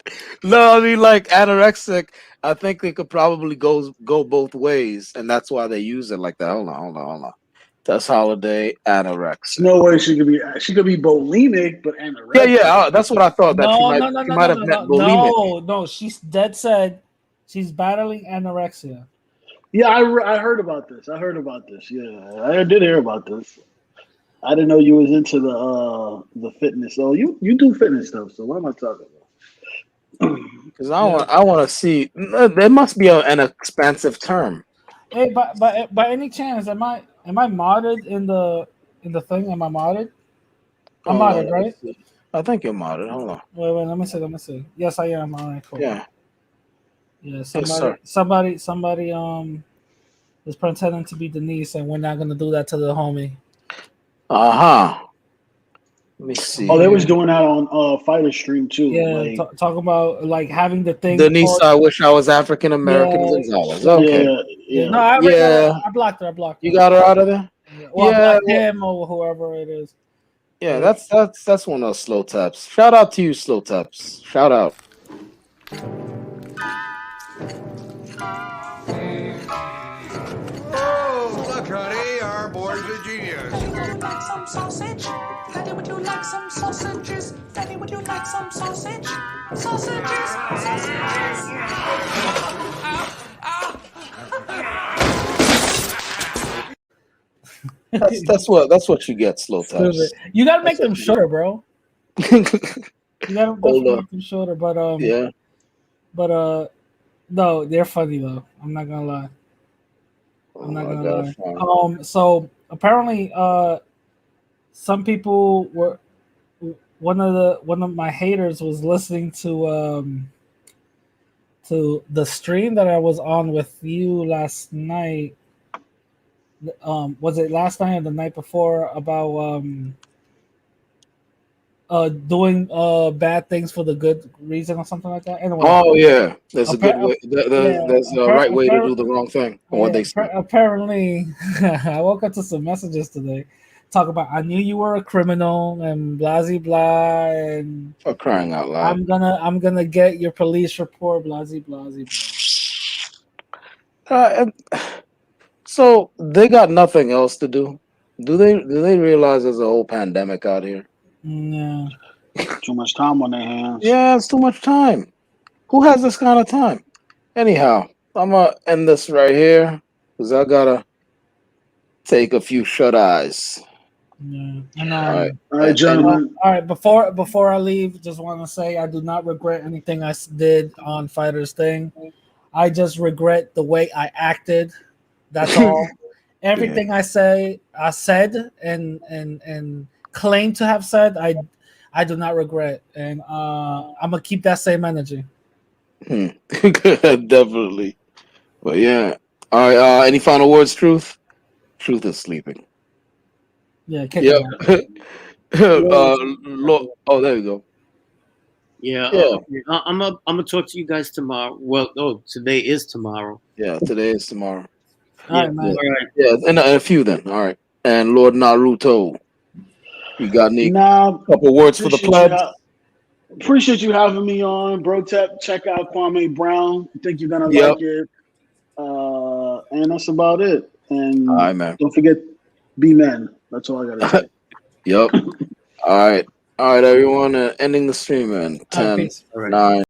No, I mean, like anorexic. I think it could probably go both ways, and that's why they use it like that. Hold on. That's Holiday anorexic. No way she could be bulimic, but anorexic. Yeah. That's what I thought. That she might have met bulimic. No. She's dead said she's battling anorexia. Yeah, I heard about this. Yeah, I did hear about this. I didn't know you was into the fitness. So you do fitness stuff. So what am I talking about? Because I want to see. There must be an expansive term. Hey, by any chance, am I modded in the thing? Am I modded? I'm modded, right? I think you're modded. Hold on. Wait. Let me see. Yes, I am. All right, cool. Yeah. Yeah. Somebody is pretending to be Denise, and we're not gonna do that to the homie. Let me see. Oh, they was doing that on Fighter Stream too. Yeah, talk about like having the thing. Denise, I wish I was African American. Okay. Yeah. No, I blocked her. You got her out of there. Well, I blocked him or whoever it is. Yeah, that's one of those slow taps. Shout out to you, slow taps. Shout out. Oh, look, honey, our boy's a genius. Would you like some sausage? Daddy, would you like some sausages? Daddy, would you like some sausage? Sausages. That's what you get, slow taps. You gotta make them shorter, bro. You gotta make them shorter, but no, they're funny though. I'm not gonna lie. So apparently, some people were. One of my haters was listening to the stream that I was on with you last night. Was it last night or the night before about doing bad things for the good reason or something like that? Anyway, oh yeah, there's a good way. There's a right way to do the wrong thing. What they say. Apparently, I woke up to some messages today. Talk about I knew you were a criminal and blah blah blah and for crying out loud. I'm gonna get your police report blah blah blah. So they got nothing else to do. Do they realize there's a whole pandemic out here? Yeah. Too much time on their hands. Yeah, it's too much time. Who has this kind of time? Anyhow, I'm gonna end this right here because I gotta take a few shut eyes. Yeah. And, All right, gentlemen. All right. Before I leave, just want to say I do not regret anything I did on Fighters thing. I just regret the way I acted. That's all. Everything I said and claim to have said, I do not regret, and I'm gonna keep that same energy. Definitely. But yeah. All right. Any final words, Truth? Truth is sleeping. Yeah. Yep. Oh, there you go. Yeah. Yeah. Okay. I'm gonna talk to you guys tomorrow. Well, today is tomorrow. Yeah. Today is tomorrow. All right, man. All right. Yeah. And a few then. All right. And Lord Naruto, you got any couple words for the plebs? Appreciate you having me on, Bro Tep. Check out Kwame Brown. I think you're gonna like it. And that's about it. And all right, man. Don't forget, be men. That's all I gotta say. Yep. All right, everyone. Ending the stream in 10, 9.